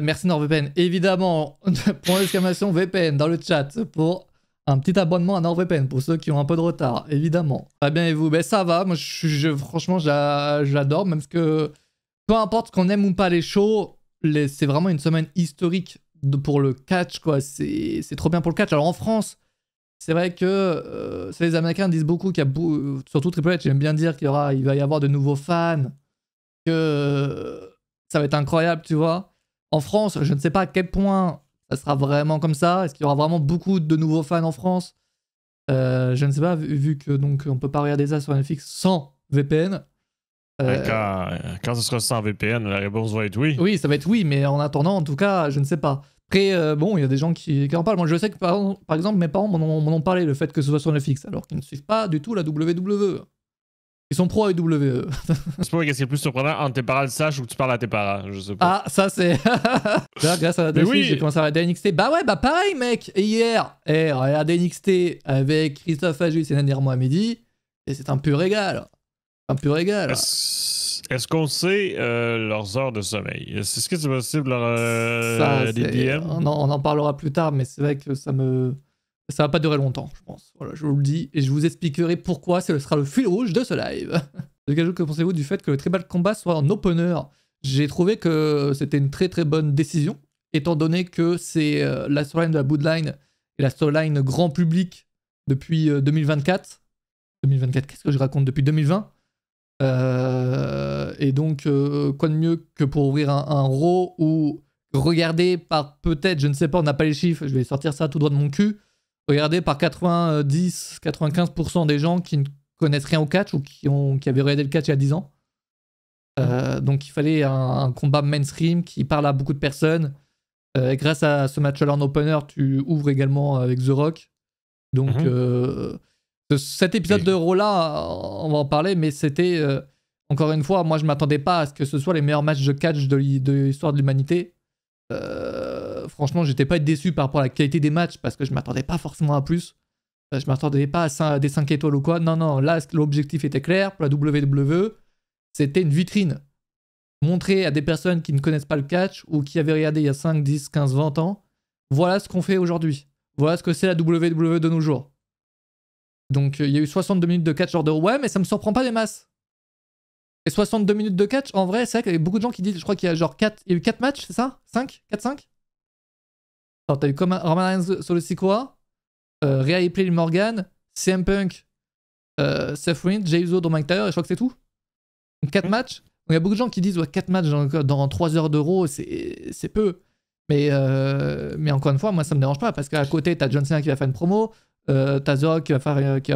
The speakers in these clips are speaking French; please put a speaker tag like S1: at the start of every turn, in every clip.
S1: Merci NordVPN. Évidemment, point d'exclamation VPN dans le chat pour un petit abonnement à NordVPN pour ceux qui ont un peu de retard, évidemment. Très bien, et vous? Ben ça va, moi franchement j'adore, même parce que peu importe qu'on aime ou pas les shows, c'est vraiment une semaine historique pour le catch, quoi. C'est trop bien pour le catch. Alors en France, c'est vrai que les Américains disent beaucoup qu'il y a, surtout Triple H, j'aime bien dire qu'il va y avoir de nouveaux fans, que ça va être incroyable, tu vois. En France, je ne sais pas à quel point ça sera vraiment comme ça. Est-ce qu'il y aura vraiment beaucoup de nouveaux fans en France? Je ne sais pas, vu que donc on peut pas regarder ça sur Netflix sans VPN.
S2: Quand ce sera sans VPN, la réponse va être oui.
S1: Oui, ça va être oui, mais en attendant, en tout cas, je ne sais pas. Après, bon, il y a des gens qui en parlent. Moi, je sais que par exemple, mes parents m'en ont parlé, le fait que ce soit sur Netflix, alors qu'ils ne suivent pas du tout la WWE. Ils sont pro AEW.
S2: C'est pas qu'est-ce qui est plus surprenant entre tes parents le sachent ou que tu parles à tes parents, je sais pas.
S1: Ah, ça c'est. Grâce à la Netflix,
S2: oui.
S1: j'ai commencé à regarder NXT. Bah ouais, bah pareil, mec. Hier, regarder NXT avec Christophe Ajus et Nadir Mohamedi, et c'est un pur régal. Un pur régal.
S2: Est-ce qu'on sait leurs heures de sommeil? Est-ce que c'est possible des DM?
S1: On en parlera plus tard, mais c'est vrai que ça va pas durer longtemps, je pense. Voilà, je vous le dis, et je vous expliquerai pourquoi ce sera le fil rouge de ce live. Que pensez-vous du fait que le Tribal Combat soit en opener? J'ai trouvé que c'était une très très bonne décision, étant donné que c'est la storyline de la Bloodline et la storyline grand public depuis 2024. 2024, qu'est-ce que je raconte? Depuis 2020. Et donc, quoi de mieux que pour ouvrir un Raw où regardé par peut-être, je ne sais pas, on n'a pas les chiffres, je vais sortir ça tout droit de mon cul, regardé par 90-95% des gens qui ne connaissent rien au catch ou qui avaient regardé le catch il y a 10 ans. Donc il fallait un combat mainstream qui parle à beaucoup de personnes. Et grâce à ce match-là en opener, tu ouvres également avec The Rock. Donc cet épisode de Raw là, on va en parler, mais c'était encore une fois, moi je m'attendais pas à ce que ce soit les meilleurs matchs de catch de l'histoire de l'humanité. Franchement, j'étais pas déçu par rapport à la qualité des matchs parce que je m'attendais pas forcément à plus. Je m'attendais pas à des 5 étoiles ou quoi. Non, là l'objectif était clair pour la WWE. C'était une vitrine. Montrer à des personnes qui ne connaissent pas le catch ou qui avaient regardé il y a 5, 10, 15, 20 ans, voilà ce qu'on fait aujourd'hui. Voilà ce que c'est la WWE de nos jours. Donc il y a eu 62 minutes de catch genre de ouais, mais ça me surprend pas des masses. Et 62 minutes de catch, en vrai, c'est vrai qu'il y a beaucoup de gens qui disent, je crois qu'il y a genre 4, il y a eu 4 matchs, c'est ça? 5? 4-5? Alors t'as eu comme Roman Reigns sur le Sikoa, Rhea Ripley, Morgan, CM Punk, Seth Rollins, Jey Uso, Drew McIntyre, et je crois que c'est tout. Donc 4 matchs. Il y a beaucoup de gens qui disent ouais, 4 matchs dans 3 heures d'Euro, c'est peu. Mais encore une fois, moi ça me dérange pas parce qu'à côté, t'as John Cena qui va faire une promo, t'as The Rock qui va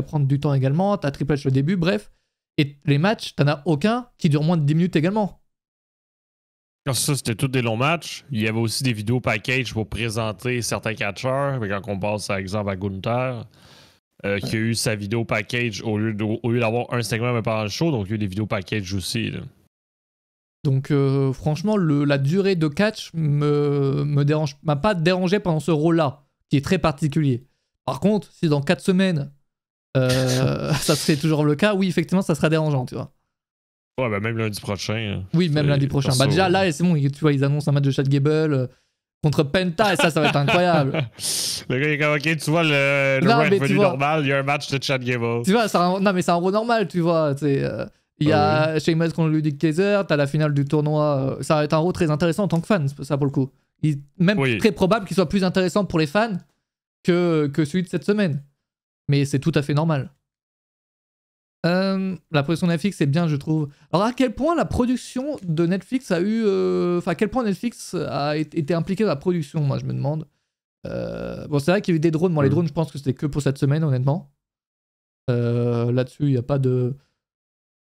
S1: prendre du temps également, t'as Triple H au début, bref. Et les matchs, t'en as aucun qui dure moins de 10 minutes également.
S2: Ça, c'était tous des longs matchs. Il y avait aussi des vidéos package pour présenter certains catcheurs. Quand on passe, par exemple, à Gunther, qui a eu sa vidéo package au lieu d'avoir un segment même pendant le show, donc il y a eu des vidéos package aussi. Là.
S1: Donc, franchement, la durée de catch m'a pas dérangé pendant ce rôle-là, qui est très particulier. Par contre, si dans 4 semaines, ça serait toujours le cas, oui, effectivement, ça sera dérangeant, tu vois.
S2: Ouais, ben même lundi prochain.
S1: Oui, même lundi prochain. Bah déjà, là, c'est bon, tu vois, ils annoncent un match de Chad Gable contre Penta, et ça va être incroyable.
S2: Le gars, il est comme, ok, tu vois, le revenu normal, il y a un match de Chad Gable.
S1: Tu vois, non, mais c'est un rôle normal, tu vois, il y a Sheamus contre Ludwig Kaiser, t'as la finale du tournoi, ça va être un rôle très intéressant en tant que fan, ça pour le coup. Très probable qu'il soit plus intéressant pour les fans que celui de cette semaine. Mais c'est tout à fait normal. La production de Netflix, c'est bien, je trouve. Alors, à quel point la production de Netflix a eu... Enfin, à quel point Netflix a été impliqué dans la production, moi, je me demande. Bon, c'est vrai qu'il y a eu des drones. Bon, les drones, je pense que c'était que pour cette semaine, honnêtement. Là-dessus, il n'y a pas de...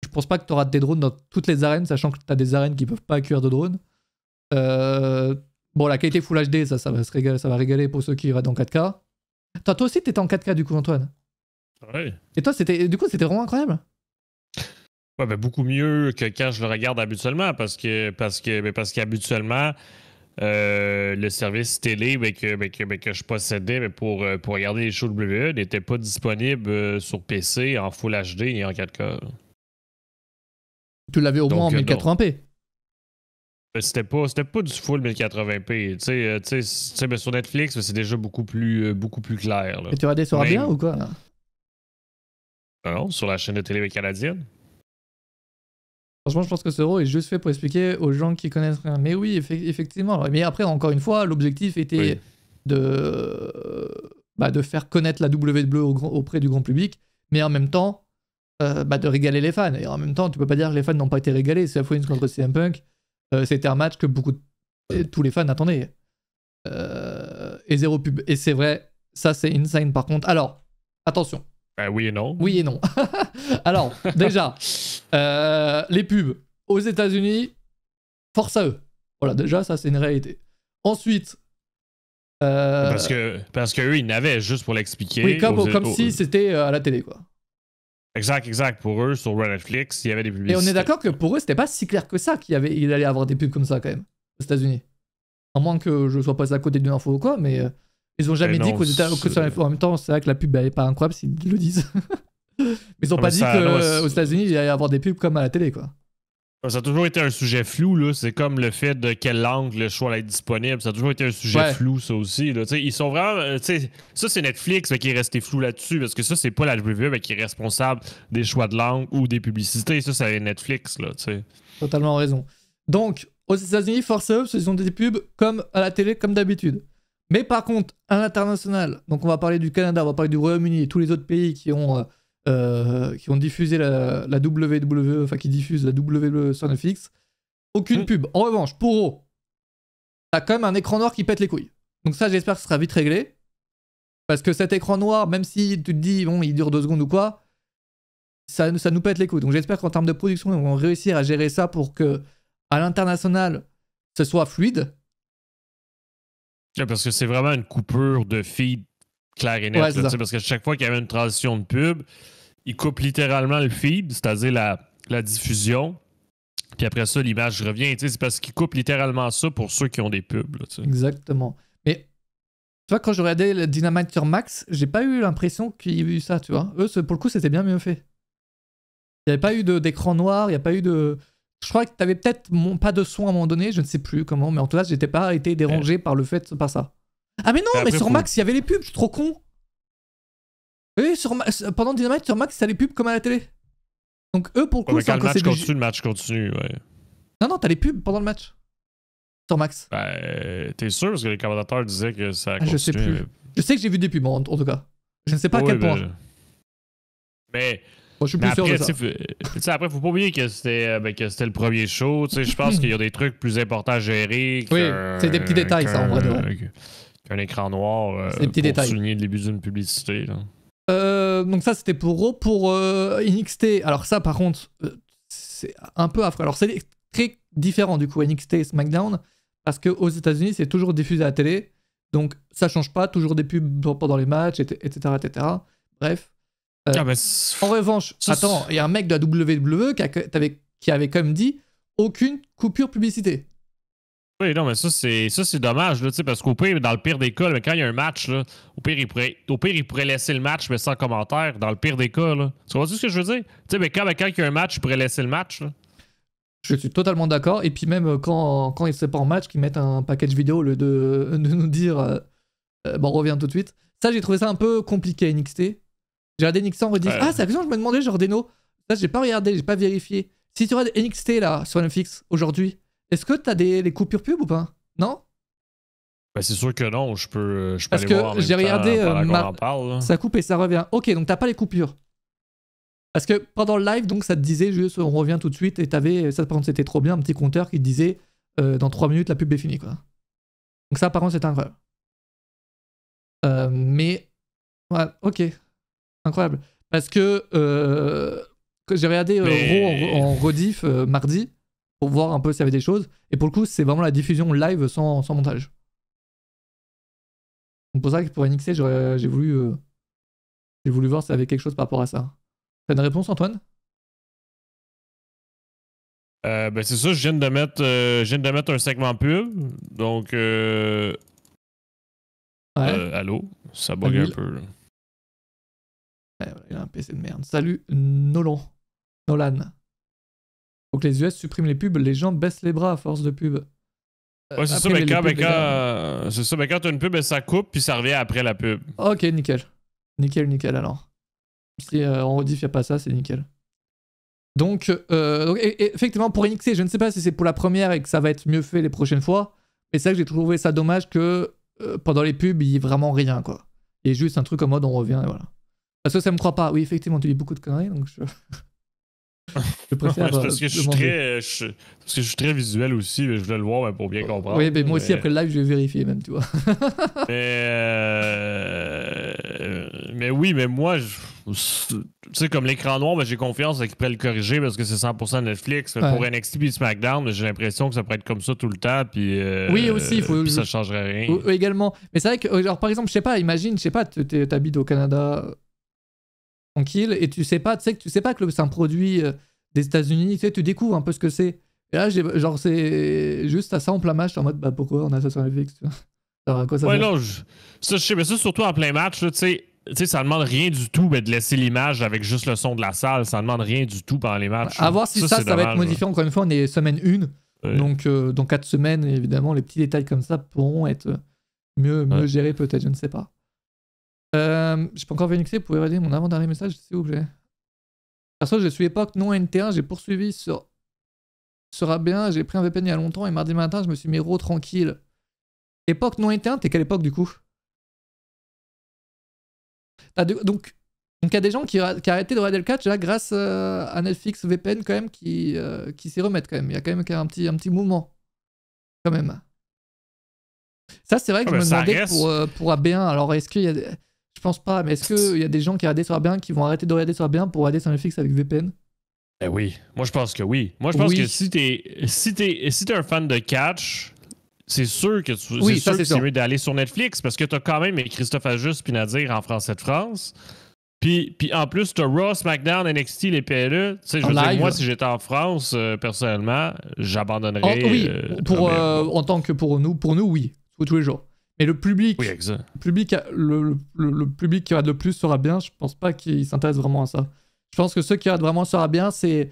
S1: Je pense pas que tu auras des drones dans toutes les arènes, sachant que tu as des arènes qui peuvent pas accueillir de drones. Bon, la qualité Full HD, ça va régaler pour ceux qui regardent en 4K. Attends, toi aussi, t'étais en 4K, du coup, Antoine.
S2: Ouais.
S1: Et toi, c'était vraiment incroyable.
S2: Ouais, ben beaucoup mieux que quand je le regarde habituellement parce qu'habituellement, le service télé que je possédais pour regarder les shows WWE n'était pas disponible sur PC en Full HD et en 4K.
S1: Tu l'avais au moins en 1080p.
S2: C'était pas du full 1080p. Tu sais, mais sur Netflix, c'est déjà beaucoup plus clair. Là.
S1: Et tu regardais sur
S2: Même,
S1: AB1 ou quoi?
S2: non, sur la chaîne de télé canadienne.
S1: Franchement, je pense que ce rôle est juste fait pour expliquer aux gens qui connaissent rien. Mais oui, effectivement. Mais après, encore une fois, l'objectif était de faire connaître la WWE auprès du grand public, mais en même temps, de régaler les fans. Et en même temps, tu peux pas dire que les fans n'ont pas été régalés. Seth Rollins contre CM Punk, c'était un match que tous les fans attendaient. Et zéro pub. Et c'est vrai, ça c'est insane par contre. Alors, attention.
S2: Oui et non.
S1: Oui et non. Alors, déjà, les pubs aux États-Unis, force à eux. Voilà, déjà, ça c'est une réalité. Ensuite.
S2: Parce que eux, ils n'avaient juste pour l'expliquer.
S1: Oui, comme si c'était à la télé, quoi.
S2: Exact. Pour eux, sur Netflix, il y avait des publicités.
S1: Et on est d'accord que pour eux, c'était pas si clair que ça il allait avoir des pubs comme ça, quand même, aux États-Unis. À moins que je sois passé à côté d'une info ou quoi, mais ils ont jamais dit qu'aux États-Unis. En même temps, c'est vrai que la pub, elle est pas incroyable s'ils le disent. Mais ils ont pas dit qu'aux États-Unis, il allait y avoir des pubs comme à la télé, quoi.
S2: Ça a toujours été un sujet flou, là. C'est comme le fait de quelle langue le choix allait être disponible. Ça a toujours été un sujet flou, ça aussi. Là. Ils sont vraiment. Ça, c'est Netflix qui est resté flou là-dessus. Parce que ça, c'est pas la WWE qui est responsable des choix de langue ou des publicités. Ça, c'est Netflix. Là,
S1: totalement raison. Donc, aux États-Unis, force eux, ce sont des pubs comme à la télé, comme d'habitude. Mais par contre, à l'international, donc on va parler du Canada, on va parler du Royaume-Uni et tous les autres pays qui ont diffusé la WWE, enfin qui diffusent la WWE sur Netflix, aucune pub. En revanche, pour eux, t'as quand même un écran noir qui pète les couilles. Donc ça, j'espère que ce sera vite réglé. Parce que cet écran noir, même si tu te dis, bon, il dure 2 secondes ou quoi, ça nous pète les couilles. Donc j'espère qu'en termes de production, on va réussir à gérer ça pour que à l'international, ce soit fluide.
S2: Parce que c'est vraiment une coupure de feed claire et nette.
S1: Ouais,
S2: parce que chaque fois qu'il y avait une transition de pub, ils coupent littéralement le feed, c'est-à-dire la diffusion. Puis après ça, l'image revient. C'est parce qu'ils coupent littéralement ça pour ceux qui ont des pubs. Là,
S1: exactement. Mais tu vois, quand je regardais le Dynamite sur Max, j'ai pas eu l'impression qu'il y avait eu ça, tu vois. Eux, pour le coup, c'était bien mieux fait. Il n'y avait pas eu d'écran noir, il n'y a pas eu de... Je crois que tu avais peut-être pas de son à un moment donné, je ne sais plus comment, mais en tout cas, j'étais pas été dérangé par le fait, par ça. Ah mais non, mais sur Max, il y avait les pubs, je suis trop con. Oui, pendant Dynamite, sur Max, ça les pubs comme à la télé. Donc eux, pour le coup,
S2: quand le match continue, ouais.
S1: Non, t'as les pubs pendant le match. Sur Max.
S2: T'es sûr? Parce que les commentateurs disaient que ça continue.
S1: Je sais plus. Je sais que j'ai vu des pubs, en tout cas. Je ne sais pas à quel point.
S2: Mais...
S1: Moi, je suis plus sûr de ça.
S2: Après, faut pas oublier que c'était le premier show. Je pense qu'il y a des trucs plus importants à gérer.
S1: Oui, c'est des petits détails, ça, en vrai de vrai.
S2: Qu'un écran noir
S1: pour détails.
S2: Souligner le début d'une publicité. Là.
S1: Donc ça, c'était pour eux. Pour NXT, alors ça, par contre, c'est un peu affreux. Alors, c'est très différent, du coup, NXT et SmackDown, parce qu'aux États-Unis, c'est toujours diffusé à la télé. Donc, ça change pas. Toujours des pubs pendant les matchs, etc. Bref. En revanche, attends, il y a un mec de la WWE qui avait quand même dit aucune coupure publicité.
S2: Oui, non, mais ça c'est dommage, là, parce qu'au pire, dans le pire des cas, là, quand il y a un match, là, au pire, il pourrait laisser le match, mais sans commentaire, dans le pire des cas. Là. Tu vois ce que je veux dire? Mais quand il y a un match, il pourrait laisser le match. Là.
S1: Je suis totalement d'accord. Et puis même quand il se pas en match, qu'ils mettent un package vidéo au lieu de nous dire bon, on revient tout de suite. Ça, j'ai trouvé ça un peu compliqué, NXT. J'ai regardé NXT en rediff. Ah, c'est la question que je me demandais, genre Deno. Ça, j'ai pas regardé, j'ai pas vérifié. Si tu regardes NXT là, sur Netflix, aujourd'hui, est-ce que t'as des coupures pub ou pas? Non?
S2: C'est sûr que non, je peux
S1: parce
S2: aller voir en
S1: que j'ai regardé, ça coupe et ça revient. Ok, donc t'as pas les coupures. Parce que pendant le live, donc ça te disait juste on revient tout de suite et t'avais, ça par contre c'était trop bien, un petit compteur qui te disait dans 3 minutes la pub est finie, quoi. Donc ça par contre c'était incroyable. Mais, ouais, ok. Incroyable. Parce que j'ai regardé Raw en rediff mardi pour voir un peu s'il y avait des choses. Et pour le coup, c'est vraiment la diffusion live sans montage. Donc pour ça que pour NXT, j'ai voulu voir s'il y avait quelque chose par rapport à ça. T'as une réponse, Antoine?
S2: C'est ça, je viens de mettre un segment pub. Donc, allô? Ça bug un peu. Là.
S1: Ouais, il a un PC de merde. Salut Nolan. Faut que les US suppriment les pubs, les gens baissent les bras à force de pubs.
S2: Ouais, c'est ça, mais quand t'as une pub, ça coupe, puis ça revient après la pub.
S1: Ok, nickel. Nickel alors. Si en rediff, il n'y a pas ça, c'est nickel. Donc effectivement, pour NXT, je ne sais pas si c'est pour la première et que ça va être mieux fait les prochaines fois, mais c'est vrai que j'ai trouvé ça dommage que pendant les pubs, il n'y ait vraiment rien, quoi. Il y a juste un truc en mode on revient et voilà. Parce que ça me croit pas. Oui, effectivement, tu dis beaucoup de conneries, donc je préfère.
S2: Parce que je suis très visuel aussi, mais je voulais le voir pour bien comprendre.
S1: Oui, mais moi aussi, après le live, je vais vérifier même, tu vois.
S2: mais oui, mais moi, tu sais, comme l'écran noir, j'ai confiance qu'ils pourraient le corriger parce que c'est 100% Netflix. Mais pour NXT et SmackDown, j'ai l'impression que ça pourrait être comme ça tout le temps. Puis,
S1: oui, aussi, il faut.
S2: Puis ça changerait rien.
S1: Également. Mais c'est vrai que, genre, par exemple, je sais pas, imagine, je sais pas, t'habites au Canada tranquille et tu sais pas que c'est un produit des États-Unis, tu sais, tu découvres un peu ce que c'est. Et là, genre, c'est juste à ça en plein match, en mode, bah pourquoi on a ça sur Netflix, tu vois. Alors, à quoi ça
S2: non, je sais, mais ça, surtout en plein match, tu sais, ça demande rien du tout de laisser l'image avec juste le son de la salle. Ça demande rien du tout pendant les matchs.
S1: À voir si ça va être modifié. Encore une fois, on est semaine 1. Donc, dans 4 semaines, évidemment, les petits détails comme ça pourront être mieux gérés, peut-être, je ne sais pas. J'ai pas encore vu NXT, vous pouvez regarder mon avant-dernier message, c'est où que j'ai. Perso, je suis époque non NT1, j'ai poursuivi sur AB1, j'ai pris un VPN il y a longtemps et mardi matin, je me suis mis tranquille. Époque non NT1, t'es quelle époque du coup? Donc il y a des gens qui ont arrêté de regarder le catch là grâce à Netflix VPN quand même qui s'y remettent quand même. Il y a quand même un petit mouvement. Quand même. Ça c'est vrai que je me demandais pour AB1, alors est-ce qu'il y a des... Je pense pas, mais est-ce qu'il y a des gens qui regardaient sur AB1 qui vont arrêter de regarder sur AB1 pour regarder sur Netflix avec VPN?
S2: Eh oui, moi je pense que oui. Moi je pense que si t'es un fan de catch, c'est sûr que c'est mieux d'aller sur Netflix parce que t'as quand même Christophe Ajus puis Nadir en français de France. Puis en plus, t'as Raw, SmackDown, NXT, les PLE. Tu sais, je veux dire, moi, si j'étais en France, personnellement, j'abandonnerais.
S1: En tant que pour nous, oui, tous les jours. Mais le public, le public qui regarde le plus sera bien. Je pense pas qu'il s'intéresse vraiment à ça. Je pense que ceux qui regardent vraiment sera bien, c'est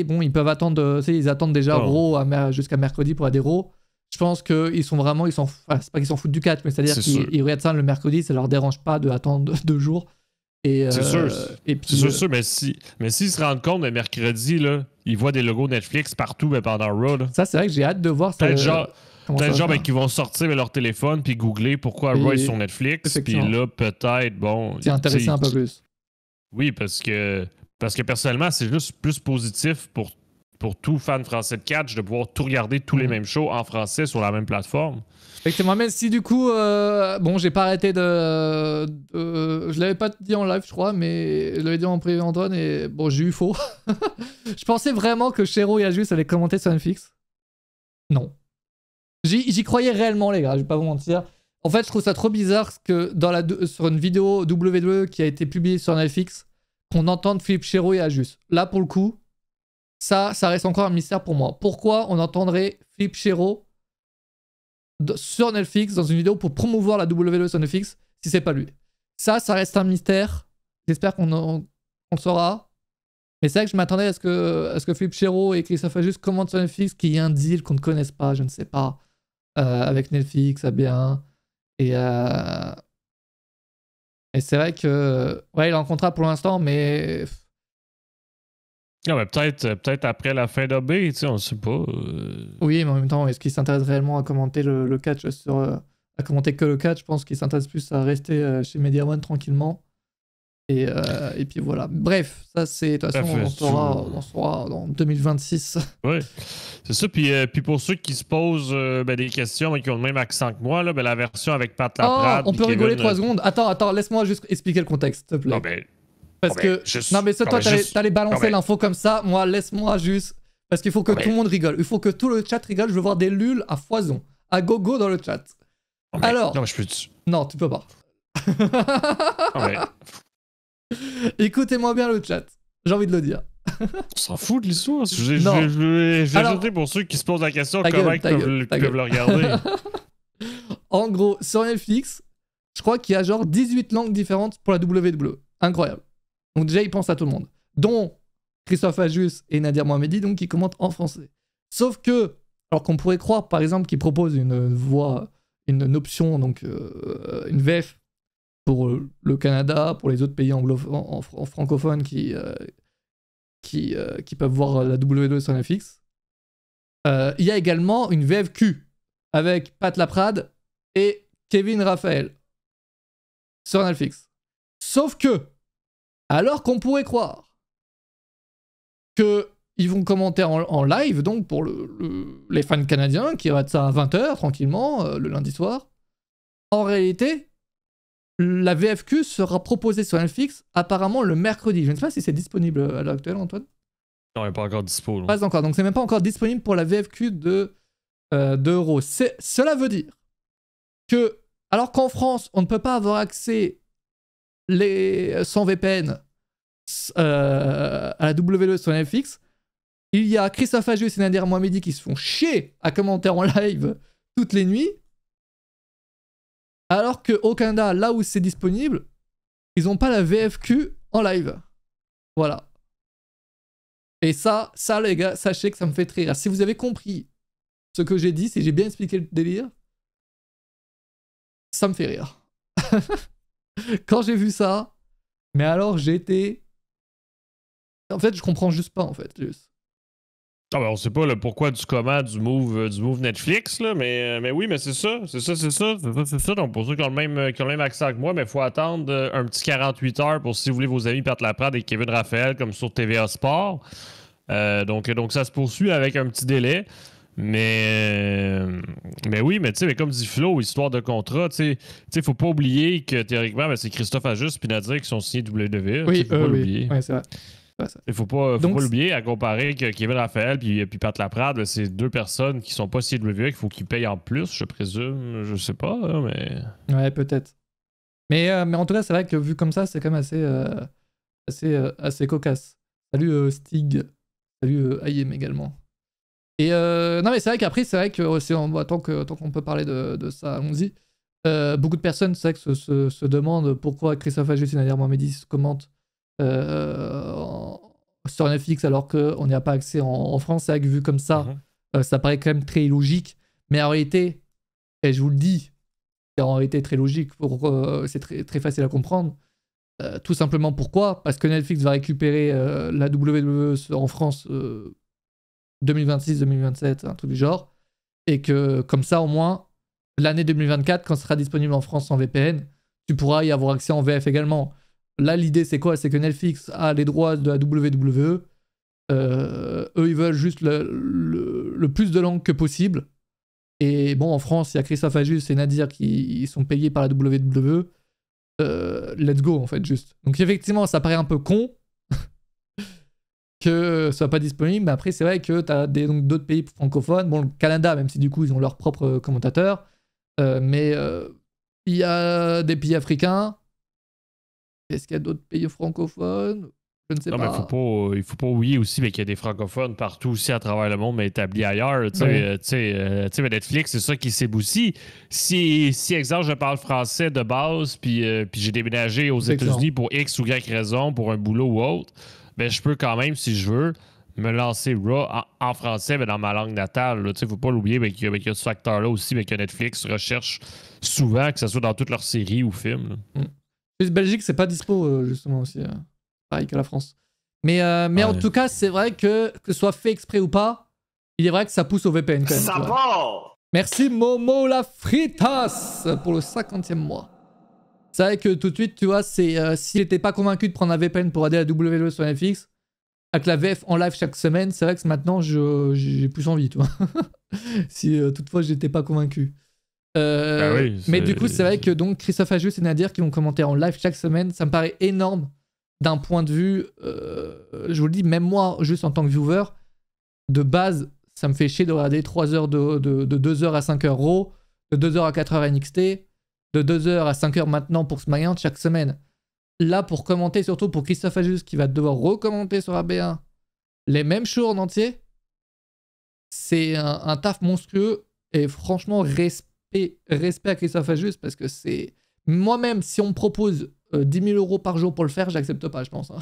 S1: bon, ils peuvent attendre, ils attendent déjà Raw jusqu'à mercredi pour aller Raw. Je pense qu'ils sont vraiment, c'est pas qu'ils s'en foutent du catch, mais c'est-à-dire qu'ils regardent ça le mercredi, ça leur dérange pas d'attendre 2 jours.
S2: C'est sûr. Et puis, c'est sûr, mais s'ils se rendent compte, le mercredi, là, ils voient des logos Netflix partout pendant Raw. Là.
S1: Ça, c'est vrai que j'ai hâte de voir ça.
S2: Peut-être genre qui vont sortir leur téléphone puis googler pourquoi Raw est sur Netflix. Puis là, peut-être, bon.
S1: T'es intéressé un peu plus.
S2: Oui, parce que personnellement, c'est juste plus positif pour tout fan français de catch de pouvoir tout regarder tous les mêmes shows en français sur la même plateforme.
S1: Effectivement, même si du coup, bon, j'ai pas arrêté je l'avais pas dit en live, je crois, mais je l'avais dit en privé Antoine et bon, j'ai eu faux. Je pensais vraiment que Shero et Ajus allaient commenter sur Netflix. Non. J'y croyais réellement, les gars, je vais pas vous mentir. En fait, je trouve ça trop bizarre que sur une vidéo WWE qui a été publiée sur Netflix, qu'on entende Philippe Shero et Ajus. Là, pour le coup, ça reste encore un mystère pour moi. Pourquoi on entendrait Philippe Shero sur Netflix dans une vidéo pour promouvoir la WWE sur Netflix si c'est pas lui? Ça reste un mystère. J'espère qu'on le saura. Mais c'est vrai que je m'attendais à ce que Philippe Shero et Christophe Ajus commentent sur Netflix, qu'il y ait un deal qu'on ne connaisse pas, je ne sais pas, avec Netflix, AB1. Et c'est vrai que ouais, il est en contrat pour l'instant, mais
S2: non, mais peut-être après la fin d'OB, tu sais, on ne sait pas.
S1: Oui, mais en même temps, est-ce qu'il s'intéresse réellement à commenter le catch à commenter que le catch? Je pense qu'il s'intéresse plus à rester chez Media One tranquillement. Et puis voilà. Bref, ça c'est... De toute façon, on saura dans 2026.
S2: Oui, c'est ça. Puis pour ceux qui se posent des questions et qui ont le même accent que moi, là, la version avec Pat Laprade...
S1: on peut rigoler 3 secondes. Attends, laisse-moi juste expliquer le contexte, s'il te plaît.
S2: Non, mais...
S1: Parce que... Non, mais toi, t'allais balancer l'info comme ça. Moi, laisse-moi juste... Parce qu'il faut que tout le monde rigole. Il faut que tout le chat rigole. Je veux voir des luls à foison. À gogo dans le chat. Alors...
S2: Non, je peux...
S1: Non, tu peux pas.
S2: Non, mais...
S1: Écoutez-moi bien le chat. J'ai envie de le dire.
S2: On s'en fout de l'histoire. Je vais ajouter pour ceux qui se posent la question comment ils peuvent le regarder.
S1: En gros, sur Netflix, je crois qu'il y a genre 18 langues différentes pour la WWE. Incroyable. Donc déjà, ils pensent à tout le monde. Dont Christophe Ajus et Nadir Mohamedi, donc qui commentent en français. Sauf que, alors qu'on pourrait croire, par exemple, qu'ils proposent une voix, une option, donc une VF pour le Canada, pour les autres pays en francophones qui peuvent voir la WWE sur Netflix. Il y a également une VFQ avec Pat Laprade et Kevin Raphaël sur Netflix. Sauf que, alors qu'on pourrait croire qu'ils vont commenter en live, donc pour les fans canadiens qui ratent ça à 20h tranquillement, le lundi soir, en réalité, la VFQ sera proposée sur Netflix apparemment le mercredi. Je ne sais pas si c'est disponible à l'heure actuelle, Antoine.
S2: Non, il n'est pas encore dispo.
S1: Pas encore, donc c'est même pas encore disponible pour la VFQ de Euro. Cela veut dire que, alors qu'en France, on ne peut pas avoir accès sans VPN à la WWE sur Netflix, il y a Christophe Ajus et Nadir Mohamedi qui se font chier à commenter en live toutes les nuits, alors qu'au Canada, là où c'est disponible, ils n'ont pas la VFQ en live. Voilà. Et ça, les gars, sachez que ça me fait très rire. Si vous avez compris ce que j'ai dit, si j'ai bien expliqué le délire, ça me fait rire. Quand j'ai vu ça, mais alors j'ai été... En fait, je comprends juste pas, en fait. Juste.
S2: Ah ben on sait pas le pourquoi du comment du move Netflix, là, mais oui, mais c'est ça. C'est ça. Donc pour ceux qui ont le même accent que moi, mais il faut attendre un petit 48 heures pour si vous voulez vos amis Pat Laprade et Kevin Raphaël comme sur TVA Sport. Donc ça se poursuit avec un petit délai. Mais oui, mais tu sais, mais comme dit Flo, histoire de contrat, tu sais, faut pas oublier que théoriquement, ben, c'est Christophe Ajus et Nadir qui sont signés WWE.
S1: Oui,
S2: faut pas l'oublier.
S1: Ouais, c'est vrai.
S2: Il faut pas l'oublier, à comparer que Kevin Raphaël puis Pat Laprade, c'est deux personnes qui sont pas si WWE qu'il faut qu'ils payent en plus, je présume. Je sais pas, hein, mais...
S1: Ouais, peut-être. Mais en tout cas, c'est vrai que vu comme ça, c'est quand même assez cocasse. Salut Stig. Salut Ayem également. Et non, mais c'est vrai qu'après, c'est vrai que tant qu'on peut parler de ça, allons-y. Beaucoup de personnes, c'est vrai que se demandent pourquoi Christophe Ajus et Nadir Mohamedi se commentent sur Netflix alors qu'on n'y a pas accès en France. C'est vrai que vu comme ça, ça paraît quand même très illogique. Mais en réalité, et je vous le dis, c'est en réalité très logique, c'est très, très facile à comprendre. Tout simplement pourquoi ? Parce que Netflix va récupérer la WWE en France 2026-2027, un truc du genre. Et que comme ça, au moins, l'année 2024, quand ce sera disponible en France en VPN, tu pourras y avoir accès en VF également. Là, l'idée, c'est quoi ? C'est que Netflix a les droits de la WWE. Eux, ils veulent juste le plus de langues que possible. Et bon, en France, il y a Christophe Ajus et Nadir qui sont payés par la WWE. Let's go, en fait, juste. Donc, effectivement, ça paraît un peu con que ce soit pas disponible. Mais après, c'est vrai que tu as d'autres pays francophones. Bon, le Canada, même si du coup, ils ont leurs propres commentateurs. Mais il y a des pays africains. Est-ce qu'il y a d'autres pays francophones ? Je ne sais pas.
S2: Mais il faut pas oublier aussi qu'il y a des francophones partout aussi à travers le monde, mais établis ailleurs. Mais Netflix, c'est ça qui s'éboussit. Si exemple, je parle français de base, puis j'ai déménagé aux États-Unis pour X ou Y raison, pour un boulot ou autre, ben, je peux quand même, si je veux, me lancer Raw en français, mais dans ma langue natale. Il ne faut pas l'oublier qu'il y a ce facteur-là aussi, mais que Netflix recherche souvent, que ce soit dans toutes leurs séries ou films.
S1: Belgique, c'est pas dispo, justement, aussi. Pareil que la France. Mais en tout cas, c'est vrai que ce soit fait exprès ou pas, il est vrai que ça pousse au VPN quand même. Ça part. Merci Momo la fritas pour le 50e mois. C'est vrai que tout de suite, tu vois, s'il n'était pas convaincu de prendre un VPN pour aider la WWE sur Netflix, avec la VF en live chaque semaine, c'est vrai que maintenant, j'ai plus envie, tu vois. Si toutefois, j'étais pas convaincu. Mais du coup, c'est vrai que donc Christophe Ajus et Nadir qui vont commenter en live chaque semaine, ça me paraît énorme d'un point de vue, je vous le dis, même moi, juste en tant que viewer, de base, ça me fait chier de regarder 3 heures de 2h à 5h Raw, de 2h à 4h NXT, de 2h à 5h maintenant pour SmackDown chaque semaine. Là, pour commenter, surtout pour Christophe Ajus qui va devoir recommenter sur AB1 les mêmes shows en entier, c'est un taf monstrueux et franchement, respect à Christophe Ajus parce que c'est... Moi-même, si on me propose 10 000 € par jour pour le faire, j'accepte pas, je pense. Hein.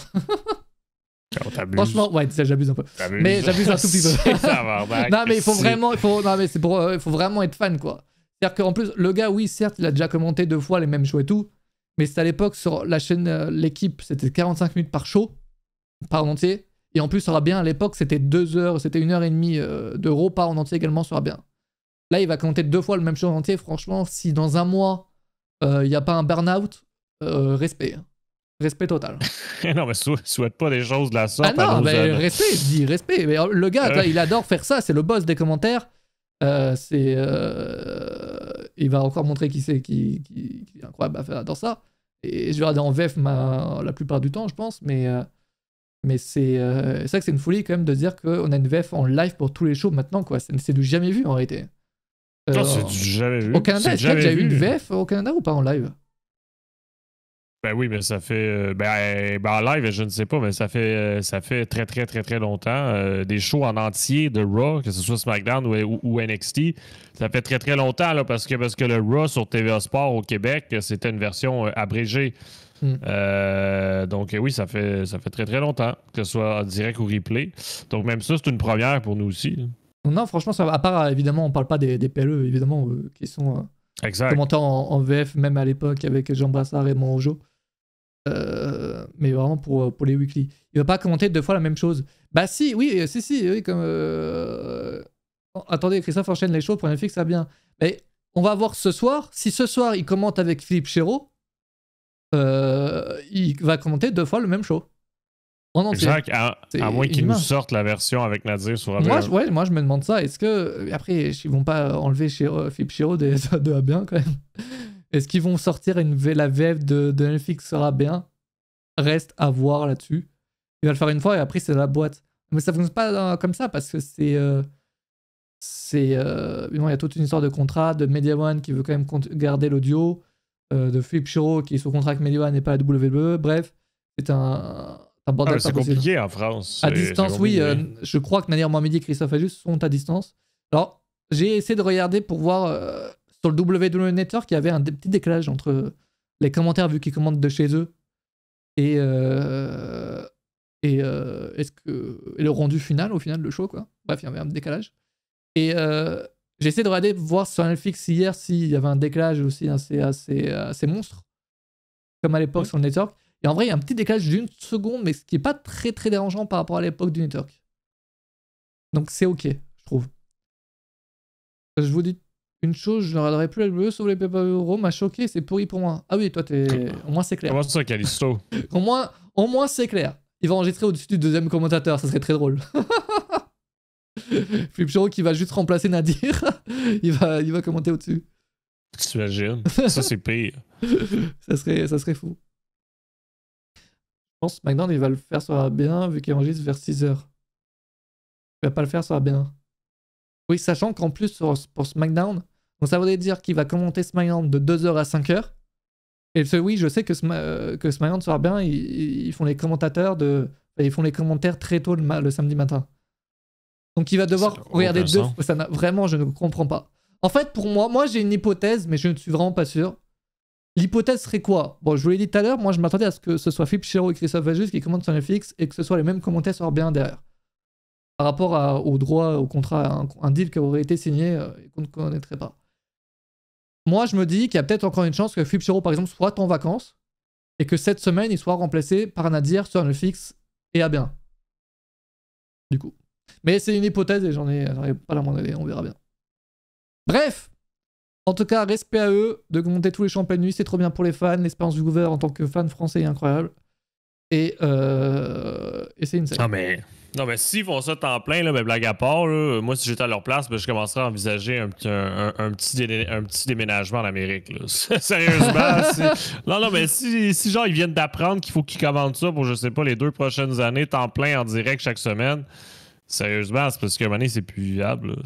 S1: Franchement, ouais, j'abuse un peu. Mais j'abuse un tout petit peu. Non, mais il faut vraiment être fan, quoi. C'est-à-dire qu'en plus, le gars, oui, certes, il a déjà commenté 2 fois les mêmes shows et tout, mais c'était à l'époque sur la chaîne L'équipe, c'était 45 minutes par show, par en entier. Et en plus, ça sera bien, à l'époque, c'était 2 heures, c'était 1h30 d'euros par en entier également, ça sera bien. Là, il va commenter 2 fois le même show en entier. Franchement, si dans un mois, il n'y a pas un burn-out, respect. Respect total.
S2: Non, mais souhaite pas des choses de la sorte.
S1: Ah non, mais respect, je dis respect. Mais le gars, là, il adore faire ça, c'est le boss des commentaires. Il va encore montrer qui c'est qui est incroyable à faire dans ça. Et je vais regarder en VF la plupart du temps, je pense. Mais c'est ça que c'est une folie quand même de dire qu'on a une VF en live pour tous les shows maintenant, quoi. C'est du jamais vu en réalité.
S2: Non, c'est du jamais vu.
S1: Au Canada, est-ce qu'il y a déjà eu une VF au Canada ou pas en live?
S2: Ben oui, mais ça fait. En live, je ne sais pas, mais ça fait très, très, très, très longtemps. Des shows en entier de Raw, que ce soit SmackDown ou NXT, ça fait très, très longtemps, là, parce que le Raw sur TVA Sport au Québec, c'était une version abrégée. Donc oui, ça fait très, très longtemps, que ce soit en direct ou replay. Donc même ça, c'est une première pour nous aussi.
S1: Non, franchement, ça va. À part, évidemment, on parle pas des PLE, évidemment, qui sont commentés en VF, même à l'époque, avec Jean Brassard et Monjo. Mais vraiment pour les weekly. Il va pas commenter 2 fois la même chose. Bah si, oui, comme... Attendez, Christophe enchaîne les shows pour Netflix, ça va bien. Mais on va voir ce soir. Si ce soir, il commente avec Philippe Chéreau, il va commenter 2 fois le même show. En entier.
S2: Exact, à moins qu'il nous sorte la version avec Nadir sur
S1: AB1. Moi, je me demande ça. Est-ce que... Après, ils vont pas enlever Philippe Chéreau de AB1 quand même. Est-ce qu'ils vont sortir la VF de Netflix sur AB1? Reste à voir là-dessus. Il va le faire une fois et après, c'est la boîte. Mais ça fonctionne pas comme ça parce que il y a toute une histoire de contrat, de Media One qui veut quand même garder l'audio, de Philippe Chéreau qui est sous contrat avec Media One et pas la WWE. Bref, c'est un bordel.
S2: C'est compliqué en France.
S1: À distance, oui. Je crois que Nadir Mohamedi et Christophe Ajus sont à distance. Alors, j'ai essayé de regarder pour voir... Sur le WWE Network, il y avait un petit décalage entre les commentaires vu qu'ils commentent de chez eux et le rendu final, au final, le show, quoi. Bref, il y avait un décalage. Et j'ai essayé de regarder, voir sur Netflix hier s'il y avait un décalage aussi assez monstre, comme à l'époque sur le Network. Et en vrai, il y a un petit décalage d'1 seconde, mais ce qui n'est pas très très dérangeant par rapport à l'époque du Network. Donc c'est ok, je trouve. Je vous dis une chose, je ne regarderai plus la WWE sauf les pay-per-view m'a choqué, c'est pourri pour moi. Ah oui, toi, au moins c'est clair.
S2: Comment ça, Calisto?
S1: au moins c'est clair. Il va enregistrer au-dessus du 2e commentateur, ça serait très drôle. Philippe Chéreau qui va juste remplacer Nadir, il va commenter au-dessus.
S2: T'imagines? Ça, c'est pire.
S1: ça serait fou. Je pense que SmackDown, il va le faire sur AB1 vu qu'il enregistre vers 6h. Il va pas le faire sur AB1. Oui, sachant qu'en plus, pour SmackDown, donc ça voudrait dire qu'il va commenter SmackDown de 2h à 5h. Et oui, je sais que SmackDown sur AB1, ils font les commentateurs ils font les commentaires très tôt le samedi matin. Donc il va devoir regarder 2 fois. Vraiment, je ne comprends pas. En fait, pour moi j'ai une hypothèse, mais je ne suis vraiment pas sûr. L'hypothèse serait quoi? Bon, je vous l'ai dit tout à l'heure, moi je m'attendais à ce que ce soit Philippe Chéreau et Christophe Ajus qui commentent sur Netflix et que ce soit les mêmes commentaires sur AB1 derrière. Par rapport au droit, au contrat, un deal qui aurait été signé et qu'on ne connaîtrait pas. Moi, je me dis qu'il y a peut-être encore une chance que Philippe Chéreau, par exemple, soit en vacances et que cette semaine, il soit remplacé par Nadir sur Netflix et AB1. Du coup. Mais c'est une hypothèse et j'en ai pas la moindre idée, on verra bien. Bref, en tout cas, respect à eux de monter tous les championnats de nuit, c'est trop bien pour les fans. L'expérience du Goover en tant que fan français est incroyable. Et c'est une série.
S2: Non, mais s'ils font ça temps plein, là, ben, blague à part, là, moi, si j'étais à leur place, ben, je commencerais à envisager un petit déménagement en Amérique. Là. Sérieusement. Non, mais si genre, ils viennent d'apprendre qu'il faut qu'ils commandent ça pour, je sais pas, les 2 prochaines années, temps plein en direct chaque semaine, sérieusement, c'est parce qu'à un moment donné, c'est plus viable. Là.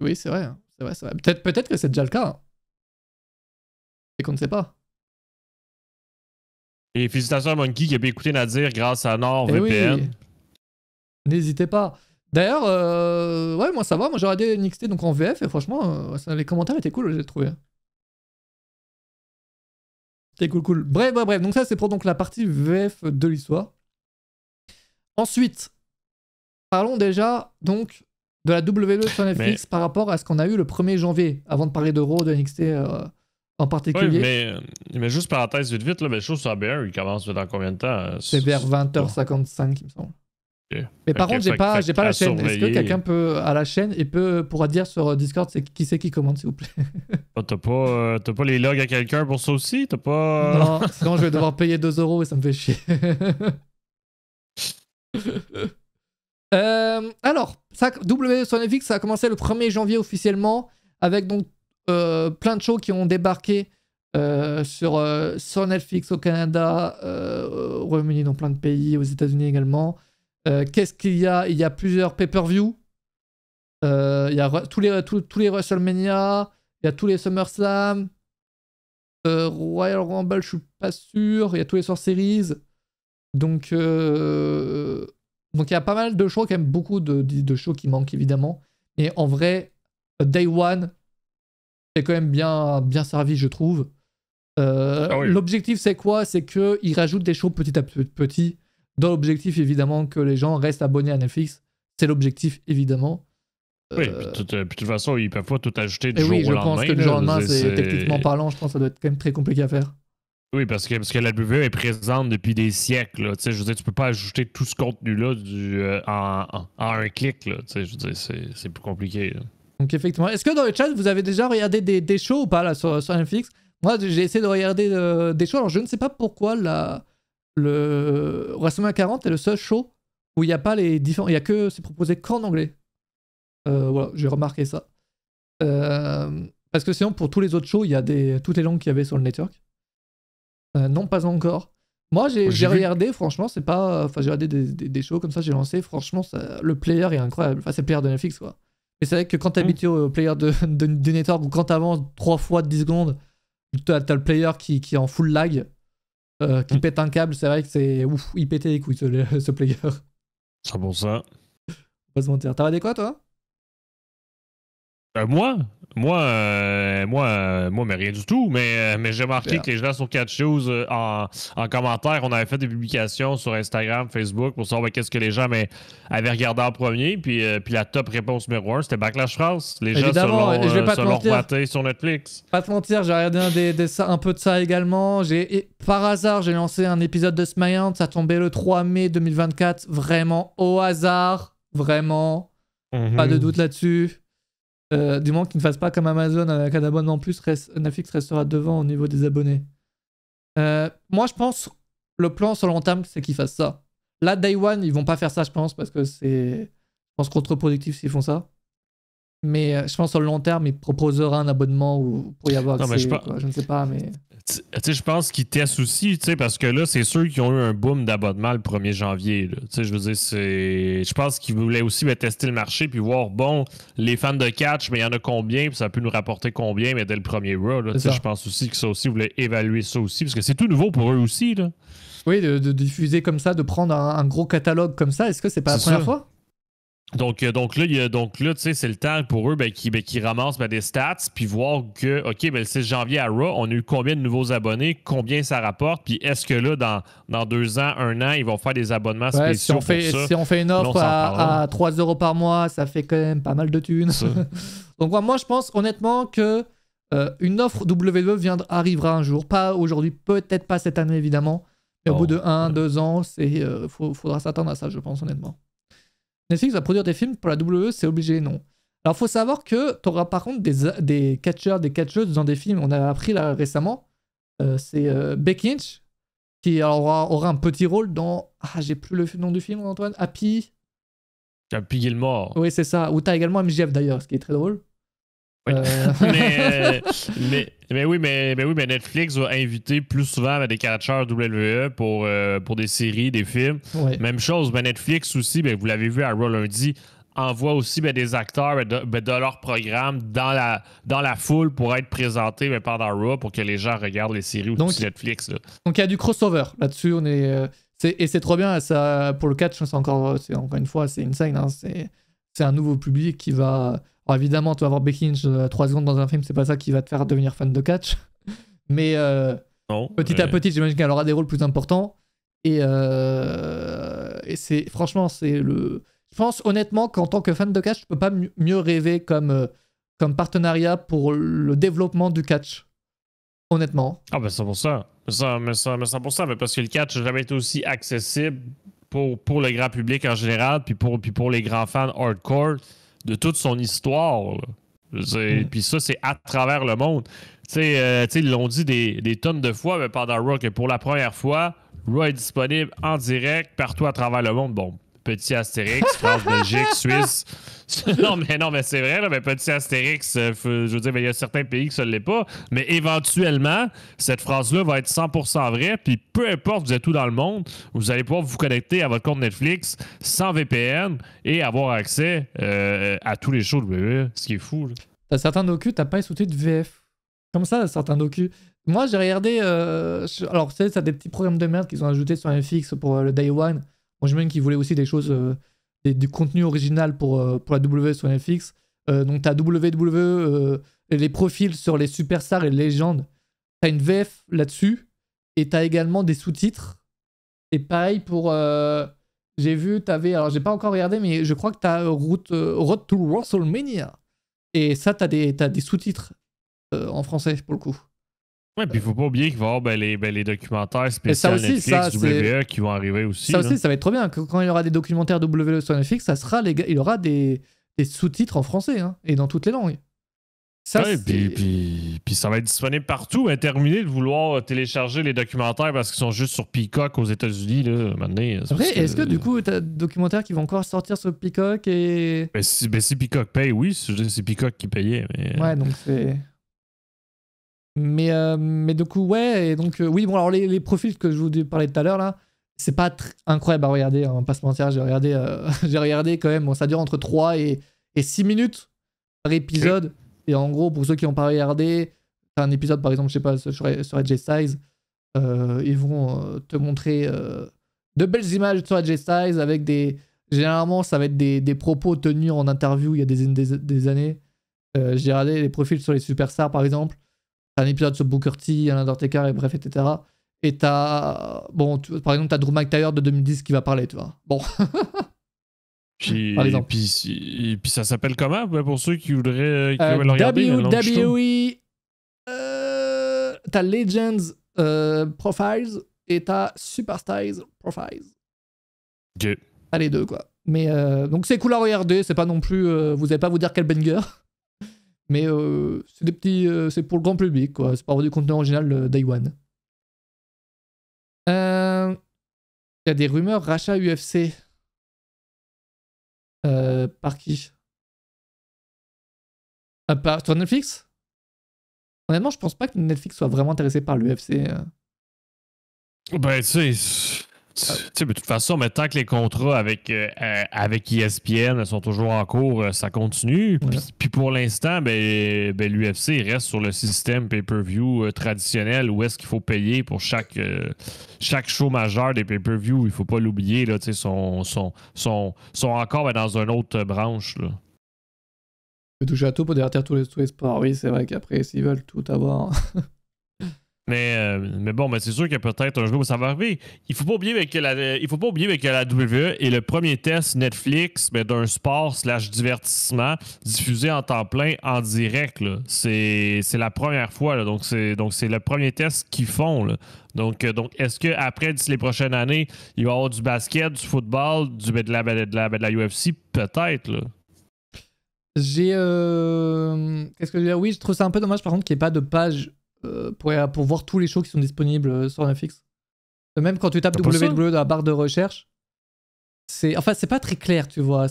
S1: Oui, c'est vrai. Hein. C'est vrai. Peut-être que c'est déjà le cas. Hein. Et qu'on ne sait pas.
S2: Et félicitations à Monkey qui a pu écouter Nadir grâce à NordVPN.
S1: Oui. N'hésitez pas. D'ailleurs, ouais, moi ça va. Moi j'ai regardé NXT donc en VF et franchement, les commentaires étaient cool, j'ai trouvé. C'est cool. Bref. Donc ça, c'est pour donc la partie VF de l'histoire. Ensuite, parlons déjà donc de la WWE sur Netflix par rapport à ce qu'on a eu le 1er janvier, avant de parler de Raw, de NXT en particulier.
S2: Oui, mais juste parenthèse vite, là, le show sur ABR, il commence dans combien de temps?
S1: C'est vers 20h55, il me semble. Okay. Mais par contre, j'ai pas la chaîne. Est-ce que quelqu'un peut à la chaîne et pourra dire sur Discord qui c'est qui commande, s'il vous plaît?
S2: T'as pas les logs à quelqu'un pour ça aussi? T'as pas...
S1: Non, sinon je vais devoir payer 2€ et ça me fait chier. Alors, WWE sur Netflix, ça a commencé le 1er janvier officiellement, avec donc plein de shows qui ont débarqué sur Netflix au Canada, au Royaume-Uni, dans plein de pays, aux États-Unis également. Qu'est-ce qu'il y a? Il y a plusieurs pay-per-view. Il y a tous les WrestleMania, il y a tous les SummerSlam, Royal Rumble, je suis pas sûr. Il y a tous les Survivor Series. Donc il y a pas mal de shows, quand même beaucoup de shows qui manquent évidemment. Et en vrai, Day One est quand même bien servi, je trouve. Oui. L'objectif, c'est quoi? C'est qu'ils rajoutent des shows petit à petit. Dans l'objectif, évidemment, que les gens restent abonnés à Netflix. C'est l'objectif, évidemment.
S2: Oui, puis de toute façon, ils peuvent pas tout ajouter du jour au lendemain.
S1: Oui, je pense que du jour au lendemain, c'est techniquement parlant, je pense que ça doit être quand même très compliqué à faire.
S2: Oui, parce que la WWE est présente depuis des siècles. Je veux dire, tu peux pas ajouter tout ce contenu-là en un clic. Là, je veux dire, c'est plus compliqué. Là.
S1: Donc, effectivement. Est-ce que dans le chat, vous avez déjà regardé des shows ou pas là, sur Netflix? Moi, j'ai essayé de regarder des shows. Alors, je ne sais pas pourquoi le WrestleMania 40 est le seul show où il n'y a pas les différents. Il y a que c'est proposé qu'en anglais. Voilà, j'ai remarqué ça. Parce que sinon, pour tous les autres shows, il y a toutes les langues qu'il y avait sur le network. Non, pas encore. Moi, j'ai regardé, franchement, c'est pas. Enfin, j'ai regardé des shows comme ça, j'ai lancé. Franchement, le player est incroyable. Enfin, c'est le player de Netflix, quoi. Et c'est vrai que quand t'es habitué au player du network ou quand t'avances 3 fois de 10 secondes, t'as le player qui est en full lag. Qui pète un câble, c'est vrai que c'est ouf, il pétait les couilles ce player.
S2: 100%.
S1: On va se mentir. T'as regardé quoi toi?
S2: Moi, mais rien du tout. Mais j'ai remarqué que les gens sur Catch Shows en commentaire, on avait fait des publications sur Instagram, Facebook pour savoir qu'est-ce que les gens avaient regardé en premier. Puis la top réponse numéro 1, c'était Backlash France. Les gens selon rebatté sur Netflix.
S1: Pas te mentir, j'ai regardé un peu de ça également. Par hasard, j'ai lancé un épisode de Smiant. Ça tombait le 3 mai 2024. Vraiment au hasard. Vraiment. Pas de doute là-dessus. Du moment qu'ils ne fassent pas comme Amazon avec un abonnement en plus, Netflix restera devant au niveau des abonnés. Moi, je pense le plan sur le long terme, c'est qu'ils fassent ça. Là, Day One, ils vont pas faire ça, je pense, parce que c'est, je pense, contre-productif s'ils font ça. Mais je pense sur le long terme, ils proposera un abonnement pour y avoir accès. Je ne sais pas, mais...
S2: Tu sais, je pense qu'ils testent aussi, tu sais, parce que là, c'est sûr qu'ils ont eu un boom d'abonnement le 1er janvier. Tu sais, je veux dire, je pense qu'ils voulaient aussi tester le marché puis voir, bon, les fans de catch, mais il y en a combien, puis ça peut nous rapporter combien, mais dès le premier Raw, tu sais, je pense aussi que ça aussi, ils voulaient évaluer ça aussi, parce que c'est tout nouveau pour eux aussi, là.
S1: Oui, de diffuser comme ça, de prendre un gros catalogue comme ça, est-ce que c'est pas la première fois?
S2: Donc là, tu sais, c'est le temps pour eux qui ramassent des stats, puis voir que, OK, le 6 janvier à Raw, on a eu combien de nouveaux abonnés, combien ça rapporte, puis est-ce que là, dans 2 ans, 1 an, ils vont faire des abonnements spéciaux pour ça?
S1: Si on fait une offre à 3€ par mois, ça fait quand même pas mal de thunes. Donc moi, je pense honnêtement que une offre WWE arrivera un jour. Pas aujourd'hui, peut-être pas cette année, évidemment, mais au bout de 1-2 ans, faudra s'attendre à ça, je pense, honnêtement. Netflix va produire des films pour la WWE, c'est obligé, non. Alors, faut savoir que tu auras par contre des catcheurs, des catcheuses dans des films. On a appris là récemment, c'est Becky Lynch qui aura un petit rôle dans... Ah, j'ai plus le nom du film, Antoine. Happy
S2: Gilmore.
S1: Oui, c'est ça. Où t'as également MJF d'ailleurs, ce qui est très drôle.
S2: Oui. mais Netflix va inviter plus souvent des catcheurs WWE pour des séries, des films. Ouais. Même chose, Netflix aussi, vous l'avez vu à Raw lundi, envoie aussi des acteurs de leur programme dans la foule pour être présentés pendant Raw pour que les gens regardent les séries ou sur Netflix. Là.
S1: Donc il y a du crossover là-dessus. Et c'est trop bien. Ça, pour le catch, c'est encore une fois, c'est insane. Hein, c'est un nouveau public qui va... Alors évidemment, tu vas avoir Becky Lynch 3 secondes dans un film, c'est pas ça qui va te faire devenir fan de catch. Mais
S2: Non.
S1: Petit à petit, j'imagine qu'elle aura des rôles plus importants. Et c'est franchement, c'est le. Je pense honnêtement qu'en tant que fan de catch, je peux pas mieux rêver comme partenariat pour le développement du catch. Honnêtement.
S2: Ah, ben 100%. Mais 100%, mais parce que le catch n'a jamais été aussi accessible pour le grand public en général, puis pour les grands fans hardcore de toute son histoire. Puis ça, c'est à travers le monde. Tu sais, ils l'ont dit des tonnes de fois, mais pendant Raw, que pour la première fois, Raw est disponible en direct partout à travers le monde. Bon, petit Astérix, France, Belgique, Suisse. non, mais c'est vrai, là, mais petit Astérix, je veux dire, il y a certains pays qui ne l'est pas. Mais éventuellement, cette phrase-là va être 100% vraie. Puis peu importe, vous êtes où dans le monde, vous allez pouvoir vous connecter à votre compte Netflix sans VPN et avoir accès à tous les shows de WWE, ce qui est fou. Là.
S1: T'as certains docus, t'as pas les sous-titres VF. Comme ça, certains docus. Moi, j'ai regardé. Alors, tu sais, t'as des petits programmes de merde qu'ils ont ajoutés sur FX pour le Day One. Moi, j'imagine qu'ils voulaient aussi des choses, du contenu original pour la W sur FX. Donc, t'as WWE, les profils sur les superstars et les légendes. T'as une VF là-dessus. Et t'as également des sous-titres. Et pareil pour. J'ai vu, t'avais. Alors, j'ai pas encore regardé, mais je crois que t'as Road to WrestleMania. Et ça, t'as des sous-titres en français pour le coup.
S2: Ouais, puis il faut pas oublier qu'il va y avoir les documentaires spéciaux Netflix, WWE qui vont arriver aussi.
S1: Ça aussi, ça va être trop bien. Quand il y aura des documentaires WWE sur Netflix, il y aura des sous-titres en français, hein, et dans toutes les langues. Ça,
S2: ouais, puis ça va être disponible partout. Terminé de vouloir télécharger les documentaires parce qu'ils sont juste sur Peacock aux États-Unis. Là, maintenant,
S1: après, est-ce que du coup, t'as des documentaires qui vont encore sortir sur Peacock et...
S2: si Peacock paye, oui. C'est Peacock qui payait. Mais...
S1: Ouais, donc c'est... Mais du coup, ouais, et donc, oui, bon, alors les profils que je vous parlais tout à l'heure, là, c'est pas incroyable à regarder, hein, on va pas se mentir, j'ai regardé quand même, bon, ça dure entre 3 et 6 minutes par épisode, et en gros, pour ceux qui n'ont pas regardé, t'as un épisode, par exemple, je sais pas, sur AJ Styles, ils vont te montrer de belles images sur AJ Styles, avec des... Généralement, ça va être des propos tenus en interview il y a des années. J'ai regardé les profils sur les superstars, par exemple. T'as un épisode sur Booker T, Alain Undertaker, et bref, etc. Et t'as... Bon, par exemple, t'as Drew McIntyre de 2010 qui va parler, tu vois. Bon.
S2: Par exemple. Puis ça s'appelle comment, pour ceux qui voudraient le regarder?
S1: WWE... t'as Legends Profiles et t'as Superstars Profiles.
S2: Ok.
S1: T'as les deux, quoi. Mais donc c'est cool à regarder, c'est pas non plus... vous allez pas vous dire quel banger. Mais c'est des petits, c'est pour le grand public, quoi. C'est pas du contenu original Day One. Il y a des rumeurs rachat UFC. Par qui? Sur Netflix? Honnêtement, je pense pas que Netflix soit vraiment intéressé par l'UFC.
S2: Ben, tu sais, de toute façon, mais tant que les contrats avec ESPN sont toujours en cours, ça continue.
S1: Ouais.
S2: Puis pour l'instant, l'UFC reste sur le système pay-per-view traditionnel où est-ce qu'il faut payer pour chaque show majeur des pay-per-view. Il faut pas l'oublier, là, sont encore dans une autre branche. Là.
S1: Tu peux toucher à tout pour divertir tous les sports. Oui, c'est vrai qu'après, s'ils veulent tout avoir...
S2: Mais bon, c'est sûr qu'il y a peut-être un jour où ça va arriver. Il faut pas oublier que la WWE est le premier test Netflix d'un sport / divertissement diffusé en temps plein en direct. Là. C'est la première fois. Là. Donc c'est le premier test qu'ils font. Là. Donc est-ce qu'après, d'ici les prochaines années, il va y avoir du basket, du football, de la UFC? Peut-être. Là.
S1: Qu'est-ce que je veux dire? Oui, je trouve ça un peu dommage par contre qu'il n'y ait pas de page pour voir tous les shows qui sont disponibles sur Netflix. Même quand tu tapes WWE dans la barre de recherche, c'est pas très clair, tu vois.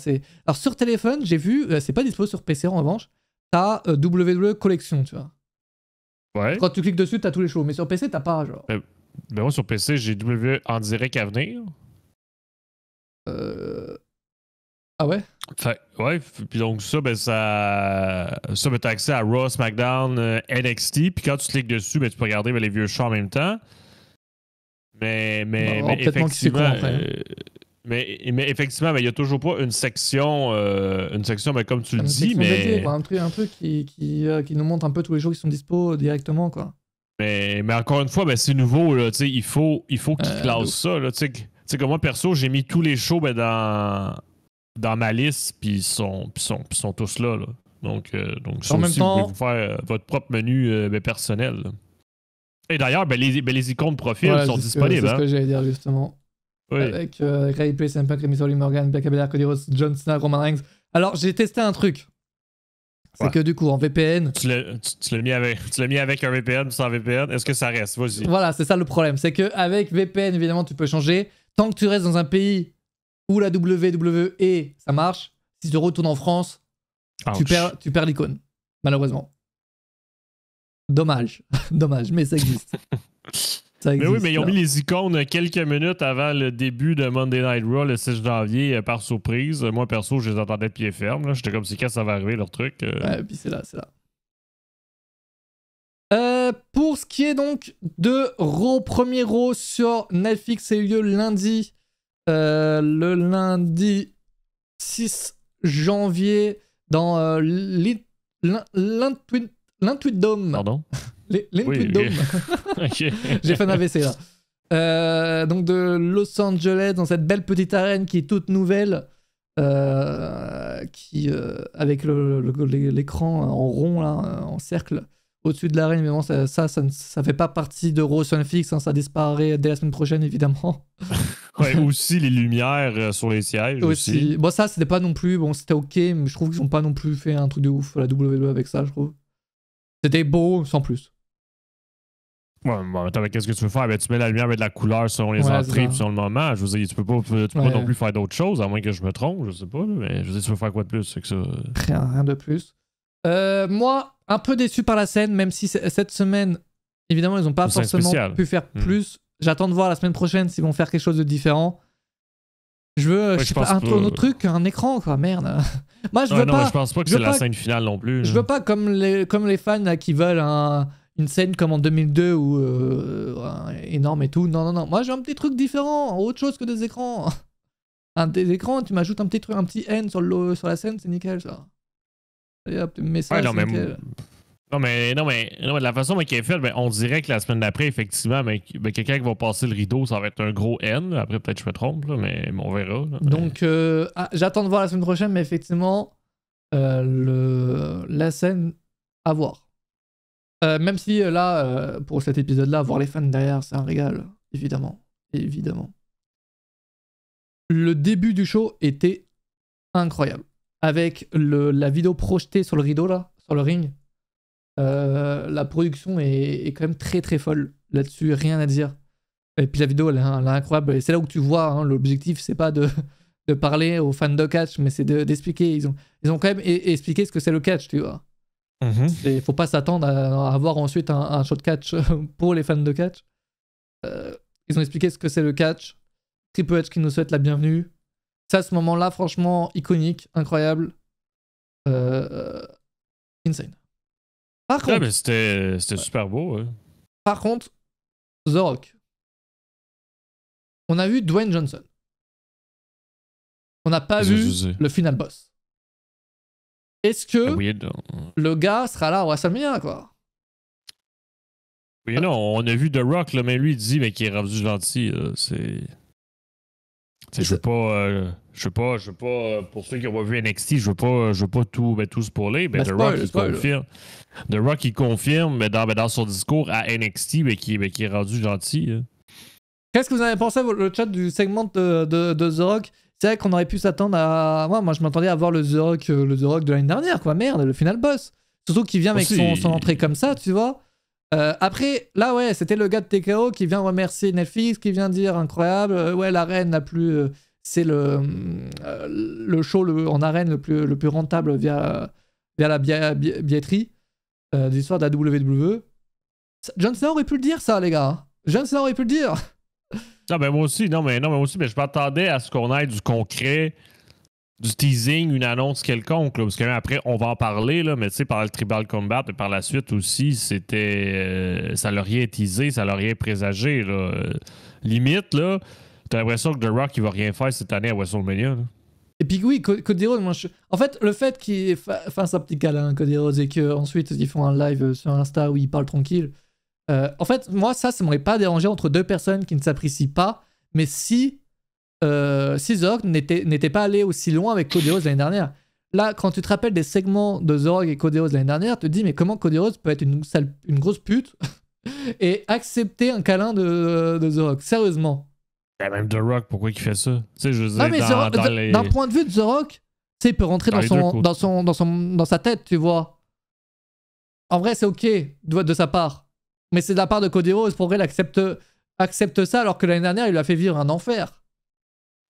S1: Alors sur téléphone, j'ai vu, c'est pas dispo sur PC en revanche, t'as WWE Collection, tu vois.
S2: Ouais.
S1: Quand tu cliques dessus, t'as tous les shows, mais sur PC, t'as pas, genre.
S2: Moi, sur PC, j'ai WWE en direct à venir.
S1: Ah ouais?
S2: Ouais, puis donc ça, t'as accès à Raw, SmackDown, NXT, puis quand tu cliques dessus, tu peux regarder les vieux shows en même temps. Mais effectivement, il n'y a toujours pas une section comme tu le dis, mais...
S1: Un truc qui nous montre un peu tous les shows qui sont dispo directement, quoi.
S2: Mais encore une fois, ben, c'est nouveau. Là, il faut qu'ils classent ça. Là, comme moi, perso, j'ai mis tous les shows dans ma liste, puis ils sont tous là. Là. Donc ça
S1: En même
S2: aussi,
S1: temps,
S2: vous pouvez vous faire votre propre menu personnel. Là. Et d'ailleurs, les icônes de profil sont disponibles.
S1: C'est ce que j'allais dire, justement. Oui. Avec Ray Play, CM Punk, Remy Solly, Morgan, Black Abel, Cody Rhodes, John Cena, Roman Reigns. Alors, j'ai testé un truc. C'est que du coup, en VPN...
S2: Tu l'as mis avec un VPN, sans VPN. Est-ce que ça reste? Vas-y.
S1: Voilà, c'est ça le problème. C'est qu'avec VPN, évidemment, tu peux changer. Tant que tu restes dans un pays où la WWE, ça marche, si tu retournes en France, tu perds l'icône. Malheureusement. Dommage. Dommage, mais ça existe.
S2: Mais oui, mais ils ont mis les icônes quelques minutes avant le début de Monday Night Raw le 6 janvier par surprise. Moi, perso, je les attendais de pied ferme. J'étais comme, c'est quand ça va arriver, leur truc.
S1: Ouais, et puis c'est là. Pour ce qui est donc de Raw, premier Raw sur Netflix, ça a eu lieu lundi. Le lundi 6 janvier dans l'Intuit Dome.
S2: Pardon?
S1: L'Intuit Dome.
S2: Okay.
S1: J'ai fait un AVC là. Donc de Los Angeles, dans cette belle petite arène qui est toute nouvelle, qui avec l'écran en rond là, en cercle au-dessus de l'arène. Évidemment, ça fait pas partie de Raw sur Netflix, hein, ça disparaît dès la semaine prochaine évidemment.
S2: Ouais, aussi les lumières sur les sièges. Aussi.
S1: Bon, ça c'était pas non plus, bon c'était ok, mais je trouve qu'ils ont pas non plus fait un truc de ouf la WWE avec ça, je trouve. C'était beau sans plus.
S2: Ouais, bon, attends, mais qu'est-ce que tu veux faire? Ben, tu mets la lumière avec de la couleur selon les entrées et selon le moment. Je veux dire, tu peux pas non plus faire d'autres choses, à moins que je me trompe, je sais pas. Mais je veux dire, tu veux faire quoi de plus? C'est que ça...
S1: Rien de plus. Moi, un peu déçu par la scène, même si cette semaine, évidemment, ils ont pas forcément pu faire plus. J'attends de voir la semaine prochaine s'ils vont faire quelque chose de différent. Je veux je sais pas, un autre truc, un écran, quoi, merde. Moi, je veux pas.
S2: Je pense pas que c'est la scène finale non plus.
S1: Je veux pas comme les fans là, qui veulent une scène comme en 2002 où énorme et tout. Non. Moi, j'ai un petit truc différent, autre chose que des écrans. Des écrans, tu m'ajoutes un petit truc, un petit N sur la scène, c'est nickel ça. Et hop, message,
S2: ouais,
S1: nickel.
S2: Non, mais de la façon qui est faite, ben, on dirait que la semaine d'après, effectivement, quelqu'un qui va passer le rideau, ça va être un gros N. Après, peut-être que je me trompe, là, mais on verra. Là,
S1: donc, j'attends de voir la semaine prochaine, mais effectivement, la scène à voir. Même si là, pour cet épisode-là, voir les fans derrière, c'est un régal, évidemment. Le début du show était incroyable. Avec la vidéo projetée sur le rideau, là, sur le ring. La production est quand même très très folle là-dessus, rien à dire. Et puis la vidéo, elle est incroyable. Et c'est là où tu vois, hein, l'objectif, c'est pas de parler aux fans de catch, mais c'est d'expliquer. Ils ont quand même expliqué ce que c'est le catch, tu vois. Il faut pas s'attendre à avoir ensuite un show de catch pour les fans de catch. Ils ont expliqué ce que c'est le catch. Triple H qui nous souhaite la bienvenue. Ça, à ce moment-là, franchement, iconique, incroyable. Insane. Par contre,
S2: mais c'était super beau. Ouais.
S1: Par contre, The Rock. On a vu Dwayne Johnson. On n'a pas vu le final boss. Est-ce que le gars sera là au WrestleMania, quoi?
S2: Oui, non, on a vu The Rock, là, mais lui, il dit qu'il est rendu gentil. Je veux pas, pour ceux qui ont pas vu NXT, je veux pas tout spoiler, mais The Rock, il confirme. The Rock, il confirme, mais dans son discours à NXT, qu'il est rendu gentil. Hein.
S1: Qu'est-ce que vous en avez pensé, le chat du segment de The Rock? C'est vrai qu'on aurait pu s'attendre à... Moi, je m'attendais à voir le The Rock de l'année dernière, quoi. Merde, le final boss. Surtout qu'il vient avec son entrée comme ça, tu vois. Après, là, ouais, c'était le gars de TKO qui vient remercier Netflix, qui vient dire incroyable, ouais, l'arène la plus... c'est le show en arène le plus rentable via la billetterie de l'histoire de la WWE. John Cena aurait pu le dire, ça, les gars. John Cena aurait pu le dire.
S2: Non, mais moi aussi, mais je m'attendais à ce qu'on ait du concret, du teasing, une annonce quelconque, là, parce que après, on va en parler, là, mais tu sais, par le Tribal Combat, et par la suite aussi, c'était... ça l'a rien teasé, ça l'a rien présagé, là. Limite, là, t'as l'impression que The Rock, il va rien faire cette année à WrestleMania, là.
S1: Et puis oui, Cody Rhodes, en fait, le fait qu'il fasse un petit câlin, Cody Rhodes, et qu'ensuite ils font un live sur Insta où il parle tranquille, En fait, moi, ça m'aurait pas dérangé entre deux personnes qui ne s'apprécient pas, mais si The Rock n'était pas allé aussi loin avec Cody Rhodes l'année dernière. Là, quand tu te rappelles des segments de The Rock et Cody Rhodes l'année dernière, tu te dis, mais comment Cody Rhodes peut être une grosse pute et accepter un câlin de The Rock? Sérieusement.
S2: Et même The Rock, pourquoi il fait ça? Tu sais, je veux dire,
S1: Non, mais d'un point de vue de The Rock, tu sais, il peut rentrer dans sa tête, tu vois. En vrai, c'est ok de sa part. Mais c'est de la part de Cody Rhodes, pour vrai, il accepte ça alors que l'année dernière, il lui a fait vivre un enfer.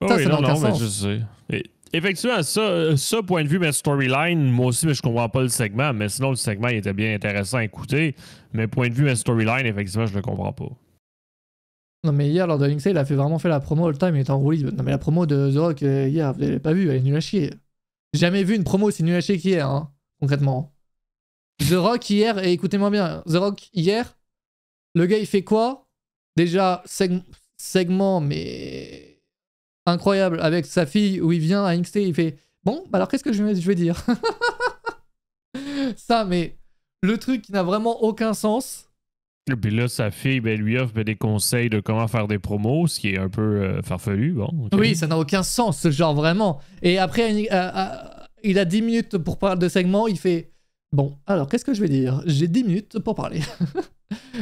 S2: Ça n'a aucun sens. Je sais. Et, effectivement, ça, point de vue, mais storyline, moi aussi, mais je comprends pas le segment, mais sinon, le segment, il était bien intéressant à écouter. Mais point de vue, mais storyline, effectivement, je le comprends pas.
S1: Non, mais hier, lors de l'Inksay, il a vraiment fait la promo all time, il était en roue libre. Non, mais la promo de The Rock, hier, vous l'avez pas vu, elle est nulle à chier. J'ai jamais vu une promo aussi nulle à chier qu'hier, hein, concrètement. The Rock hier, et écoutez-moi bien, The Rock hier, le gars, il fait quoi? Déjà, segment, mais incroyable, avec sa fille où il vient à Inksay, il fait bon, bah alors qu'est-ce que je vais dire? Ça, mais le truc qui n'a vraiment aucun sens.
S2: Et puis là, sa fille lui offre des conseils de comment faire des promos, ce qui est un peu farfelu. Bon, okay.
S1: Oui, ça n'a aucun sens, ce genre, vraiment. Et après, il a 10 minutes pour parler de segment, il fait bon, alors qu'est-ce que je vais dire? J'ai 10 minutes pour parler.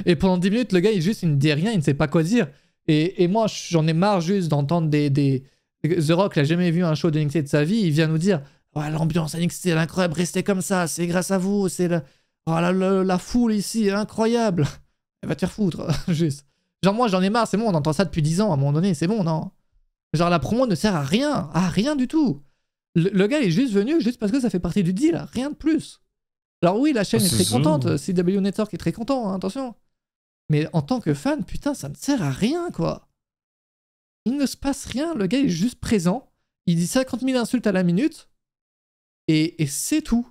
S1: Et pendant 10 minutes, le gars, il ne dit rien, il ne sait pas quoi dire. Et moi, j'en ai marre juste d'entendre The Rock, il n'a jamais vu un show de NXT de sa vie, il vient nous dire ouais, l'ambiance à NXT, elle est incroyable, restez comme ça, c'est grâce à vous, c'est la foule ici, incroyable. Elle va te faire foutre, juste. Genre, moi, j'en ai marre, c'est bon, on entend ça depuis 10 ans, à un moment donné, c'est bon, non? Genre, la promo ne sert à rien du tout. Le gars est juste venu juste parce que ça fait partie du deal, rien de plus. Alors oui, la chaîne est très contente, CW Network est très content, hein, attention. Mais en tant que fan, putain, ça ne sert à rien, quoi. Il ne se passe rien, le gars est juste présent, il dit 50 000 insultes à la minute, et c'est tout.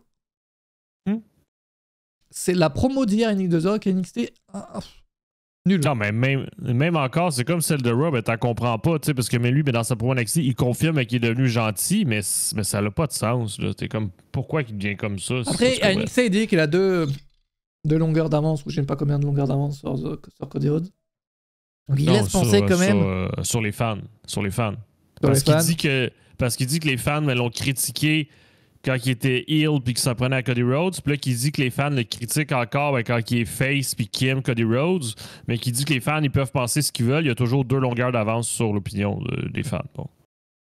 S1: C'est la promo d'hier de The Rock et NXT, nul.
S2: Non, mais même encore, c'est comme celle de Raw, mais t'en comprends pas, tu sais, parce que même lui, dans sa promo NXT, il confirme qu'il est devenu gentil, mais ça n'a pas de sens, là. T'es comme, pourquoi il devient comme ça?
S1: Après, à NXT, il dit qu'il a deux longueurs d'avance, ou je sais pas combien de longueurs d'avance sur Cody Rhodes. Donc il laisse penser quand même...
S2: Sur les fans. Parce qu'il dit que les fans l'ont critiqué quand il était heel puis qu'il s'en prenait à Cody Rhodes, puis là qu'il dit que les fans le critiquent encore quand il est face puis qu'il aime Cody Rhodes, mais qu'il dit que les fans ils peuvent penser ce qu'ils veulent, il y a toujours 2 longueurs d'avance sur l'opinion des fans. Bon.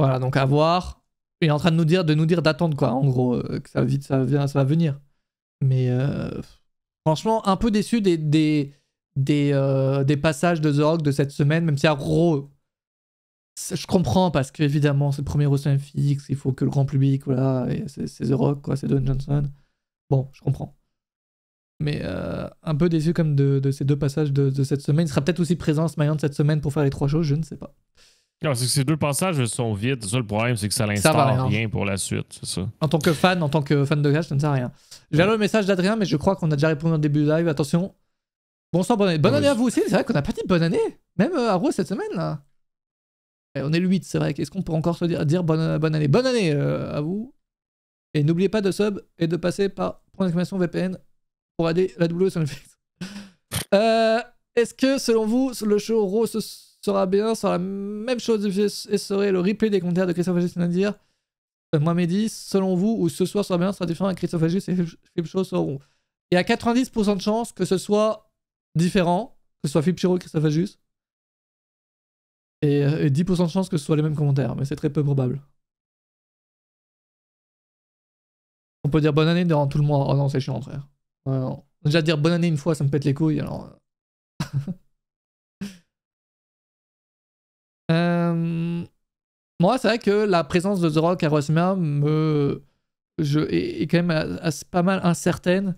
S1: Voilà, donc à voir. Il est en train de nous dire d'attendre quoi, en gros, que ça va venir. Mais franchement, un peu déçu des passages de The Rock de cette semaine, même si à gros, je comprends parce qu'évidemment c'est le premier WrestleMania fixe, il faut que le grand public, voilà, et c'est The Rock, quoi, c'est Dwayne Johnson. Bon, je comprends. Mais un peu déçu comme de ces 2 passages de cette semaine. Il sera peut-être aussi présent ce SmackDown cette semaine pour faire les 3 shows, je ne sais pas.
S2: Non, c'est que ces 2 passages sont vides. C'est ça le problème, c'est que ça n'instaure rien pour la suite, c'est ça.
S1: En tant que fan de Cash, ça ne sert à rien. J'ai le message d'Adrien, mais je crois qu'on a déjà répondu au début du live. Attention. Bonsoir, bonne année. Bonne année à vous aussi. C'est vrai qu'on n'a pas dit bonne année. Même à Raw cette semaine, là. Et on est le 8, c'est vrai. Est-ce qu'on peut encore se dire bonne année? Bonne année à vous. Et n'oubliez pas de sub et de passer par !VPN pour aider la W sur Netflix. Est-ce que, selon vous, le show Raw sera bien, sera la même chose et serait le replay des commentaires de Christophe Agis, c'est-à-dire moi, Mehdi, selon vous, ou ce soir sera bien, sera différent avec Christophe Agis et Philippe Shaw seront. Il y a 90% de chances que ce soit différent, que ce soit Philippe Chiro et Christophe Agis. Et 10% de chances que ce soit les mêmes commentaires, mais c'est très peu probable. On peut dire bonne année durant tout le mois. Oh non, c'est chiant, frère. Non. Déjà dire bonne année une fois, ça me pète les couilles, alors... Moi, c'est vrai que la présence de The Rock à WrestleMania est quand même pas mal incertaine.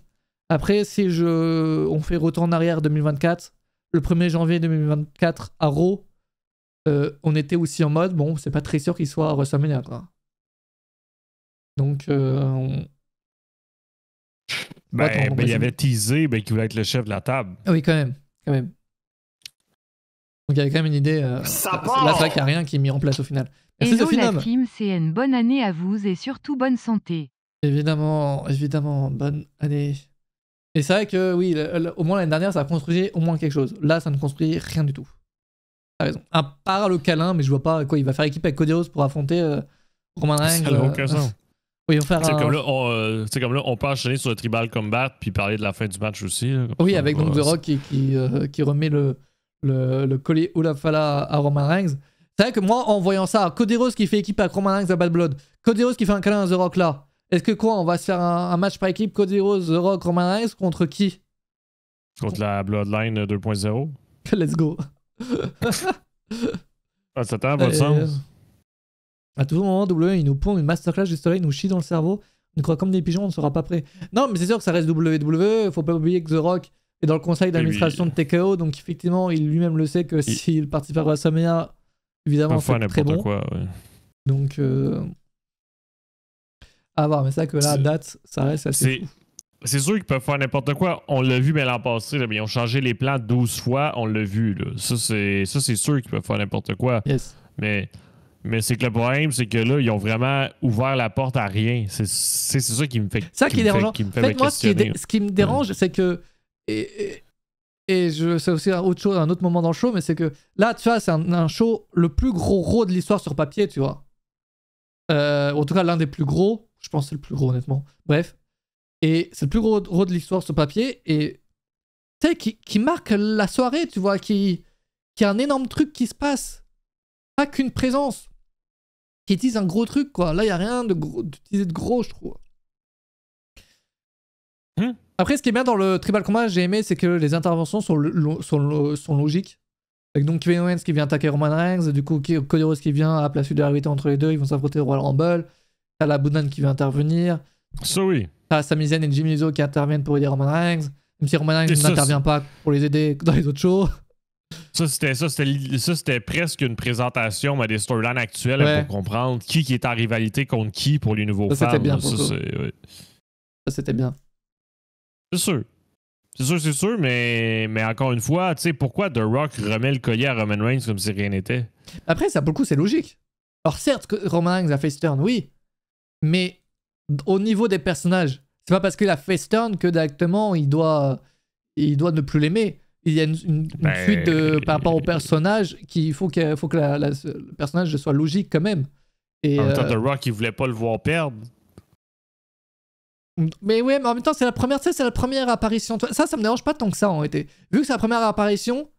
S1: Après, si on fait retour en arrière 2024, le 1er janvier 2024 à Raw, on était aussi en mode, bon, c'est pas très sûr qu'il soit à WrestleMania, quoi. Donc, il
S2: y avait teasé qu'il voulait être le chef de la table.
S1: Oui, quand même. Donc, il y avait quand même une idée. Là, c'est vrai qu'il n'y a rien qui est mis en place au final. Merci,
S3: Hello la team, c'est une bonne année à vous et surtout bonne santé.
S1: Évidemment, bonne année. Et c'est vrai que oui, au moins l'année dernière, ça a construit au moins quelque chose. Là, ça ne construit rien du tout. T'as raison. À part le câlin, mais je vois pas quoi. Il va faire équipe avec Cody Rhodes pour affronter Roman Reigns.
S2: Ça n'a aucun sens.
S1: Oui, ils vont faire
S2: C'est comme là, on peut enchaîner sur le Tribal Combat puis parler de la fin du match aussi. Là,
S1: oui,
S2: ça,
S1: avec donc The Rock qui remet le collier Ulafala à Roman Reigns. C'est vrai que moi, en voyant ça, Cody Rhodes qui fait équipe avec Roman Reigns à Bad Blood, Cody Rhodes qui fait un câlin à The Rock là, est-ce que quoi, on va se faire un match par équipe Cody Rhodes, The Rock, Roman Reigns contre qui?
S2: Contre la Bloodline 2.0.
S1: Let's go.
S2: Ah, ça t'a pas de sens.
S1: À tout moment, WWE, ils nous pondent une masterclass du soleil, ils nous chient dans le cerveau. On croit comme des pigeons, on ne sera pas prêt. Non, mais c'est sûr que ça reste WWE. Faut pas oublier que The Rock est dans le conseil d'administration de TKO, donc effectivement, il lui-même le sait que s'il participe à WrestleMania, évidemment, c'est très bon.
S2: Quoi, ouais.
S1: Donc, à voir. Mais c'est vrai que là, à date, ça reste assez fou.
S2: C'est sûr qu'ils peuvent faire n'importe quoi. On l'a vu, mais l'an passé, là, ils ont changé les plans 12 fois. On l'a vu. Là. Ça, c'est sûr qu'ils peuvent faire n'importe quoi.
S1: Yes.
S2: Mais c'est que le problème, c'est que là, ils ont vraiment ouvert la porte à rien. C'est ça qui me fait.
S1: C'est ça qui est dérangeant.
S2: Qui me fait
S1: en fait, moi, ce qui me dérange, c'est que. Et c'est aussi un autre moment dans le show, mais c'est que là, tu vois, c'est un show, le plus gros Raw de l'histoire sur papier, tu vois. En tout cas, l'un des plus gros. Je pense que c'est le plus gros, honnêtement. Bref. Et c'est le plus gros Raw de l'histoire sur papier. Et tu sais, qui marque la soirée, tu vois, qui a un énorme truc qui se passe. Pas qu'une présence. Qui utilise un gros truc, quoi. Là, il n'y a rien d'utiliser de gros, je trouve. Après, ce qui est bien dans le Tribal Combat, j'ai aimé, c'est que les interventions sont logiques. Avec donc Kevin Owens qui vient attaquer Roman Reigns, du coup Cody Rhodes qui vient à placer de la vérité entre les deux, ils vont s'affronter au Royal Rumble. T'as la Boudin qui vient intervenir.
S2: Ça oui.
S1: T'as Sami Zayn et Jimmy Uso qui interviennent pour aider Roman Reigns. Même si Roman Reigns n'intervient pas pour les aider dans les autres shows.
S2: Ça, c'était presque une présentation des storylines actuelles pour comprendre qui est en rivalité contre qui pour les nouveaux fans.
S1: C'était bien.
S2: Ça,
S1: c'était bien.
S2: C'est sûr, mais encore une fois, tu sais, pourquoi The Rock remet le collier à Roman Reigns comme si rien n'était?
S1: Après, ça, pour le coup, c'est logique. Alors, certes, Roman Reigns a face turn, oui, mais au niveau des personnages, c'est pas parce qu'il a face turn que directement il doit ne plus l'aimer. Il y a une suite par rapport au personnage qu'il faut que le personnage soit logique quand même. Et,
S2: en même temps, The Rock, il voulait pas le voir perdre.
S1: Mais ouais, mais en même temps, c'est la première apparition. Ça me dérange pas tant que ça en réalité. Vu que c'est la première apparition,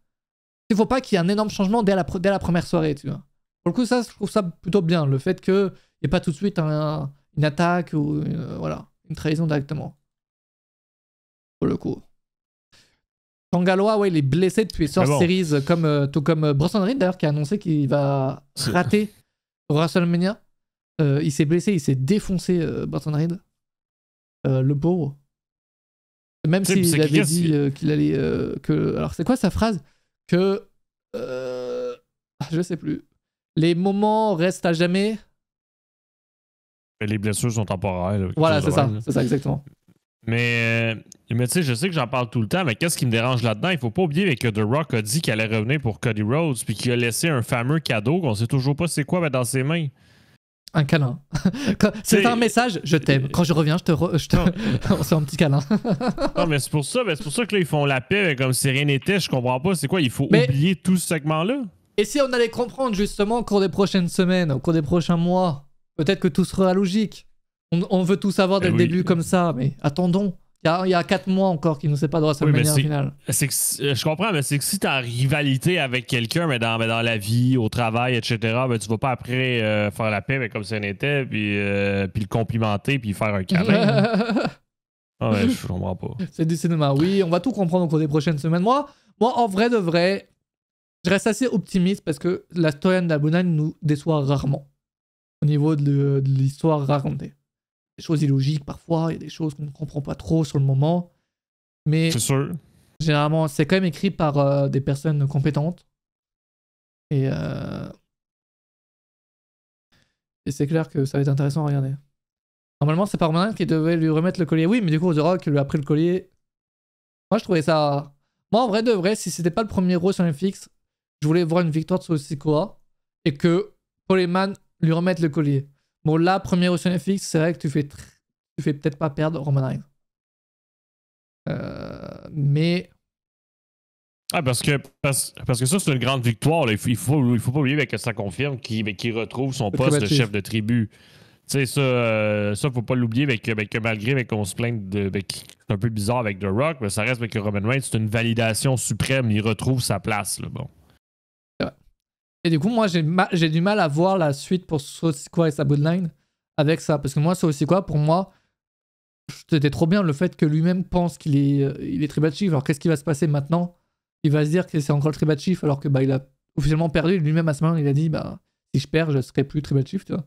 S1: il faut pas qu'il y ait un énorme changement dès la première soirée, tu vois. Pour le coup, ça, je trouve ça plutôt bien. Le fait qu'il n'y ait pas tout de suite une attaque ou une trahison directement. Pour le coup. Tangaloa, ouais, il est blessé depuis Source Series, tout comme Bronson Reed d'ailleurs, qui a annoncé qu'il va rater WrestleMania. Il s'est blessé, il s'est défoncé, Bronson Reed. Le pauvre. Même s'il avait dit qu'il allait. Alors, c'est quoi sa phrase? Que. Je sais plus. Les moments restent à jamais.
S2: Les blessures sont temporaires.
S1: Voilà, c'est ça, exactement.
S2: Mais tu sais, je sais que j'en parle tout le temps, mais qu'est-ce qui me dérange là-dedans? Il faut pas oublier que The Rock a dit qu'il allait revenir pour Cody Rhodes, puis qu'il a laissé un fameux cadeau qu'on sait toujours pas c'est quoi dans ses mains.
S1: Un câlin. C'est un message, je t'aime. Quand je reviens, on se fait un petit câlin.
S2: Non, mais c'est pour ça que là, ils font la paix comme si rien n'était. Je comprends pas. C'est quoi? Il faut oublier tout ce segment-là?
S1: Et si on allait comprendre justement au cours des prochaines semaines, au cours des prochains mois, peut-être que tout sera logique. On veut tout savoir dès le début comme ça, mais attendons. Il y a 4 mois encore qui ne sait pas de WrestleMania au final.
S2: Je comprends, mais c'est que si t'as rivalité avec quelqu'un, mais dans la vie, au travail, etc., ben, tu vas pas après faire la paix comme ça n'était, puis le complimenter, puis faire un câlin. Ouais, je comprends pas.
S1: C'est du cinéma. Oui, on va tout comprendre au cours des prochaines semaines. Moi, en vrai de vrai, je reste assez optimiste parce que la storyline d'Abunan nous déçoit rarement. Au niveau de l'histoire racontée. Des choses illogiques parfois, il y a des choses qu'on ne comprend pas trop sur le moment. Mais
S2: c'est sûr.
S1: Généralement, c'est quand même écrit par des personnes compétentes. Et c'est clair que ça va être intéressant à regarder. Normalement, c'est pas Roman qui devait lui remettre le collier. Oui, mais du coup, The Rock lui a pris le collier. Moi, je trouvais ça... Moi, en vrai de vrai, si c'était pas le premier Raw sur FX, je voulais voir une victoire de Sikoa et que Paul Heyman lui remette le collier. Bon, là, premier Raw sur FX, c'est vrai que tu fais peut-être pas perdre Roman Reigns. mais
S2: Ah, parce que ça, c'est une grande victoire. Là. Il faut pas oublier que ça confirme qu'il retrouve son poste de chef de tribu. Tu sais, ça, faut pas l'oublier, que malgré qu'on se plaigne que c'est un peu bizarre avec The Rock, mais ça reste que Roman Reigns, c'est une validation suprême. Il retrouve sa place. Là, bon.
S1: Et du coup, moi, j'ai du mal à voir la suite pour Sikoa et sa Bloodline avec ça. Parce que moi, Sikoa, pour moi, c'était trop bien le fait que lui-même pense qu'il est Tribal Chief. Alors, qu'est-ce qui va se passer maintenant? Il va se dire que c'est encore le Tribal Chief alors que il a officiellement perdu. Lui-même, à ce moment, il a dit si je perds, je serai plus Tribal Chief, tu vois.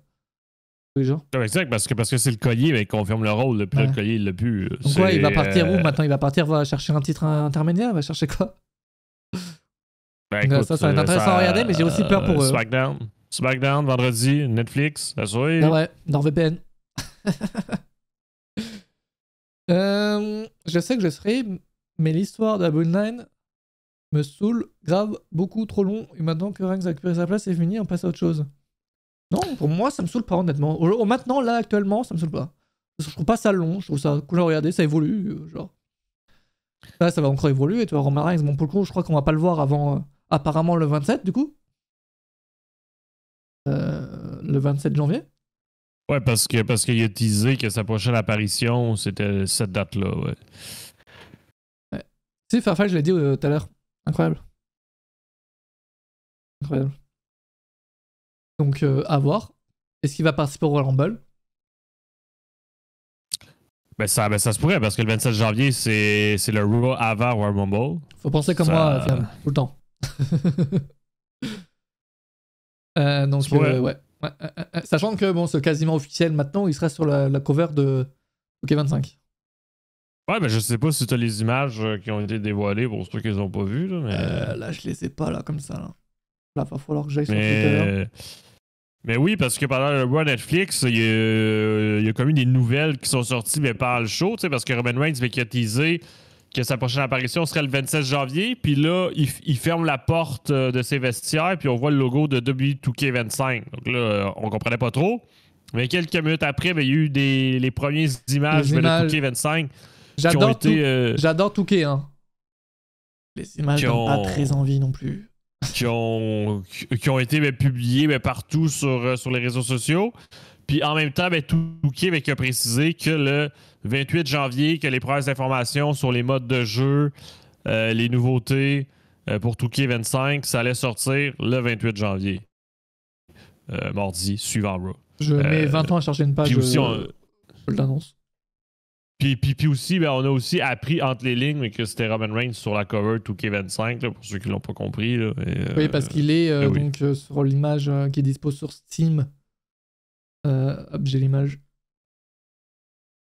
S1: Genre.
S2: Ouais, exact, parce que c'est le collier, mais il confirme le rôle. Puis le collier, il l'a plus.
S1: Donc, ouais, il va partir où maintenant? Il va partir chercher un titre intermédiaire? Il va chercher quoi?
S2: Écoute,
S1: ça va être intéressant à regarder, mais j'ai aussi peur pour eux.
S2: SmackDown, vendredi, Netflix, ça soit.
S1: Ouais, NordVPN. Je sais que je serai, mais l'histoire de la Bloodline me saoule grave, beaucoup trop long, et maintenant que Reigns a récupéré sa place, c'est fini, on passe à autre chose. Non, pour moi, ça me saoule pas, honnêtement. Maintenant, là, actuellement, ça me saoule pas. Je trouve pas ça long, je trouve ça cool à regarder, ça évolue, genre. Là, ça va encore évoluer, tu vois, Roman Reigns, bon, pour le coup, je crois qu'on va pas le voir avant, apparemment, le 27, du coup. Le 27 janvier.
S2: Ouais, parce qu'il a teasé que sa prochaine apparition, c'était cette date-là, ouais.
S1: Ouais. Tu sais, Fairfax, je l'ai dit tout à l'heure. Incroyable. Incroyable. Donc, à voir. Est-ce qu'il va participer au Royal Rumble?
S2: Ben ça se pourrait, parce que le 27 janvier, c'est le Raw avant Royal Rumble.
S1: Faut penser comme moi, finalement, tout le temps. Donc, ouais. Sachant que, bon, c'est quasiment officiel maintenant, il sera sur la cover de OK25.
S2: Ouais, ben je sais pas si t'as les images qui ont été dévoilées pour ceux qui les ont pas vues, là, mais...
S1: là, je les ai pas, là, comme ça, là. Là, va falloir que j'aille sur Twitter.
S2: Mais oui, parce que pendant le Raw Netflix, il y a comme eu des nouvelles qui sont sorties mais par le show, tu sais, parce que Roman Reigns qui a teasé que sa prochaine apparition serait le 27 janvier, puis là, il ferme la porte de ses vestiaires, puis on voit le logo de W2K25. Donc là, on comprenait pas trop. Mais quelques minutes après, il y a eu les premières images de 2K25 qui ont été...
S1: J'adore 2K, hein. Les images n'ont pas très envie non plus.
S2: Qui ont été publiés partout sur les réseaux sociaux. Puis en même temps, 2K qui a précisé que le 28 janvier, que les premières informations sur les modes de jeu, les nouveautés pour 2K25, ça allait sortir le 28 janvier. Mardi, suivant Raw.
S1: Je mets 20 ans à chercher une page, je l'annonce.
S2: Puis aussi, on a aussi appris entre les lignes que c'était Roman Reigns sur la cover 2K25, là, pour ceux qui l'ont pas compris. Là,
S1: oui, parce qu'il est donc sur l'image qui est dispo sur Steam. Hop, j'ai l'image.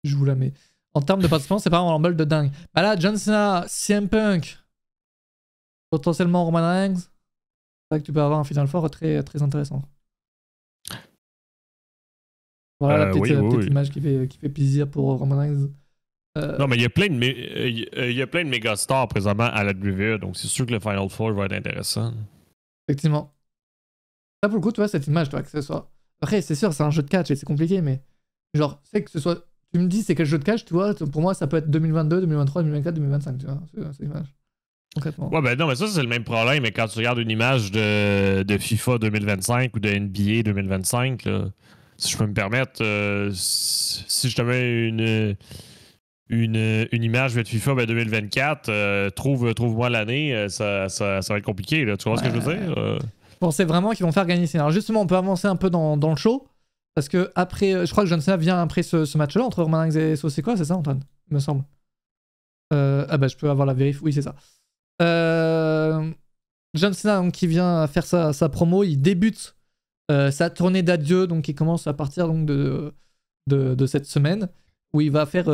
S1: Je vous la mets. En termes de participants, c'est pas un Rumble de dingue. Bah là, John Cena, CM Punk, potentiellement Roman Reigns. C'est vrai que tu peux avoir un Final Four très, très intéressant. Voilà la petite image qui fait plaisir pour Roman Reigns.
S2: Non, mais il y a plein de méga stars présentement à la WWE, donc c'est sûr que le Final Four va être intéressant.
S1: Effectivement. Là, pour le coup, tu vois, cette image, toi, que ce soit. Après, c'est sûr, c'est un jeu de catch et c'est compliqué, mais genre, c'est que ce soit. Tu me dis, c'est quel jeu de catch, tu vois, pour moi, ça peut être 2022, 2023, 2024, 2025, tu vois, cette image. Concrètement.
S2: Ouais, ben non, mais ça, c'est le même problème, mais quand tu regardes une image de FIFA 2025 ou de NBA 2025, là, si je peux me permettre, si je te mets une image de FIFA 2024, trouve-moi l'année, ça va être compliqué, là. Tu vois ce que je veux dire?
S1: Je pensais vraiment qu'ils vont faire gagner Cena. Alors justement, on peut avancer un peu dans le show, parce que après, je crois que John Cena vient après ce match-là, entre Roman Reigns et Sikoa, c'est ça, Antoine? Il me semble. Ah bah, je peux avoir la vérif, oui, c'est ça. John Cena, donc, qui vient faire sa promo, il débute sa tournée d'adieu, donc il commence à partir donc, de cette semaine, où il va faire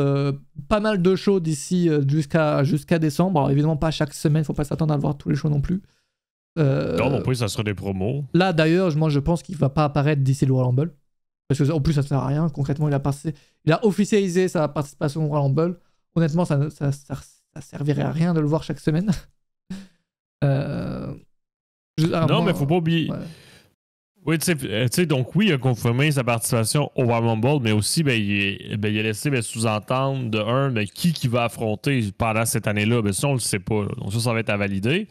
S1: pas mal de shows d'ici jusqu'à décembre. Alors évidemment pas chaque semaine, faut pas s'attendre à voir tous les shows non plus.
S2: Non plus, ça sera des promos.
S1: Là d'ailleurs, moi je pense qu'il va pas apparaître d'ici le Royal Rumble, parce que en plus ça sert à rien. Concrètement, il a officialisé sa participation au Royal Rumble. Honnêtement, ça servirait à rien de le voir chaque semaine.
S2: Non, mais faut pas oublier.
S1: Ouais.
S2: Oui, tu sais, donc oui, il a confirmé sa participation au Royal Rumble, mais aussi, il a laissé sous-entendre de qui va affronter pendant cette année-là. Ben, ça, on le sait pas. Là. Donc ça va être à valider.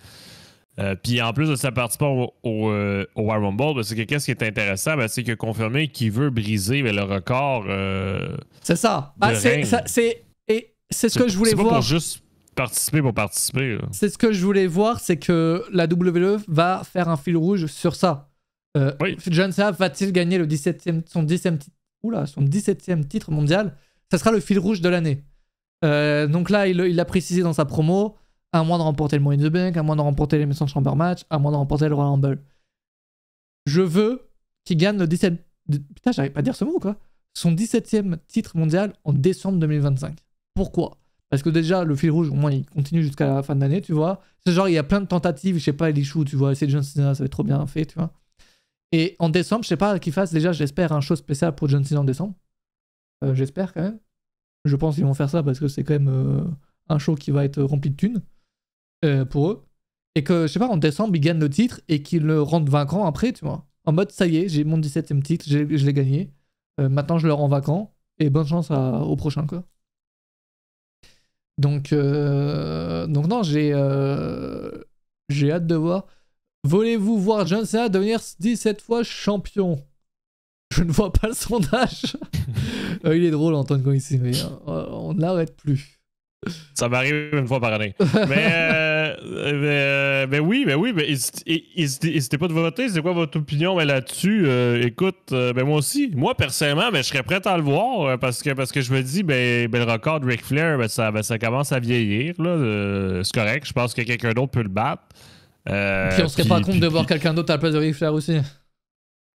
S2: Puis en plus de sa participation au Royal Rumble, ben, c'est que qu'est-ce qui est intéressant, ben, c'est qu'il a confirmé qu'il veut briser le record.
S1: C'est ça. C'est ce que je voulais
S2: C'est pas
S1: voir.
S2: pour juste participer pour participer. Là.
S1: C'est ce que je voulais voir, c'est que la WWE va faire un fil rouge sur ça.
S2: Oui.
S1: John Cena va-t-il gagner son 17e titre mondial? Ça sera le fil rouge de l'année. Donc là, il l'a précisé dans sa promo. À moins de remporter le Money in the Bank, à moins de remporter les Maison Chamber Match, à moins de remporter le Royal Rumble. Je veux qu'il gagne le 17... Putain, j'arrive pas à dire ce mot, quoi. Son 17e titre mondial en décembre 2025. Pourquoi? Parce que déjà, le fil rouge, au moins, il continue jusqu'à la fin de l'année, tu vois. C'est genre, il y a plein de tentatives, je sais pas, il échoue, tu vois. C'est John Cena, ça va être trop bien fait, tu vois. Et en décembre, je sais pas qu'il fasse, déjà, j'espère un show spécial pour John Cena en décembre. J'espère, quand même. Je pense qu'ils vont faire ça parce que c'est quand même un show qui va être rempli de thunes. Pour eux, et que, je sais pas, en décembre, ils gagnent le titre et qu'ils le rendent vacant après, tu vois. En mode, ça y est, j'ai mon 17e titre, je l'ai gagné. Maintenant, je le rends vacant, et bonne chance au prochain, quoi. Donc non, j'ai hâte de voir. Voulez-vous voir John Cena devenir 17 fois champion? Je ne vois pas le sondage. Il est drôle, Antoine, quand ici, mais on ne l'arrête plus.
S2: Ça m'arrive une fois par année. mais oui, n'hésitez pas de voter. C'est quoi votre opinion là-dessus? Écoute, moi aussi, moi personnellement, je serais prêt à le voir parce que je me dis, le record de Ric Flair, ça commence à vieillir. C'est correct. Je pense que quelqu'un d'autre peut le battre.
S1: Puis on serait pas contre de voir quelqu'un d'autre à la place de Ric Flair aussi.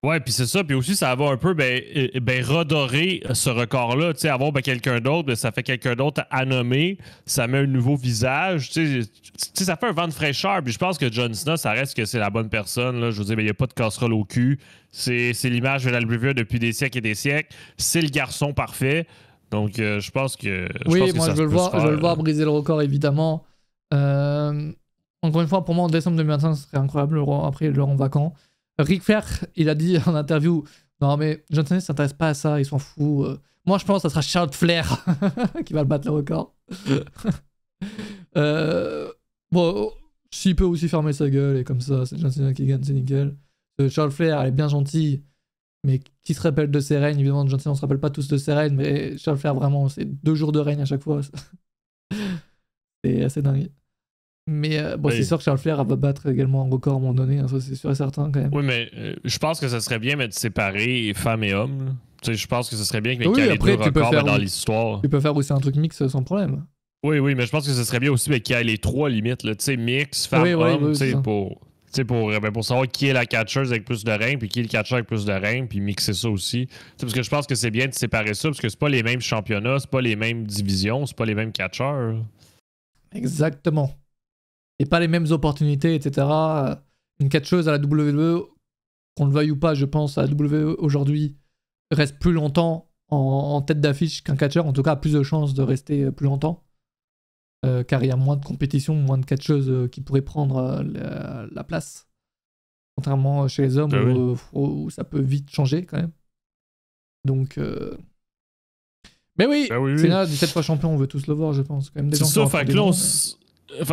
S2: Ouais, puis c'est ça. Puis aussi, ça va un peu redorer ce record-là. Tu sais, avoir quelqu'un d'autre, ça fait quelqu'un d'autre à nommer. Ça met un nouveau visage. Tu sais, ça fait un vent de fraîcheur. Puis je pense que John Cena, ça reste que c'est la bonne personne. Là. Je veux dire, il n'y a pas de casserole au cul. C'est l'image de la WWE depuis des siècles et des siècles. C'est le garçon parfait. Donc, je pense que.
S1: Je veux le voir briser le record, évidemment. Encore une fois, pour moi, en décembre 2025, ce serait incroyable. Après, le rend vacant. Ric Flair, il a dit en interview, non mais John Cena ne s'intéresse pas à ça, il s'en fout. Moi je pense que ça sera Charlotte Flair qui va le battre le record. Bon, s'il peut aussi fermer sa gueule et comme ça, c'est John Cena qui gagne, c'est nickel. Charlotte Flair, elle est bien gentille, mais qui se rappelle de ses règnes? Évidemment, John Cena, on se rappelle pas tous de ses règnes, mais Charlotte Flair, vraiment, c'est 2 jours de règne à chaque fois. C'est assez dingue. Mais c'est sûr que Charles Flair va battre également un record à un moment donné, hein, ça c'est sûr et certain quand même.
S2: Oui, mais je pense que ça serait bien de séparer femmes et hommes. Tu sais, je pense que ce serait bien qu'il y ait les deux records dans l'histoire.
S1: Tu peux faire aussi un truc mix sans problème.
S2: Oui, mais je pense que ce serait bien aussi qu'il y ait les 3 limites. Tu sais, mix, femmes, hommes, pour savoir qui est la catcheuse avec plus de règne, puis qui est le catcheur avec plus de règne, puis mixer ça aussi. T'sais, parce que je pense que c'est bien de séparer ça, parce que c'est pas les mêmes championnats, c'est pas les mêmes divisions, c'est pas les mêmes catcheurs.
S1: Exactement. Et pas les mêmes opportunités, etc. Une catcheuse à la WWE, qu'on le veuille ou pas, je pense, à la WWE aujourd'hui, reste plus longtemps en tête d'affiche qu'un catcheur, en tout cas a plus de chances de rester plus longtemps. Car il y a moins de compétition, moins de catcheuses qui pourraient prendre la place. Contrairement chez les hommes où ça peut vite changer quand même. Donc... Mais oui, c'est là, 17 fois champion, on veut tous le voir, je pense. Quand même des gens
S2: ça, fait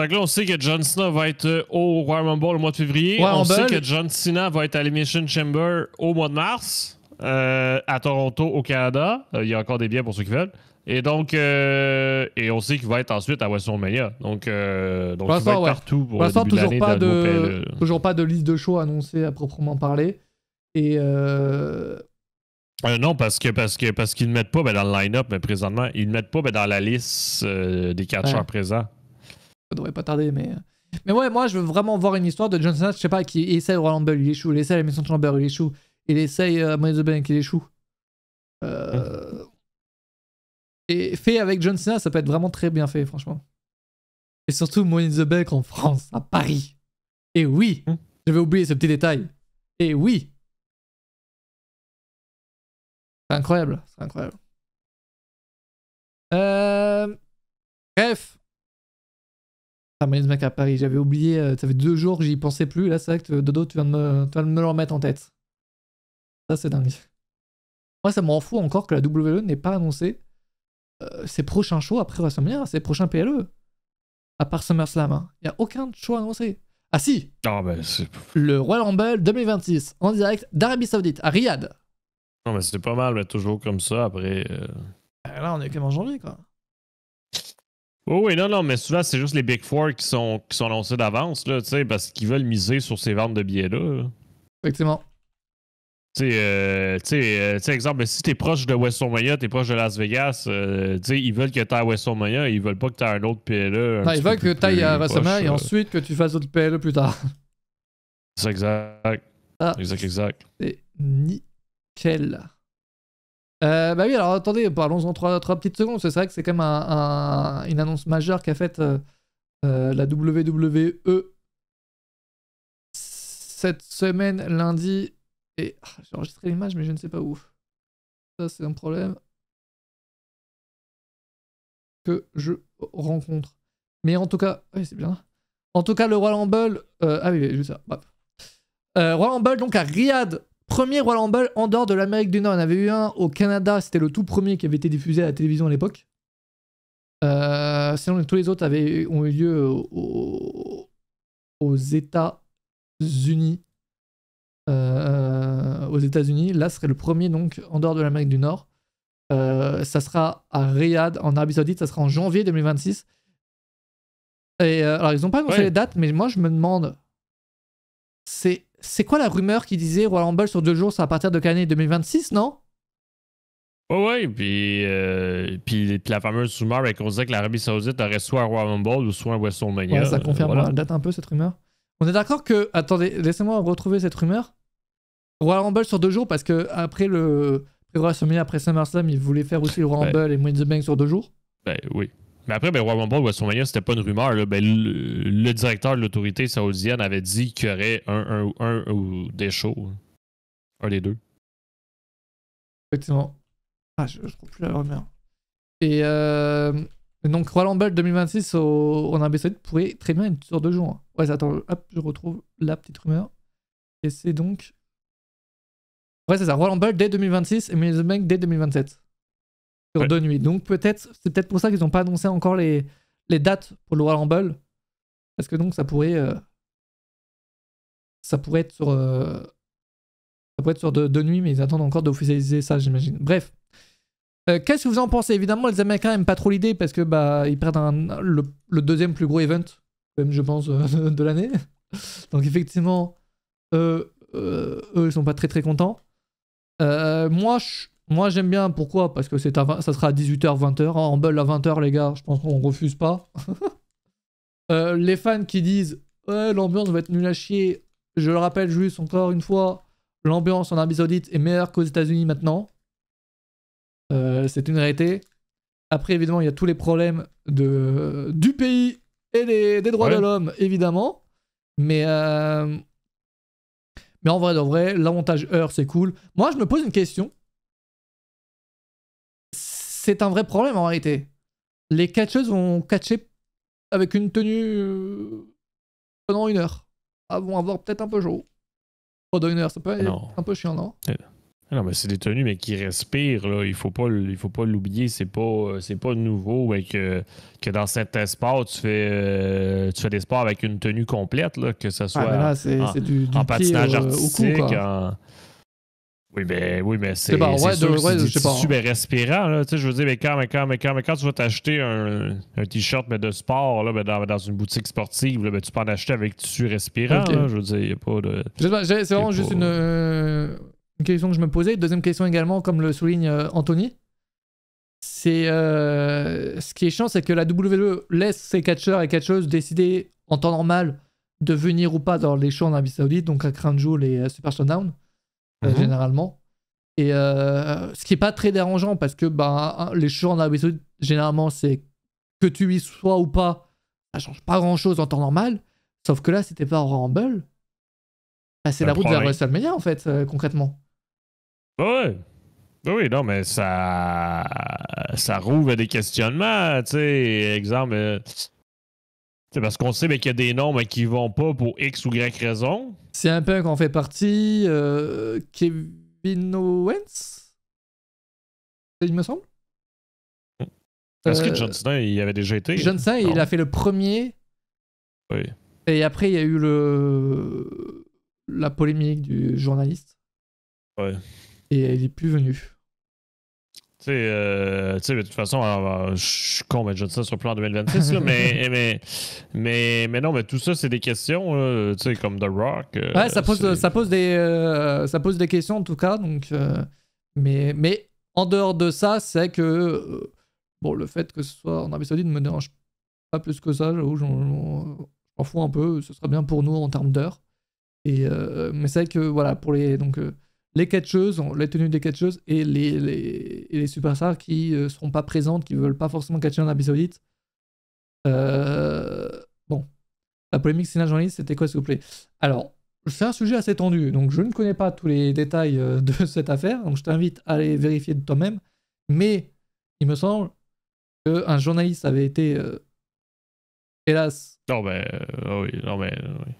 S2: que là, on sait que John Cena va être au Royal Rumble au mois de février. On sait que John Cena va être à l'Elimination Chamber au mois de mars, à Toronto, au Canada. Il y a encore des billets pour ceux qui veulent. Et donc, et on sait qu'il va être ensuite à WrestleMania. Donc il va être partout pour le début de l'année.
S1: Toujours pas de liste de shows annoncée à proprement parler. Et
S2: non, parce qu'ils ne mettent pas dans le line-up, mais présentement, ils ne mettent pas dans la liste des catcheurs présents.
S1: Ça devrait pas tarder, mais ouais, moi je veux vraiment voir une histoire de John Cena, je sais pas, qui essaie le Royal Rumble, il échoue, il essaie la Maison Chamber, il échoue, il essaye Money in the Bank, il échoue. Et fait avec John Cena, ça peut être vraiment très bien fait, franchement. Et surtout Money in the Bank en France, à Paris. Et oui, j'avais oublié ce petit détail. Et oui. C'est incroyable, c'est incroyable. Bref. Money in the Bank à Paris, j'avais oublié, ça fait 2 jours que j'y pensais plus, là c'est vrai que Dodo, tu viens de me le remettre en tête. Ça, c'est dingue. Moi, ça m'en fout encore que la WWE n'ait pas annoncé ses prochains shows après WrestleMania, ses prochains PLE. À part SummerSlam. Hein. Il n'y a aucun show annoncé. Ah si,
S2: Non, ben, c'est...
S1: le Royal Rumble 2026 en direct d'Arabie Saoudite, à Riyad.
S2: Non, mais c'est pas mal, mais toujours comme ça, après...
S1: Là, on est quand même en janvier, quoi.
S2: Oh oui, non, mais souvent, c'est juste les Big Four qui sont annoncés d'avance, là, tu sais, parce qu'ils veulent miser sur ces ventes de billets-là. Là.
S1: Effectivement.
S2: Tu sais, exemple, si t'es proche de WrestleMania, t'es proche de Las Vegas, tu sais, ils veulent que t'ailles à WrestleMania, ils veulent pas que t'aies un autre PLE.
S1: Non, ils veulent que t'ailles à WrestleMania et ensuite que tu fasses d'autres PLE plus tard.
S2: C'est exact.
S1: Ah,
S2: Exact.
S1: c'est nickel. Bah oui, alors attendez, parlons-en 3 petites secondes. C'est vrai que c'est quand même une annonce majeure qu'a faite la WWE cette semaine, lundi. Et j'ai enregistré l'image, mais je ne sais pas où. Ça, c'est un problème que je rencontre. Mais en tout cas, oui, c'est bien. En tout cas, le Royal Rumble. Ah oui, juste ça. Bref. Royal Rumble, donc à Riyad. Premier Royal Rumble en dehors de l'Amérique du Nord. Il y en avait eu un au Canada, c'était le tout premier qui avait été diffusé à la télévision à l'époque. Sinon, tous les autres ont eu lieu aux États-Unis. Aux États-Unis. Là, ce serait le premier donc en dehors de l'Amérique du Nord. Ça sera à Riyad, en Arabie Saoudite. Ça sera en janvier 2026. Et alors, ils n'ont pas annoncé les dates, mais moi, je me demande. C'est quoi la rumeur qui disait Royal Rumble sur 2 jours, c'est à partir de quelle année 2026, non?
S2: Ouais, puis la fameuse rumeur qu'on disait que l'Arabie Saoudite aurait soit un Royal Rumble ou soit un WrestleMania.
S1: Ouais, ça confirme la date un peu, cette rumeur. On est d'accord que... Attendez, laissez-moi retrouver cette rumeur. Royal Rumble sur 2 jours, parce que après le WrestleMania, après SummerSlam, ils voulaient faire aussi le Royal Rumble et Money in the Bank sur 2 jours.
S2: Ben oui. Mais après, Royal Rumble ou WrestleMania, c'était pas une rumeur. Là. Ben, le directeur de l'autorité saoudienne avait dit qu'il y aurait un ou des shows. Un des deux.
S1: Effectivement. Ah, je trouve plus la rumeur. Et donc, Royal Rumble 2026 en Arabie Saoudite pourrait très bien être sur 2 jours. Ouais, attends, hop, je retrouve la petite rumeur. Et c'est donc... Ouais, c'est ça, Royal Rumble dès 2026 et Money in the Bank dès 2027. Sur 2 nuits. Donc c'est peut-être pour ça qu'ils n'ont pas annoncé encore les dates pour le Royal Rumble. Parce que donc ça pourrait être sur 2 nuits, mais ils attendent encore d'officialiser ça, j'imagine. Bref. Qu'est-ce que vous en pensez? Évidemment, les Américains n'aiment pas trop l'idée parce que ils perdent le deuxième plus gros event, même je pense, de l'année. Donc effectivement, eux, ils sont pas très très contents. Moi, j'aime bien. Pourquoi? Parce que ça sera à 18h, 20h. En Rumble à 20h, les gars, je pense qu'on refuse pas. Les fans qui disent ouais, l'ambiance va être nulle à chier. Je le rappelle juste encore une fois, l'ambiance en Arabie Saoudite est meilleure qu'aux États-Unis maintenant. C'est une réalité. Après, évidemment, il y a tous les problèmes du pays et des droits de l'homme, évidemment. Mais en vrai, l'avantage heure, c'est cool. Moi, je me pose une question. C'est un vrai problème en réalité. Les catcheuses vont catcher avec une tenue pendant 1 heure. Ah, vont avoir peut-être un peu chaud. Pendant 1 heure, ça peut être un peu chiant, non?
S2: Non, mais c'est des tenues, mais qui respirent, là. Il faut pas l'oublier. C'est pas nouveau que dans certains sports, tu fais des sports avec une tenue complète, là, que ce soit
S1: là, c'est du
S2: patinage artistique,
S1: au cou,
S2: Oui, mais c'est super respirant. Là. Je veux dire, mais quand tu vas t'acheter un t-shirt mais de sport là, dans une boutique sportive, là, tu peux en acheter avec tissu respirant.
S1: Okay.
S2: Là, je veux dire, il n'y a pas de...
S1: C'est vraiment juste une question que je me posais. Deuxième question également, comme le souligne Anthony. C'est ce qui est chiant, c'est que la WWE laisse ses catcheurs et catcheuses décider en temps normal de venir ou pas dans les shows en Arabie Saoudite, donc à Crown Jewel et Super Showdown. Généralement. Et ce qui est pas très dérangeant parce que les shows en Arabie Saoudite, généralement, c'est que tu y sois ou pas, ça change pas grand chose en temps normal. Sauf que là, c'était pas au Rumble. C'est la route vers WrestleMania en fait, concrètement.
S2: Ouais. Oui, non, mais ça rouvre des questionnements. Tu sais, exemple. C'est parce qu'on sait qu'il y a des noms mais qui vont pas pour X ou Y raison.
S1: C'est un peu qu'on fait partie. Kevin Owens, il me semble.
S2: Est-ce que John Cena, il avait déjà été?
S1: John Cena, il a fait le premier.
S2: Oui.
S1: Et après, il y a eu la polémique du journaliste.
S2: Ouais.
S1: Et il est plus venu.
S2: Tu sais, de toute façon, alors, je suis con, mais John Cena sur le plan en 2026, là, mais non, mais tout ça, c'est des questions, tu sais, comme The Rock.
S1: Ouais, ça pose des questions en tout cas. Donc, mais en dehors de ça, c'est que bon, le fait que ce soit en Arabie Saoudite ne me dérange pas plus que ça. J'avoue, je m'en fous un peu. Ce serait bien pour nous en termes d'heures. Mais c'est vrai que voilà, pour les catcheuses, les tenues des catcheuses et les superstars qui seront pas présentes, qui veulent pas forcément catcher en Arabie Saoudite. Bon, la polémique Cena journaliste, c'était quoi s'il vous plaît? Alors, c'est un sujet assez tendu, donc je ne connais pas tous les détails de cette affaire, donc je t'invite à aller vérifier de toi-même. Mais il me semble qu'un journaliste avait été, hélas,
S2: Non, mais oui, non, mais oui.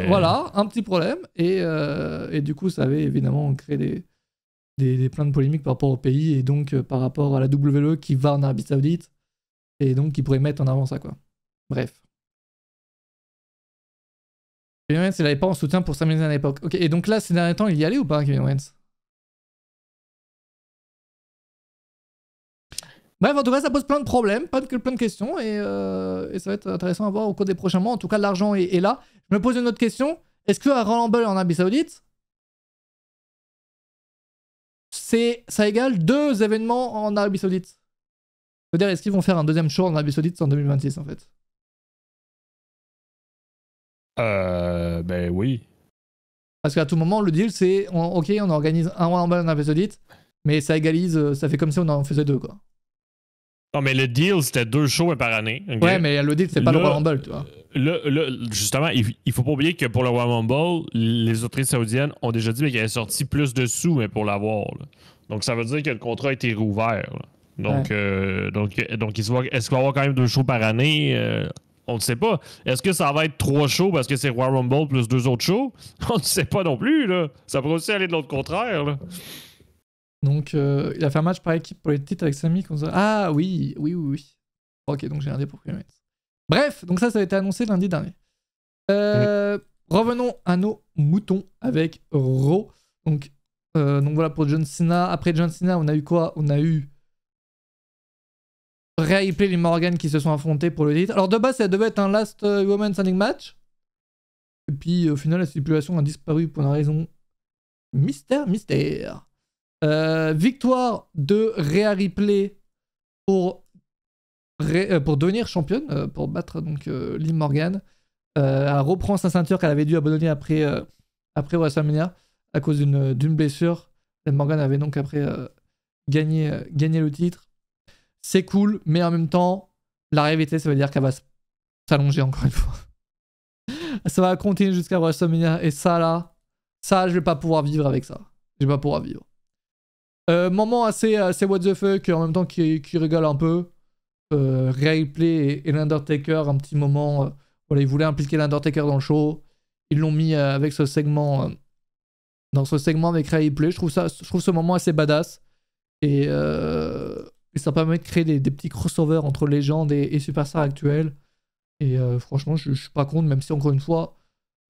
S1: Voilà, un petit problème. Et du coup, ça avait évidemment créé plein de polémiques par rapport au pays et donc par rapport à la WWE qui va en Arabie Saoudite et donc qui pourrait mettre en avant ça, quoi. Bref. Kevin Owens, il n'avait pas en soutien pour Sami Zayn à l'époque. Ok, et donc là, ces derniers temps, il y allait ou pas, Kevin Owens? Bref, en tout cas, ça pose plein de problèmes, plein de questions, et ça va être intéressant à voir au cours des prochains mois. En tout cas, l'argent est là. Je me pose une autre question. Est-ce que un Royal Rumble en Arabie Saoudite, ça égale 2 événements en Arabie Saoudite? C'est-à-dire, est-ce qu'ils vont faire un deuxième show en Arabie Saoudite en 2026, en fait?
S2: Ben oui.
S1: Parce qu'à tout moment, le deal, c'est ok, on organise un Royal Rumble en Arabie Saoudite, mais ça égalise, ça fait comme si on en faisait 2, quoi.
S2: Non, mais le deal, c'était 2 shows par année. Okay?
S1: Ouais, mais le deal, c'est pas le Royal Rumble, tu vois.
S2: Là, justement, il faut pas oublier que pour le Royal Rumble, les autorités saoudiennes ont déjà dit qu'ils avaient sorti plus de sous mais pour l'avoir. Là. Donc, ça veut dire que le contrat a été rouvert. Là. Donc, est-ce qu'il va y avoir quand même 2 shows par année? On ne sait pas. Est-ce que ça va être 3 shows parce que c'est Royal Rumble plus 2 autres shows? On ne sait pas non plus. Là. Ça pourrait aussi aller de l'autre contraire. Là.
S1: Donc, il a fait un match par équipe pour les titres avec Sami. Ah oui. Ok, donc j'ai un dé pour Kevin Owens. Bref, donc ça a été annoncé lundi dernier. Revenons à nos moutons avec Raw. Donc voilà pour John Cena. Après John Cena, on a eu quoi? On a eu Rhea Ripley et Liv Morgan qui se sont affrontés pour le titre. Alors de base, ça devait être un Last Woman Standing match. Et puis au final, la stipulation a disparu pour une raison mystère. Victoire de Rhea Ripley pour devenir championne, pour battre donc Liv Morgan. Elle reprend sa ceinture qu'elle avait dû abandonner après WrestleMania à cause d'une blessure. Liv Morgan avait donc après gagné le titre. C'est cool, mais en même temps, la réalité, ça veut dire qu'elle va s'allonger encore une fois. Ça va continuer jusqu'à WrestleMania et ça, je vais pas pouvoir vivre avec ça. Je vais pas pouvoir vivre. Moment assez what the fuck, en même temps qui rigole un peu. Rhea Ripley et l'Undertaker, un petit moment. Voilà, ils voulaient impliquer l'Undertaker dans le show. Ils l'ont mis avec ce segment. Dans ce segment avec Rhea Ripley. Je trouve ce moment assez badass. Et ça permet de créer des petits crossovers entre légendes et superstars actuels. Et franchement, je suis pas contre, même si encore une fois,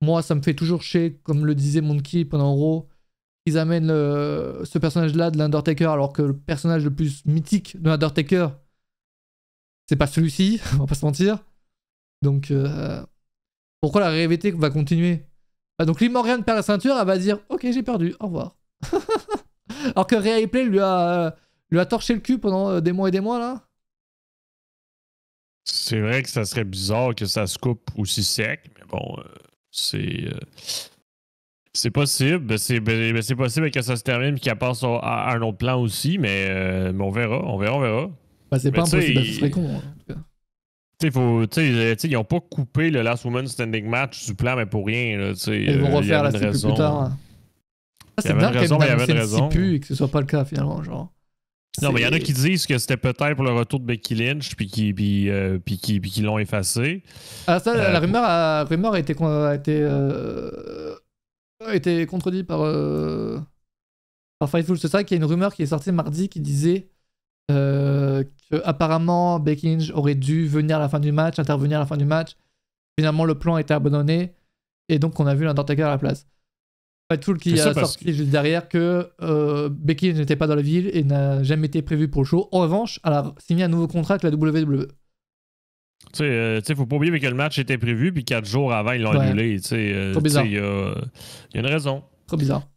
S1: moi, ça me fait toujours chier, comme le disait Monkey pendant Raw. Ils amènent ce personnage-là de l'Undertaker, alors que le personnage le plus mythique de l'Undertaker, c'est pas celui-ci, on va pas se mentir. Donc, pourquoi la rivalité va continuer? Donc, Liv Morgan perd la ceinture, elle va dire ok, j'ai perdu, au revoir. Alors que Rhea Ripley lui a torché le cul pendant des mois et des mois, là.
S2: C'est vrai que ça serait bizarre que ça se coupe aussi sec, mais bon, c'est possible. C'est possible que ça se termine et qu'elle passe à un autre plan aussi, mais on verra.
S1: Bah, c'est pas impossible, ce serait con, en tout cas.
S2: Ils n'ont pas coupé le Last Woman Standing match du plan, mais pour rien. Là,
S1: ils vont refaire la stipu plus tard. C'est bien qu'elle ait une stipu et que ce soit pas le cas, finalement, genre.
S2: Non, mais il y en a qui disent que c'était peut-être pour le retour de Becky Lynch puis qui l'ont effacé.
S1: Ah, ça, la rumeur a été a été contredit par Fightful. C'est ça qu'il y a une rumeur qui est sortie mardi qui disait que apparemment Becky Lynch aurait dû venir à la fin du match, intervenir à la fin du match. Finalement, le plan a été abandonné et donc on a vu l'Undertaker à la place. Fightful qui a sorti juste derrière que Becky Lynch n'était pas dans la ville et n'a jamais été prévu pour le show. En revanche, elle a signé un nouveau contrat avec la WWE.
S2: Tu sais, faut pas oublier que le match était prévu, puis 4 jours avant, ils l'ont annulé.
S1: Trop bizarre.
S2: Il y a une raison.
S1: Trop bizarre.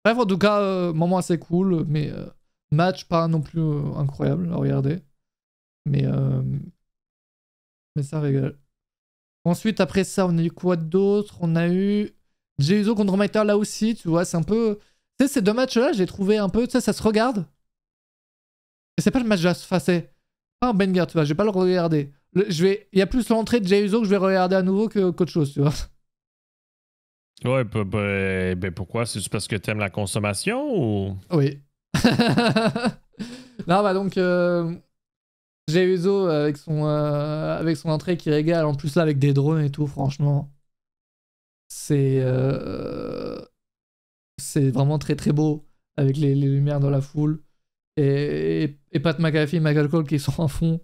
S1: Bref, en tout cas, moment assez cool, mais match pas non plus incroyable à regarder. Mais ça régale. Ensuite, après ça, on a eu quoi d'autre? On a eu Jey Uso contre Maiter là aussi, tu vois, c'est un peu... Tu sais, ces deux matchs-là, j'ai trouvé un peu... Tu sais, ça se regarde. Et c'est pas le match de c'est pas un banger, tu vois, je vais pas le regarder. Il y a plus l'entrée de Jey Uso que je vais regarder à nouveau qu'autre chose, tu vois.
S2: Ouais, ben pourquoi? C'est juste parce que t'aimes la consommation ou...
S1: Oui. Non, bah donc... Jey Uso avec son entrée qui régale, en plus là avec des drones et tout, franchement. C'est vraiment très très beau avec les lumières dans la foule. Et Pat McAfee et Michael Cole qui sont en fond.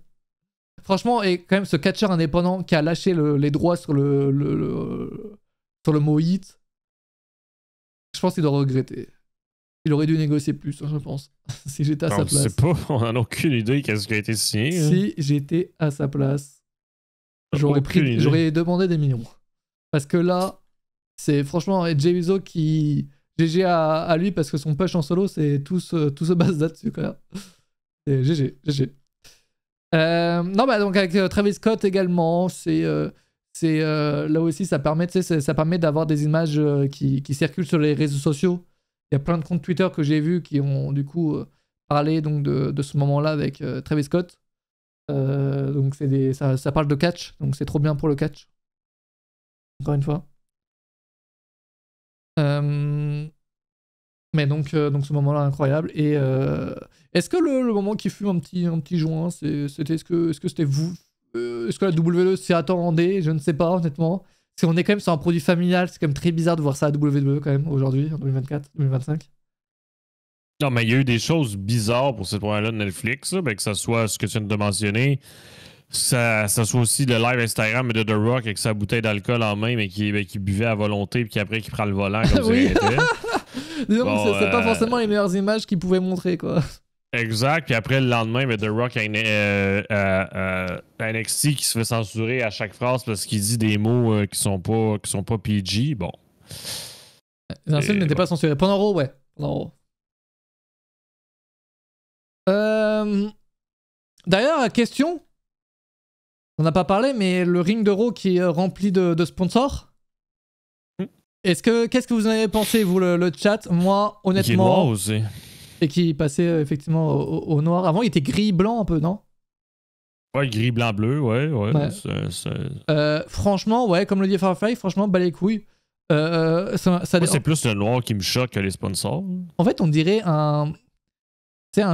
S1: Franchement, et quand même ce catcheur indépendant qui a lâché les droits sur le mot hit, je pense qu'il doit regretter. Il aurait dû négocier plus, je pense, si j'étais à sa place.
S2: Je sais pas, on n'a aucune idée qu'est-ce qui a été signé.
S1: Si j'étais à sa place, j'aurais demandé des millions. Parce que là, c'est franchement Jey Uso qui... GG à lui parce que son push en solo, c'est tout se base là-dessus, quand même. C'est GG. Non, bah donc avec Travis Scott également, là aussi ça permet, ça permet d'avoir des images qui circulent sur les réseaux sociaux. Il y a plein de comptes Twitter que j'ai vus qui ont du coup parlé donc de ce moment-là avec Travis Scott. Donc ça parle de catch, donc c'est trop bien pour le catch. Encore une fois. Mais donc ce moment-là incroyable. Et est-ce que le moment qui fut un petit joint, c'était est-ce que c'était vous, est-ce que la WWE s'y attendait? Je ne sais pas honnêtement. Parce qu'on est quand même sur un produit familial, c'est quand même très bizarre de voir ça à WWE quand même aujourd'hui, en 2024, 2025.
S2: Non, mais il y a eu des choses bizarres pour cette première-là de Netflix, là, ben, que ce soit ce que tu viens de mentionner, ça soit aussi le live Instagram de The Rock avec sa bouteille d'alcool en main, mais qui buvait à volonté, puis après qui prend le volant comme
S1: oui. Disons
S2: bon,
S1: que c'est pas forcément les meilleures images qu'il pouvait montrer, quoi.
S2: Exact, puis après le lendemain, The Rock a NXT qui se fait censurer à chaque phrase parce qu'il dit des mots qui sont pas PG. Bon.
S1: Les insultes n'étaient pas censurées. Pendant Raw, ouais. Pendant Raw. D'ailleurs, question. On n'a pas parlé, mais le ring de Raw qui est rempli de sponsors. Qu'est-ce que vous en avez pensé, vous, le chat? Moi, honnêtement...
S2: Qui est noir aussi.
S1: Et qui passait effectivement au noir. Avant, il était gris-blanc un peu, non?
S2: Ouais, gris, blanc, bleu, ouais.
S1: Franchement, ouais, comme le dit Firefly, franchement, bas les couilles.
S2: Moi, c'est plus le noir qui me choque que les sponsors.
S1: En fait, on dirait un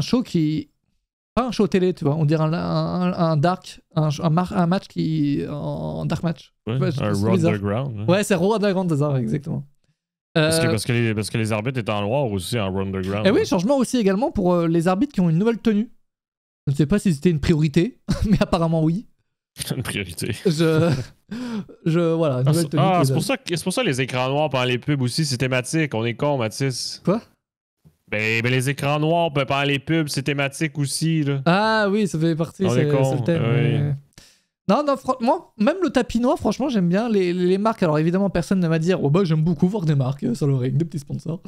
S1: show qui... Pas un show télé, tu vois. On dirait un dark, un match qui... En dark match.
S2: Ouais, un Raw Underground.
S1: Ouais, c'est Raw Underground, c'est ça, exactement.
S2: Parce que les arbitres étaient en noir aussi en Raw Underground.
S1: Et oui, changement aussi également pour les arbitres qui ont une nouvelle tenue. Je ne sais pas si c'était une priorité, mais apparemment oui.
S2: Une priorité.
S1: Voilà, une nouvelle tenue.
S2: C'est pour ça les écrans noirs pendant les pubs aussi, c'est thématique. On est con, Mathis.
S1: Quoi?
S2: Ben, les écrans noirs pendant les pubs, c'est thématique aussi, là.
S1: Ah oui, ça fait partie, c'est le thème.
S2: Oui.
S1: Mais... Non, moi, même le tapis noir, franchement, j'aime bien les marques. Alors évidemment, personne ne va dire « Oh bah, j'aime beaucoup voir des marques sur le ring, des petits sponsors. »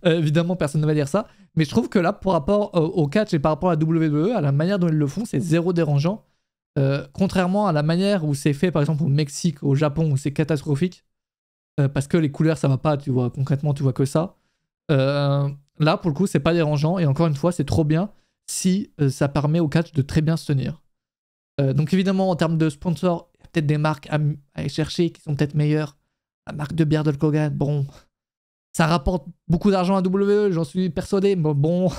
S1: Évidemment, personne ne va dire ça. Mais je trouve que là, par rapport au catch et par rapport à la WWE, à la manière dont ils le font, c'est zéro dérangeant. Contrairement à la manière où c'est fait, par exemple, au Mexique, au Japon, où c'est catastrophique. Parce que les couleurs, ça va pas, tu vois. Concrètement, tu vois que ça. Là, pour le coup, c'est pas dérangeant. Et encore une fois, c'est trop bien si ça permet au catch de très bien se tenir. Donc évidemment, en termes de sponsors, il y a peut-être des marques à aller chercher qui sont peut-être meilleures. La marque de bière d'Hulk Hogan, bon, ça rapporte beaucoup d'argent à WWE, j'en suis persuadé. Mais bon,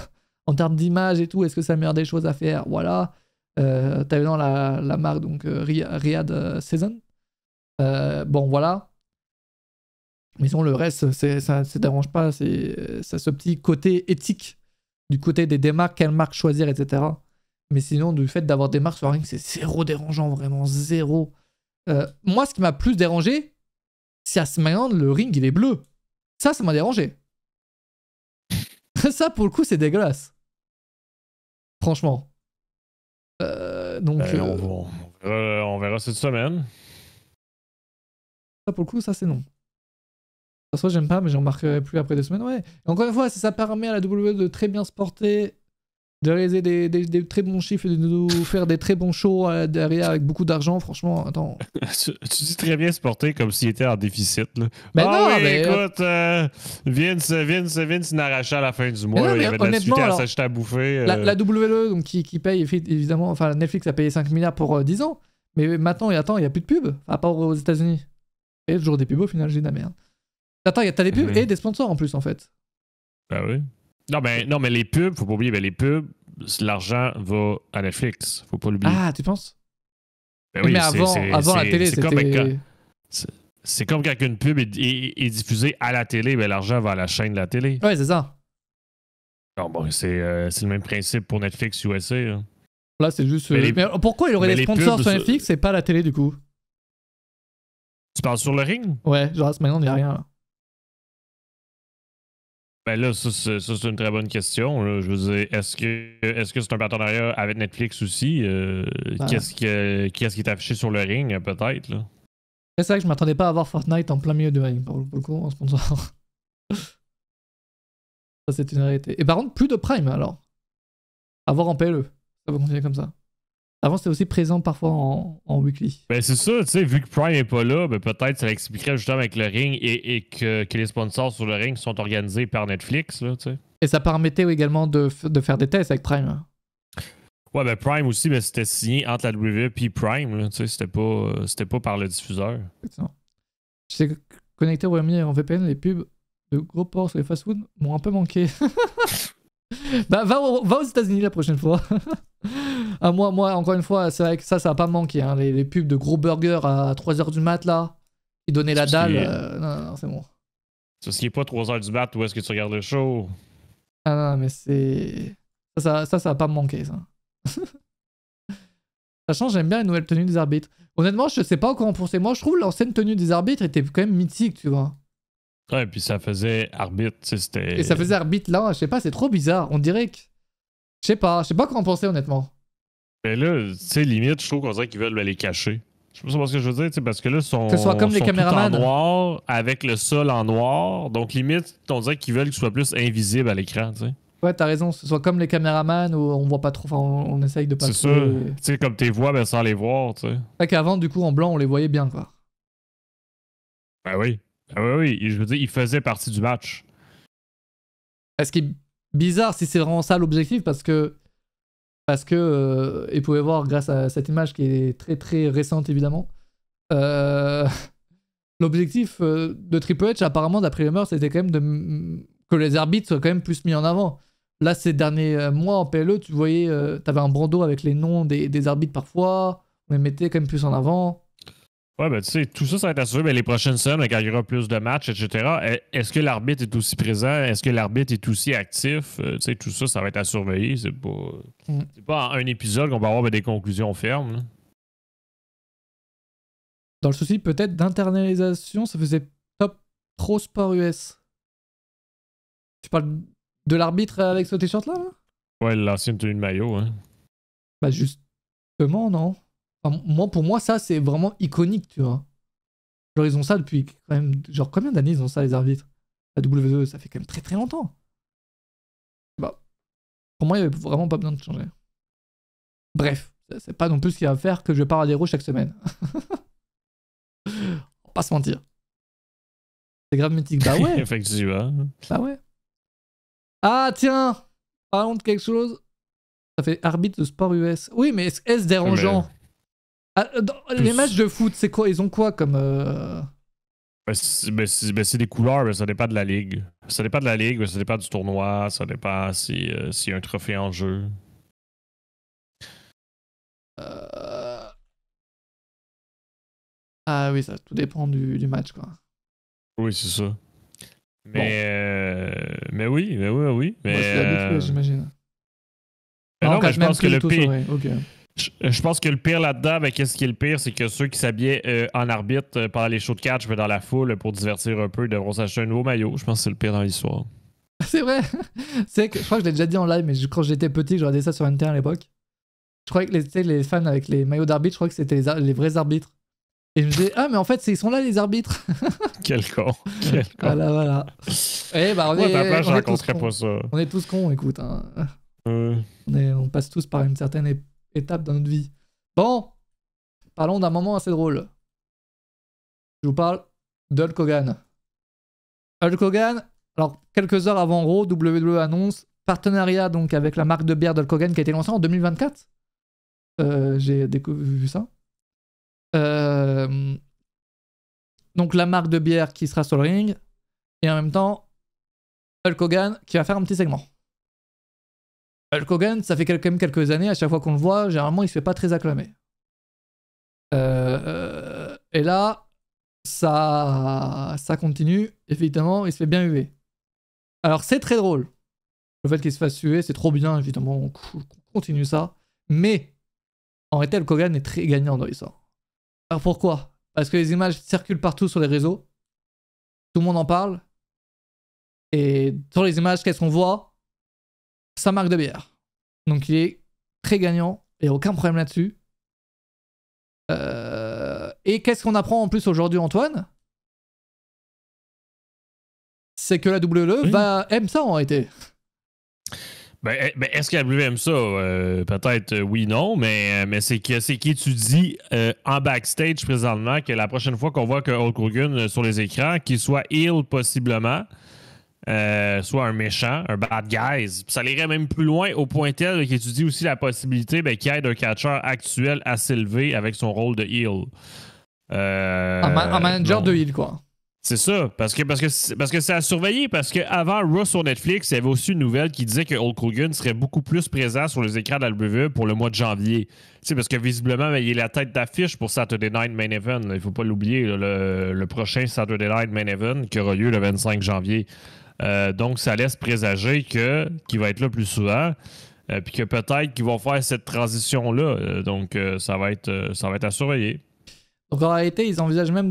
S1: en termes d'image et tout, est-ce que c'est la meilleure des choses à faire? Voilà. T'as évidemment la marque, donc Riyadh Season. Bon, voilà. Mais sinon, le reste, ça ne dérange pas. C'est ce petit côté éthique du côté des marques, quelle marque choisir, etc. Mais sinon, du fait d'avoir des marques sur un ring, c'est zéro dérangeant, vraiment zéro. Moi, ce qui m'a plus dérangé, c'est à SmackDown, le ring, il est bleu. Ça m'a dérangé. Ça, pour le coup, c'est dégueulasse. Franchement. Donc,
S2: on verra cette semaine.
S1: ça, pour le coup, ça, c'est non. De toute façon, j'aime pas, mais j'en remarquerai plus après 2 semaines. Ouais. Et encore une fois, si ça permet à la WWE de très bien se porter, de réaliser des très bons chiffres et de nous faire des très bons shows derrière avec beaucoup d'argent, franchement, attends.
S2: tu dis très bien se porter comme s'il était en déficit. Là.
S1: Ben non,
S2: oui,
S1: mais
S2: écoute, Vince n'arrachait à la fin du mois.
S1: non,
S2: là, il y
S1: mais
S2: avait de la suite
S1: honnêtement,
S2: à s'acheter à bouffer.
S1: la WWE, donc, qui paye évidemment, enfin Netflix a payé 5 milliards pour 10 ans, mais maintenant, il n'y a plus de pubs, à part aux États-Unis. Et toujours des pubs au final, j'ai de la merde. Attends, t'as des pubs et des sponsors en plus en fait.
S2: Ben oui. Non, mais les pubs, faut pas oublier, les pubs, l'argent va à Netflix. Faut pas l'oublier.
S1: Ah, tu penses?
S2: Ben oui,
S1: mais avant la télé, c'était...
S2: C'est comme quand une pub est diffusée à la télé, ben l'argent va à la chaîne de la télé.
S1: Ouais, c'est ça.
S2: Non, bon, c'est le même principe pour Netflix USA. Hein.
S1: Là, c'est juste...
S2: Mais
S1: Mais pourquoi il y aurait des sponsors sur
S2: pubs,
S1: Netflix et pas la télé du coup?
S2: Tu parles sur le ring?
S1: Ouais, genre maintenant, il n'y a rien là.
S2: Ben là, ça c'est une très bonne question. Là. Je veux dire, est-ce que c'est un partenariat avec Netflix aussi? Qu'est-ce qui est affiché sur le ring, peut-être? Là?
S1: C'est vrai que je m'attendais pas à voir Fortnite en plein milieu du ring, pour le coup, en sponsor. Ça, c'est une réalité. Et par contre, plus de Prime alors. À voir en PLE. Ça va continuer comme ça. Avant, c'était aussi présent parfois en weekly.
S2: Ben c'est ça, tu sais, vu que Prime n'est pas là, ben peut-être ça expliquerait justement avec le ring et que les sponsors sur le ring sont organisés par Netflix, là, tu sais.
S1: Et ça permettait également de faire des tests avec Prime.
S2: Ouais, ben Prime aussi, ben c'était signé entre la WWE et Prime, là, tu sais, c'était pas par le diffuseur.
S1: Je sais que connecté au Royaume-Uni en VPN, les pubs de gros ports sur les fast-food m'ont un peu manqué. Bah, va aux États-Unis la prochaine fois. Ah, moi, encore une fois, c'est vrai que ça va pas me manquer. Hein. Les pubs de gros burgers à 3h du mat, là, qui donnaient la dalle. Non, c'est bon.
S2: C'est ce qui est pas 3h du mat, où est-ce que tu regardes le show?
S1: Ah non, mais c'est... Ça va pas me manquer, ça. Sachant, j'aime bien les nouvelles tenues des arbitres. Honnêtement, je sais pas encore en penser. Moi, je trouve l'ancienne tenue des arbitres était quand même mythique, tu vois.
S2: Ouais, puis ça faisait arbitre, tu sais, c'était...
S1: Et ça faisait arbitre là, je sais pas, c'est trop bizarre. On dirait que... Je sais pas comment en penser, honnêtement.
S2: Mais là, tu sais, limite, je trouve qu'on dirait qu'ils veulent les cacher. Je sais pas ce que je veux dire, parce que là,
S1: Que ce soit comme les caméramans.
S2: Tout en noir, avec le sol en noir. Donc, limite, on dirait qu'ils veulent qu'ils soient plus invisibles à l'écran, tu sais.
S1: Ouais, t'as raison, ce soit comme les caméramans où on voit pas trop, enfin, on essaye de pas
S2: trop... C'est ça. Tu sais, comme tes voix, ben, sans les voir, tu sais.
S1: Fait qu'avant, du coup, en blanc, on les voyait bien, quoi.
S2: Ben oui. Ben oui. Je veux dire, ils faisaient partie du match.
S1: Ce qui est bizarre si c'est vraiment ça l'objectif, parce que et vous pouvez voir grâce à cette image qui est très très récente évidemment, l'objectif de Triple H apparemment d'après les mœurs c'était quand même que les arbitres soient quand même plus mis en avant. Là ces derniers mois en PLE tu voyais, t'avais un bandeau avec les noms des arbitres parfois, on les mettait quand même plus en avant.
S2: Ouais, ben tu sais, tout ça va être assuré les prochaines semaines quand il y aura plus de matchs, etc. Est-ce que l'arbitre est aussi présent? Est-ce que l'arbitre est aussi actif? Tu sais, tout ça, ça va être à surveiller. C'est pas en un épisode qu'on va avoir des conclusions fermes. Là.
S1: Dans le souci peut-être d'internalisation, ça faisait top trop sport US. Tu parles de l'arbitre avec ce t-shirt là?
S2: Ouais, l'ancienne tenue de maillot, hein.
S1: Bah justement, non. Enfin, pour moi, ça, c'est vraiment iconique, tu vois. Genre, ils ont ça depuis quand même... Genre, combien d'années ils ont ça, les arbitres? La WWE, ça fait quand même très très longtemps. Bah, pour moi, il n'y avait vraiment pas besoin de changer. Bref, c'est pas non plus ce qu'il va faire que je pars à des roues chaque semaine. On va pas se mentir. C'est grave mythique. Bah ouais.
S2: Effectivement.
S1: Bah ouais. Ah, tiens! Parlons de quelque chose. Ça fait arbitre de sport US. Oui, mais est-ce dérangeant? Ah, les matchs de foot, c'est quoi? Ils ont quoi comme...
S2: c'est des couleurs, mais ça dépend de la ligue. Ça dépend de la ligue, mais ça dépend du tournoi. Ça dépend s'il y a un trophée en jeu.
S1: Ah oui, ça tout dépend du match, quoi.
S2: Oui, c'est ça. Mais oui.
S1: Moi, je suis habitué, j'imagine.
S2: Mais non, mais je pense que le
S1: tout
S2: pire.
S1: saurait. Ok.
S2: Je pense que le pire là-dedans, ben, qu'est-ce qui est le pire, c'est que ceux qui s'habillaient en arbitre pendant les shows de catch, dans la foule, pour divertir un peu, devront s'acheter un nouveau maillot. Je pense que c'est le pire dans l'histoire.
S1: C'est vrai. C'est que je crois que je l'ai déjà dit en live, mais quand j'étais petit, je regardais ça sur NT1 à l'époque. Je croyais que les fans avec les maillots d'arbitre, je crois que c'était les vrais arbitres. Et je me disais, ah, mais en fait, ils sont là, les arbitres.
S2: Quel con.
S1: Voilà. Et bah,
S2: Moi, à ta place, je rencontrerais pas ça.
S1: On est tous cons, écoute. Hein. On passe tous par une certaine étape dans notre vie. Bon, parlons d'un moment assez drôle. Je vous parle d'Hulk Hogan. Hulk Hogan, alors quelques heures avant Raw, WWE annonce partenariat donc avec la marque de bière d'Hulk Hogan qui a été lancée en 2024. J'ai vu ça. Donc la marque de bière qui sera sur le ring et en même temps Hulk Hogan qui va faire un petit segment. Hulk Hogan, ça fait quand même quelques années, à chaque fois qu'on le voit, généralement il se fait pas très acclamer. Et là, ça continue, évidemment, il se fait bien huer. Alors c'est très drôle. Le fait qu'il se fasse huer, c'est trop bien, évidemment, on continue ça. Mais en réalité, Hulk Hogan est très gagnant dans l'histoire. Alors pourquoi ? Parce que les images circulent partout sur les réseaux. Tout le monde en parle. Et sur les images, qu'est-ce qu'on voit ? Sa marque de bière. Donc il est très gagnant. Et aucun problème là-dessus. Et qu'est-ce qu'on apprend en plus aujourd'hui, Antoine ? C'est que la WWE aime ça en réalité.
S2: Ben, est-ce que la WWE aime ça? Peut-être oui, non, mais c'est qui étudie en backstage présentement que la prochaine fois qu'on voit que Hulk Hogan sur les écrans, qu'il soit heel possiblement, soit un méchant, un bad guy. Ça irait même plus loin au point tel qu'il étudie aussi la possibilité qu'il y ait un catcheur actuel à s'élever avec son rôle de heel.
S1: Un manager de heel, quoi.
S2: C'est ça, parce que c'est à surveiller, parce qu'avant Raw sur Netflix, il y avait aussi une nouvelle qui disait que Hulk Hogan serait beaucoup plus présent sur les écrans de la WWE pour le mois de janvier. Parce que visiblement, il est la tête d'affiche pour Saturday Night Main Event. Il ne faut pas l'oublier, le prochain Saturday Night Main Event qui aura lieu le 25 janvier. Donc, ça laisse présager qu'il va être là plus souvent, puis que peut-être qu'ils vont faire cette transition-là. Donc, ça va être à surveiller.
S1: Donc, en réalité, ils envisagent même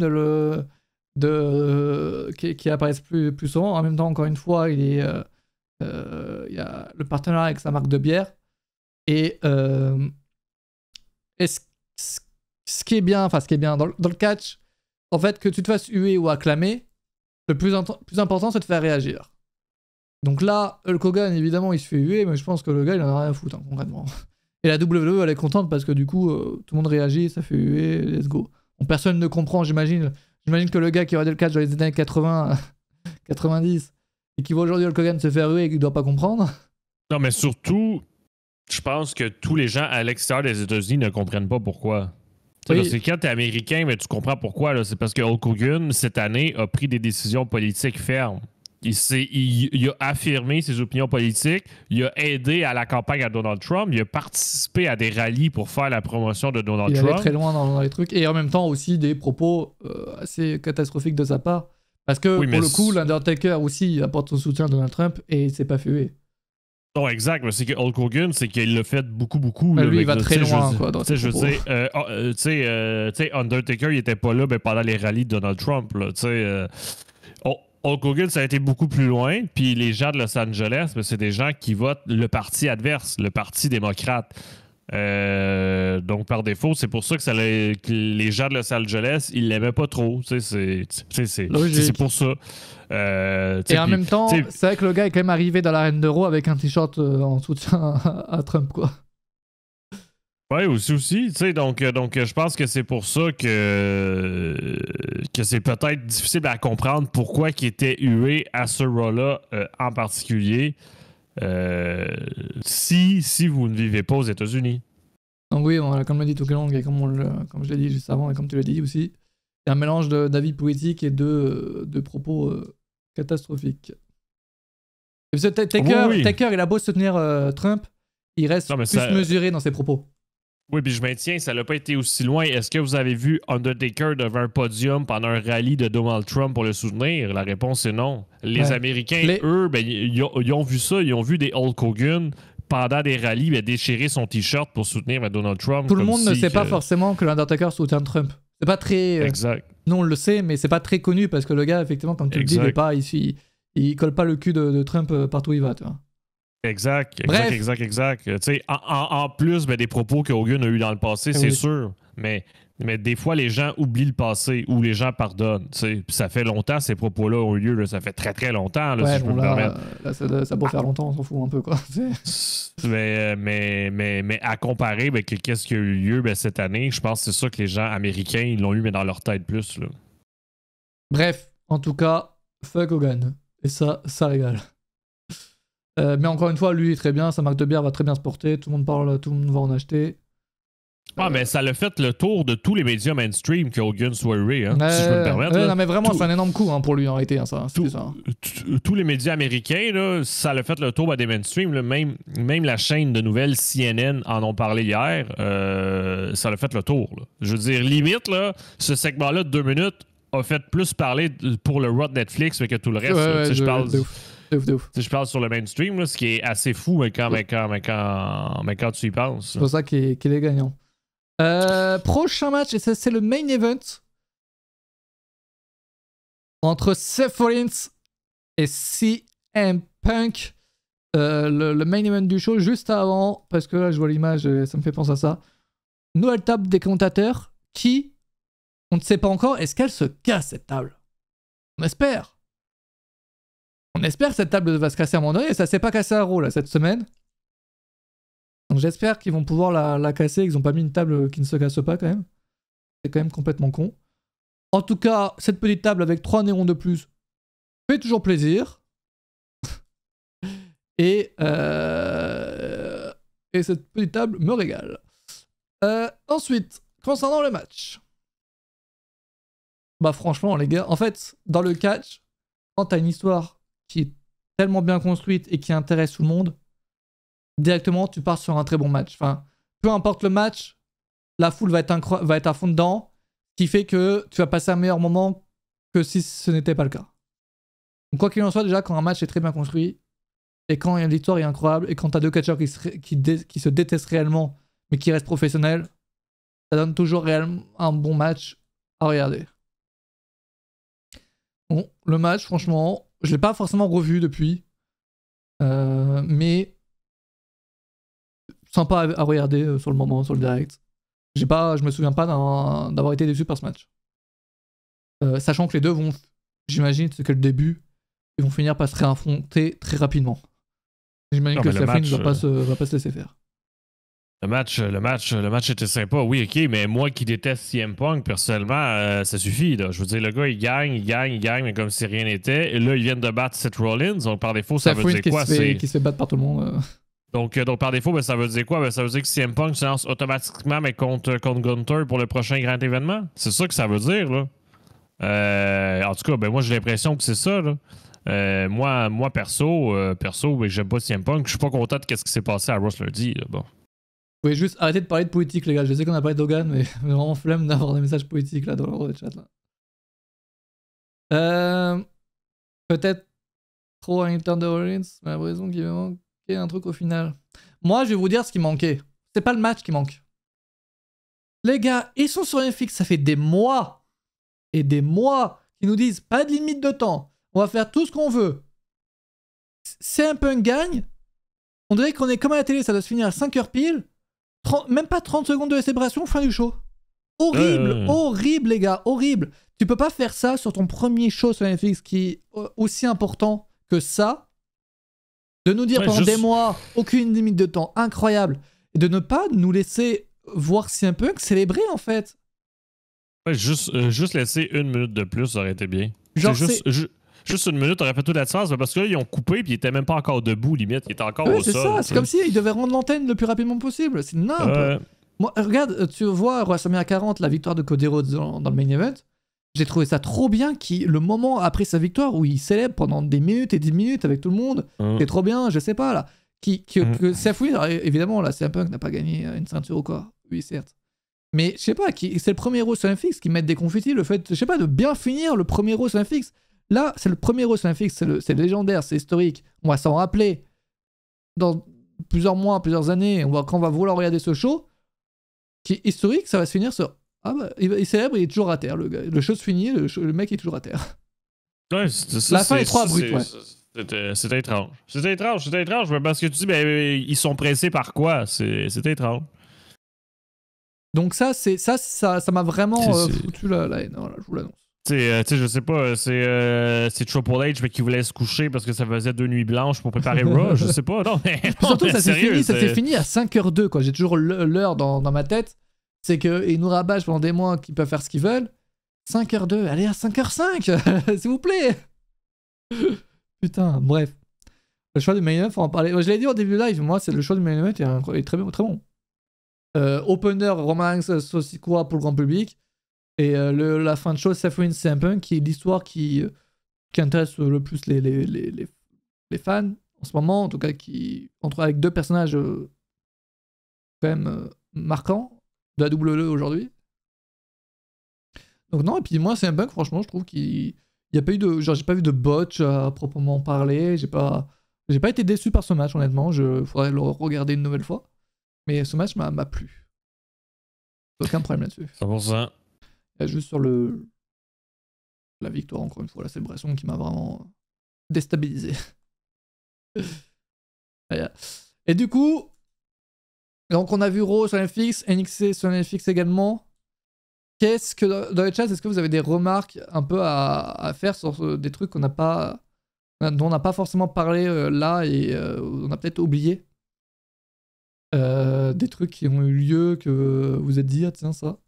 S1: qui apparaissent plus souvent. En même temps, encore une fois, il y a le partenariat avec sa marque de bière. Et ce qui est bien dans le catch, en fait, que tu te fasses huer ou acclamer, le plus important, c'est de faire réagir. Donc là, Hulk Hogan, évidemment, il se fait huer, mais je pense que le gars, il en a rien à foutre, concrètement. Et la WWE, elle est contente parce que du coup, tout le monde réagit, ça fait huer, let's go. Bon, personne ne comprend, j'imagine. J'imagine que le gars qui regardait le catch dans les années 80, 90, et qui voit aujourd'hui Hulk Hogan se faire huer et qu'il ne doit pas comprendre.
S2: Non, mais surtout, je pense que tous les gens à l'extérieur des États-Unis ne comprennent pas pourquoi. Oui. C'est quand t'es américain, mais tu comprends pourquoi. Là. C'est parce que Hulk Hogan, cette année, a pris des décisions politiques fermes. Il a affirmé ses opinions politiques, il a aidé à la campagne à Donald Trump, il a participé à des rallyes pour faire la promotion de Donald Trump.
S1: Il allait très loin dans les trucs, et en même temps aussi des propos assez catastrophiques de sa part. Parce que pour le coup, l'Undertaker aussi apporte son soutien à Donald Trump et il s'est pas fait huer.
S2: Non, exact, mais c'est que Hulk Hogan, c'est qu'il l'a fait beaucoup.
S1: Mais
S2: là,
S1: lui, il va très loin, quoi, dans ses propos.
S2: Tu sais, Undertaker, il était pas là pendant les rallyes de Donald Trump, là, tu sais... Hulk Hogan, ça a été beaucoup plus loin. Puis les gens de Los Angeles, c'est des gens qui votent le parti adverse, le parti démocrate. Donc, par défaut, c'est pour ça que les gens de Los Angeles, ils l'aimaient pas trop. C'est pour ça.
S1: Et en même temps, c'est vrai que le gars est quand même arrivé dans l'arène d'Euro avec un t-shirt en soutien à Trump, quoi.
S2: Oui, aussi. Donc, je pense que c'est pour ça que c'est peut-être difficile à comprendre pourquoi il était hué à ce Raw-là en particulier si vous ne vivez pas aux États-Unis.
S1: Donc oui, comme l'a dit Tokelong et comme je l'ai dit juste avant et comme tu l'as dit aussi, c'est un mélange d'avis poétiques et de propos catastrophiques. Taker, il a beau soutenir Trump, il reste plus mesuré dans ses propos.
S2: Oui, puis je maintiens, ça n'a pas été aussi loin. Est-ce que vous avez vu Undertaker devant un podium pendant un rallye de Donald Trump pour le soutenir? La réponse est non. Les Américains, eux, ben, ils ont vu ça. Ils ont vu des Hulk Hogan pendant des rallyes déchirer son T-shirt pour soutenir Donald Trump.
S1: Tout le monde ne sait pas forcément que l'Undertaker soutient Trump. C'est pas très...
S2: Exact.
S1: Nous, on le sait, mais c'est pas très connu parce que le gars, effectivement, comme tu le dis, il colle pas le cul de Trump partout où il va, tu vois.
S2: Exact. T'sais, en plus des propos que Hogan a eu dans le passé, c'est sûr. Mais des fois, les gens oublient le passé ou les gens pardonnent. Puis ça fait longtemps, ces propos-là ont eu lieu. Là, ça fait très, très longtemps, là, si je peux me permettre.
S1: Là, ça peut faire longtemps, on s'en fout un peu, quoi.
S2: Mais à comparer, qu'est-ce qui a eu lieu cette année, je pense que c'est ça que les gens américains ils l'ont eu, mais dans leur tête plus. Là.
S1: Bref, en tout cas, fuck Hogan. Et ça régale. Mais encore une fois, lui est très bien, sa marque de bière va très bien se porter, tout le monde parle, tout le monde va en acheter.
S2: Mais ça l'a fait le tour de tous les médias mainstream que Hogan soit rué, hein, si je peux me permettre.
S1: Non, mais vraiment, c'est un énorme coup pour lui en réalité, hein, ça.
S2: Tous les médias américains, là, ça l'a fait le tour des mainstream. Là, même la chaîne de nouvelles CNN en ont parlé hier. Ça l'a fait le tour. Là. Je veux dire, limite, là, ce segment-là de 2 minutes a fait plus parler pour le Raw de Netflix que tout le reste. Je parle sur le mainstream, là, ce qui est assez fou quand tu y penses.
S1: C'est pour ça qu'il est gagnant. Prochain match, et c'est le main event entre Seth Rollins et CM Punk. Le main event du show, juste avant, parce que là je vois l'image et ça me fait penser à ça. Nouvelle table des commentateurs qui, on ne sait pas encore, est-ce qu'elle se casse cette table? On espère. On espère que cette table va se casser à un moment donné, et ça s'est pas cassé à Raw là, cette semaine. Donc j'espère qu'ils vont pouvoir la casser, qu'ils n'ont pas mis une table qui ne se casse pas quand même. C'est quand même complètement con. En tout cas, cette petite table avec 3 néons de plus fait toujours plaisir. Et cette petite table me régale. Ensuite, concernant le match. Bah franchement les gars, en fait, dans le catch, quand t'as une histoire qui est tellement bien construite et qui intéresse tout le monde, directement tu pars sur un très bon match. Enfin, peu importe le match, la foule va être à fond dedans, ce qui fait que tu vas passer un meilleur moment que si ce n'était pas le cas. Donc quoi qu'il en soit, déjà quand un match est très bien construit, et quand l'histoire est incroyable, et quand t'as deux catcheurs qui se détestent réellement, mais qui restent professionnels, ça donne toujours réellement un bon match à regarder. Bon, le match, franchement, je l'ai pas forcément revu depuis, mais sympa à regarder sur le moment, sur le direct. Je me souviens pas d'avoir été déçu par ce match. Sachant que les deux vont, j'imagine, c'est que le début, ils vont finir par se réaffronter très rapidement. J'imagine que Seth Rollins va pas se laisser faire.
S2: Le match était sympa, oui, ok, mais moi qui déteste CM Punk, personnellement, ça suffit. Là. Je veux dire, le gars, il gagne, mais comme si rien n'était. Et là, ils viennent de battre Seth Rollins, donc par défaut, ça veut dire quoi?
S1: Qui se fait battre par tout le monde.
S2: Donc par défaut, ça veut dire quoi? Ça veut dire que CM Punk se lance automatiquement mais contre Gunter pour le prochain grand événement? C'est ça que ça veut dire, là. En tout cas, moi, j'ai l'impression que c'est ça, là. Moi, perso, j'aime pas CM Punk. Je suis pas content de ce qui s'est passé à Raw lundi. Bon.
S1: Vous pouvez juste arrêter de parler de politique, les gars. Je sais qu'on a parlé d'Hogan, mais vraiment flemme d'avoir des messages politiques là dans le chat. Là. Peut-être trop un interne de Rollins, mais la raison qu'il me manquait un truc au final. Moi, je vais vous dire ce qui manquait. C'est pas le match qui manque. Les gars, ils sont sur FX, ça fait des mois et des mois qu'ils nous disent pas de limite de temps. On va faire tout ce qu'on veut. C'est un peu un gagne. On dirait qu'on est comme à la télé, ça doit se finir à 5h pile. Même pas 30 secondes de célébration, fin du show. Horrible, horrible les gars, horrible. Tu peux pas faire ça sur ton premier show sur FX qui est aussi important que ça. De nous dire pendant des mois, aucune limite de temps, incroyable. Et de ne pas nous laisser voir si un peu célébrer en fait.
S2: Ouais, juste laisser 1 minute de plus, ça aurait été bien.
S1: Genre
S2: Juste 1 minute aurait fait toute la différence parce que là, ils ont coupé et ils étaient même pas encore debout, limite. Ils étaient encore au sol. C'est ça,
S1: c'est comme s'ils devaient rendre l'antenne le plus rapidement possible. C'est n'importe. Moi, regarde, tu vois, WrestleMania 40, la victoire de Cody Rhodes dans le main event. J'ai trouvé ça trop bien, le moment après sa victoire où il célèbre pendant des minutes et 10 minutes avec tout le monde. C'est trop bien, je sais pas, là. Que Seth Rollins, évidemment, là, CM Punk n'a pas gagné une ceinture ou quoi. Oui, certes. Mais je sais pas, c'est le premier héros sur FX qui met des confettis, le fait, je sais pas, de bien finir le premier héros sur FX. Là, c'est le premier héros sur FX, c'est légendaire, c'est historique. On va s'en rappeler dans plusieurs mois, plusieurs années, quand on va vouloir regarder ce show, qui est historique, ça va se finir sur... Ah bah, il est célèbre, il est toujours à terre, le gars. Le show se finit, le mec est toujours à terre.
S2: Ouais,
S1: la fin est trop abrupte, ouais.
S2: C'était étrange. C'était étrange, mais parce que tu dis, ben, ils sont pressés par quoi? C'était étrange.
S1: Donc ça m'a vraiment foutu la haine, voilà, je vous l'annonce.
S2: Tu sais, je sais pas, c'est Triple H mais qui voulait se coucher parce que ça faisait 2 nuits blanches pour préparer Raw, je sais pas, non, mais...
S1: Surtout, ça s'est fini à 5h02, quoi. J'ai toujours l'heure dans ma tête. C'est qu'ils nous rabâchent pendant des mois qu'ils peuvent faire ce qu'ils veulent. 5h02, allez à 5h05, s'il vous plaît. Putain, bref. Le choix du main event, faut en parler. Je l'ai dit au début du live, moi, c'est le choix du main event, il est très bon. Opener, Romance, Sosikoa pour le grand public. Et la fin de show, Seth Rollins, CM Punk, qui est l'histoire qui intéresse le plus les fans en ce moment, en tout cas, avec deux personnages quand même marquants de la WWE aujourd'hui. Donc non, et puis moi, CM Punk, franchement, je trouve qu'il n'y a pas eu de... Genre, j'ai pas vu de botch à proprement parler, j'ai pas été déçu par ce match, honnêtement, faudrait le regarder une nouvelle fois. Mais ce match m'a plu. Aucun problème là-dessus.
S2: 100%.
S1: Il y a juste sur la victoire, encore une fois, la célébration qui m'a vraiment déstabilisé. Et du coup, donc on a vu Raw sur Netflix, NXT sur Netflix également. Qu'est-ce que, dans le chat, est-ce que vous avez des remarques un peu à faire sur des trucs dont on n'a pas forcément parlé là et on a peut-être oublié des trucs qui ont eu lieu que vous vous êtes dit, ah tiens, ça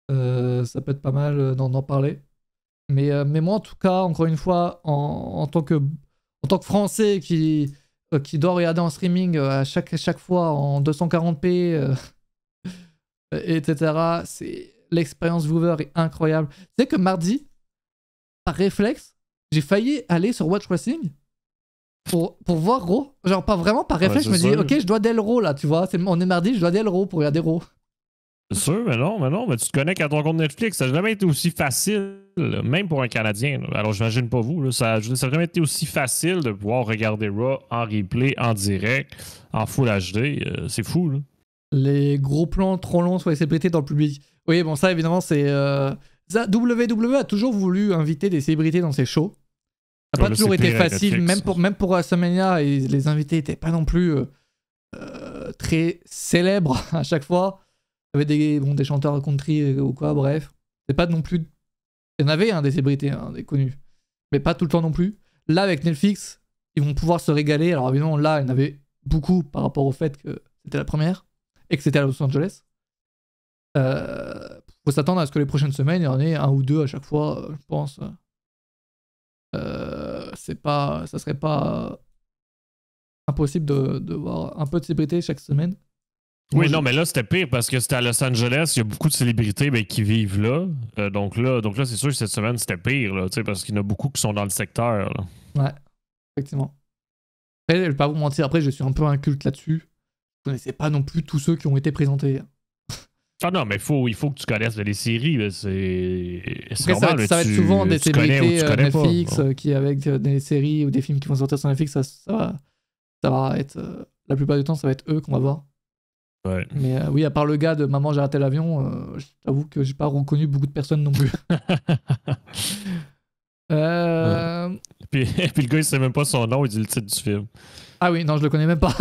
S1: peut être pas mal d'en parler. Mais moi, en tout cas, encore une fois, en tant que Français qui doit regarder en streaming à chaque fois en 240p, etc., l'expérience viewer est incroyable. Tu sais que mardi, par réflexe, j'ai failli aller sur Watch Wrestling pour voir Raw. Genre, pas vraiment par réflexe, je me dis, ok, je dois Del Raw là, tu vois. On est mardi, je dois Del Raw pour regarder Raw.
S2: C'est sûr, mais non, mais tu te connectes à ton compte Netflix. Ça n'a jamais été aussi facile, même pour un Canadien. Alors, j'imagine pas vous. Là, ça n'a jamais été aussi facile de pouvoir regarder Raw en replay, en direct, en Full HD. C'est fou, là.
S1: Les gros plans trop longs sur les célébrités dans le public. Oui, bon, ça, évidemment, c'est... WWE a toujours voulu inviter des célébrités dans ses shows. Ça n'a pas toujours été facile, même pour WrestleMania, et les invités n'étaient pas non plus très célèbres à chaque fois. Il y avait des chanteurs country ou quoi, bref. C'est pas non plus... Il y en avait des célébrités, des connus. Mais pas tout le temps non plus. Là, avec Netflix, ils vont pouvoir se régaler. Alors évidemment, là, il y en avait beaucoup par rapport au fait que c'était la première et que c'était à Los Angeles. Faut s'attendre à ce que les prochaines semaines, il y en ait un ou deux à chaque fois, je pense. Ça serait pas impossible de voir un peu de célébrité chaque semaine.
S2: Oui, non, mais là, c'était pire parce que c'était à Los Angeles. Il y a beaucoup de célébrités qui vivent là. Donc là, c'est sûr que cette semaine, c'était pire, là, parce qu'il y en a beaucoup qui sont dans le secteur. Là.
S1: Ouais, effectivement. Après, je vais pas vous mentir, après, je suis un peu inculte là-dessus. Je connaissais pas non plus tous ceux qui ont été présentés.
S2: Ah non, mais il faut que tu connaisses les séries. C'est
S1: normal. Ça va être souvent des célébrités Netflix qui, avec des séries ou des films qui vont sortir sur Netflix, ça va être... la plupart du temps, ça va être eux qu'on va voir.
S2: Ouais.
S1: Mais oui, à part le gars de Maman, j'ai raté l'avion, j'avoue que j'ai pas reconnu beaucoup de personnes non plus.
S2: Ouais. Puis le gars, il sait même pas son nom, il dit le titre du film.
S1: Ah oui, non, je le connais même pas.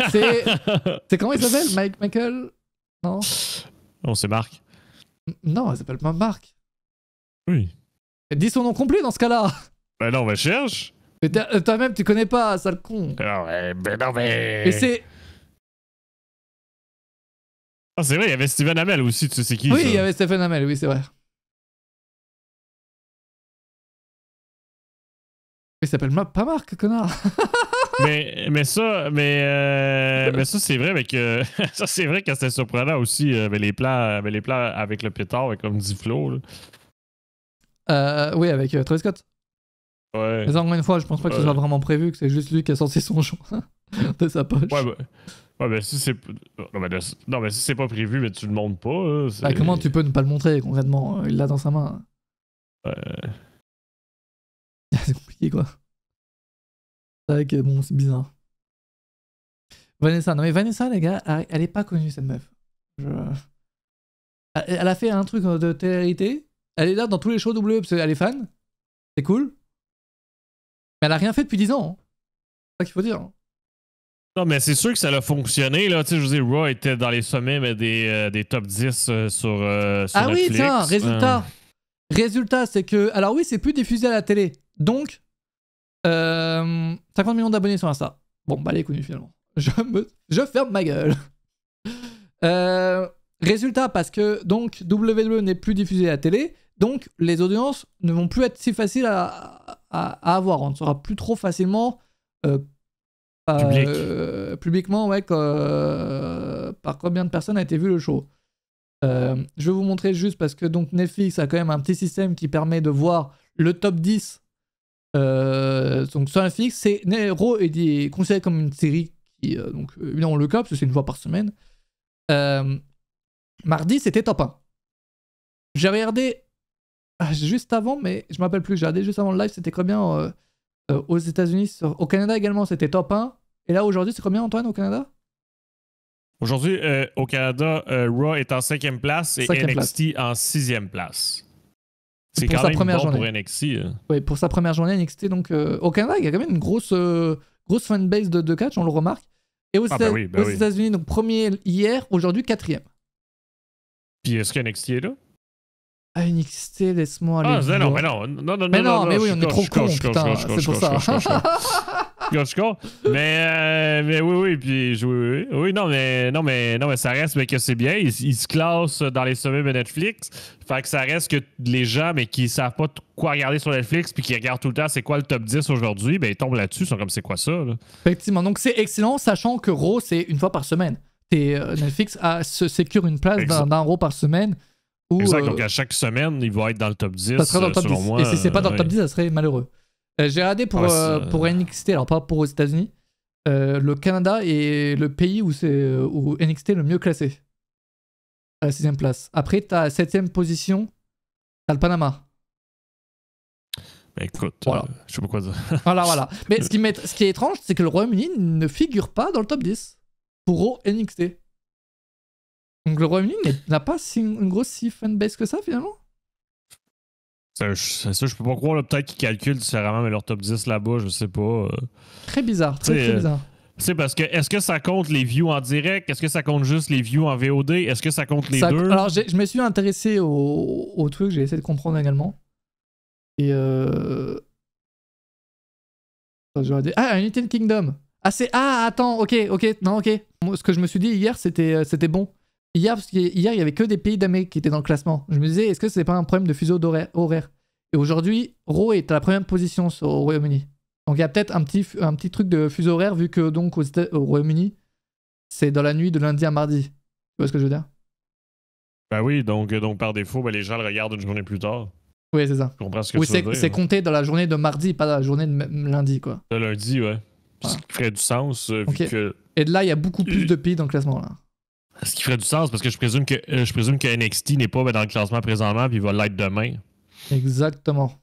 S1: c'est comment il s'appelle? Michael? Non?
S2: Non, c'est Marc.
S1: Non, il s'appelle pas Marc.
S2: Oui.
S1: Dis son nom complet dans ce cas-là.
S2: Ben non, mais cherche.
S1: Mais toi-même, tu connais pas, sale con.
S2: Non, mais...
S1: Et c'est...
S2: Ah, c'est vrai, il y avait Steven Amell aussi, tu sais qui?
S1: Oui,
S2: ça?
S1: il y avait Stephen Amell, oui, c'est vrai. Il s'appelle pas Marc, connard.
S2: mais ça, c'est vrai, mais que ça, c'est vrai que c'était surprenant aussi. Mais les plans avec le pétard, comme dit Flo. Là.
S1: Oui, avec Travis Scott.
S2: Ouais.
S1: Mais encore une fois, je pense pas que ce soit vraiment prévu, que c'est juste lui qui a sorti son show. de sa poche.
S2: Ouais, ben si c'est. Non, mais si c'est pas prévu, mais tu le montres pas. Hein,
S1: Bah, comment tu peux ne pas le montrer concrètement? Il l'a dans sa main. C'est compliqué quoi. C'est vrai que bon, c'est bizarre. Vanessa, non mais Vanessa, les gars, elle est pas connue cette meuf. Elle a fait un truc de télé-réalité. Elle est là dans tous les shows W parce qu'elle est fan. C'est cool. Mais elle a rien fait depuis 10 ans. Hein. C'est ça qu'il faut dire.
S2: Non, mais c'est sûr que ça a fonctionné. Là. Tu sais, je veux dire, Raw était dans les sommets, mais des top 10 sur
S1: ah
S2: Netflix.
S1: Oui, tiens, résultat. Résultat, c'est que... Alors oui, c'est plus diffusé à la télé. Donc, 50 millions d'abonnés sur Insta. Bon, bah, elle est connue finalement. Je ferme ma gueule. Résultat, parce que donc WWE n'est plus diffusé à la télé, donc les audiences ne vont plus être si faciles à avoir. On ne saura plus trop facilement publiquement par combien de personnes a été vu le show. Je vais vous montrer juste parce que donc Netflix a quand même un petit système qui permet de voir le top 10. Donc sur Netflix, Raw est considéré comme une série qui, donc évidemment le cas parce que c'est une fois par semaine. Mardi, c'était top 1. J'ai regardé juste avant, mais je me rappelle plus. J'ai regardé juste avant le live, c'était combien aux États-Unis, au Canada également, c'était top 1. Et là, aujourd'hui, c'est combien, Antoine, au Canada?
S2: Aujourd'hui, au Canada, Raw est en 5e place et NXT en 6e place. C'est
S1: pour
S2: quand
S1: sa
S2: même
S1: première
S2: bon
S1: journée.
S2: pour NXT.
S1: Oui, pour sa première journée, NXT. Donc, au Canada, il y a quand même une grosse fanbase de catch, on le remarque. Et aux États-Unis, donc premier hier, aujourd'hui 4e.
S2: Puis est-ce que NXT est là?
S1: Ah, NXT, laisse-moi aller.
S2: Ah, non,
S1: mais oui, on est trop cons, putain, c'est pour ça.
S2: Mais oui, puis oui, non, mais ça reste mais que c'est bien. Ils se classent dans les sommets de Netflix. Fait que ça reste que les gens, mais qui savent pas quoi regarder sur Netflix, puis qui regardent tout le temps c'est quoi le top 10 aujourd'hui, ben ils tombent là-dessus, ils sont comme c'est quoi ça, là?
S1: Effectivement, donc c'est excellent, sachant que Raw, c'est une fois par semaine. Netflix se sécure une place d'un Raw par semaine.
S2: Exact, donc à chaque semaine, il va être dans le top 10.
S1: Ça sera dans le top 10.
S2: Moi,
S1: et si c'est pas dans le top 10, ça serait malheureux. J'ai regardé pour NXT, alors pas pour aux États-Unis, le Canada est le pays où NXT est le mieux classé. À la 6e place. Après, t'as la 7e position, t'as le Panama.
S2: Ben écoute,
S1: voilà.
S2: Je sais pas quoi dire.
S1: voilà. Mais ce qui est étrange, c'est que le Royaume-Uni ne figure pas dans le top 10 pour Raw NXT. Donc le Royaume-Uni n'a pas une grosse fanbase que ça finalement.
S2: Ça, je peux pas croire. Là, peut-être qu'ils calculent différemment, mais leur top 10 là-bas, je sais pas.
S1: Très bizarre, très bizarre.
S2: C'est parce que est-ce que ça compte les views en direct? Est-ce que ça compte juste les views en VOD? Est-ce que ça compte les deux?
S1: Alors je me suis intéressé au truc, j'ai essayé de comprendre également. Et United Kingdom. Attends, ok. Non, ok. Ce que je me suis dit hier, c'était bon. Hier, parce qu'hier, il y avait que des pays d'Amérique qui étaient dans le classement. Je me disais, est-ce que c'est pas un problème de fuseau horaire? Et aujourd'hui, Raw est à la première position au Royaume-Uni. Donc il y a peut-être un petit truc de fuseau horaire, vu que donc au Royaume-Uni, c'est dans la nuit de lundi à mardi. Tu vois ce que je veux dire?
S2: Ben oui, donc par défaut, les gens le regardent une journée plus tard.
S1: Oui, c'est ça.
S2: Je comprends ce que tu veux dire.
S1: C'est compté dans la journée de mardi, pas la journée de lundi, quoi.
S2: De lundi, ouais. Ce qui ferait du sens, vu que...
S1: Et de là, il y a beaucoup plus de pays dans le classement, là.
S2: Ce qui ferait du sens, parce que je présume que NXT n'est pas dans le classement présentement, puis il va l'être demain.
S1: Exactement.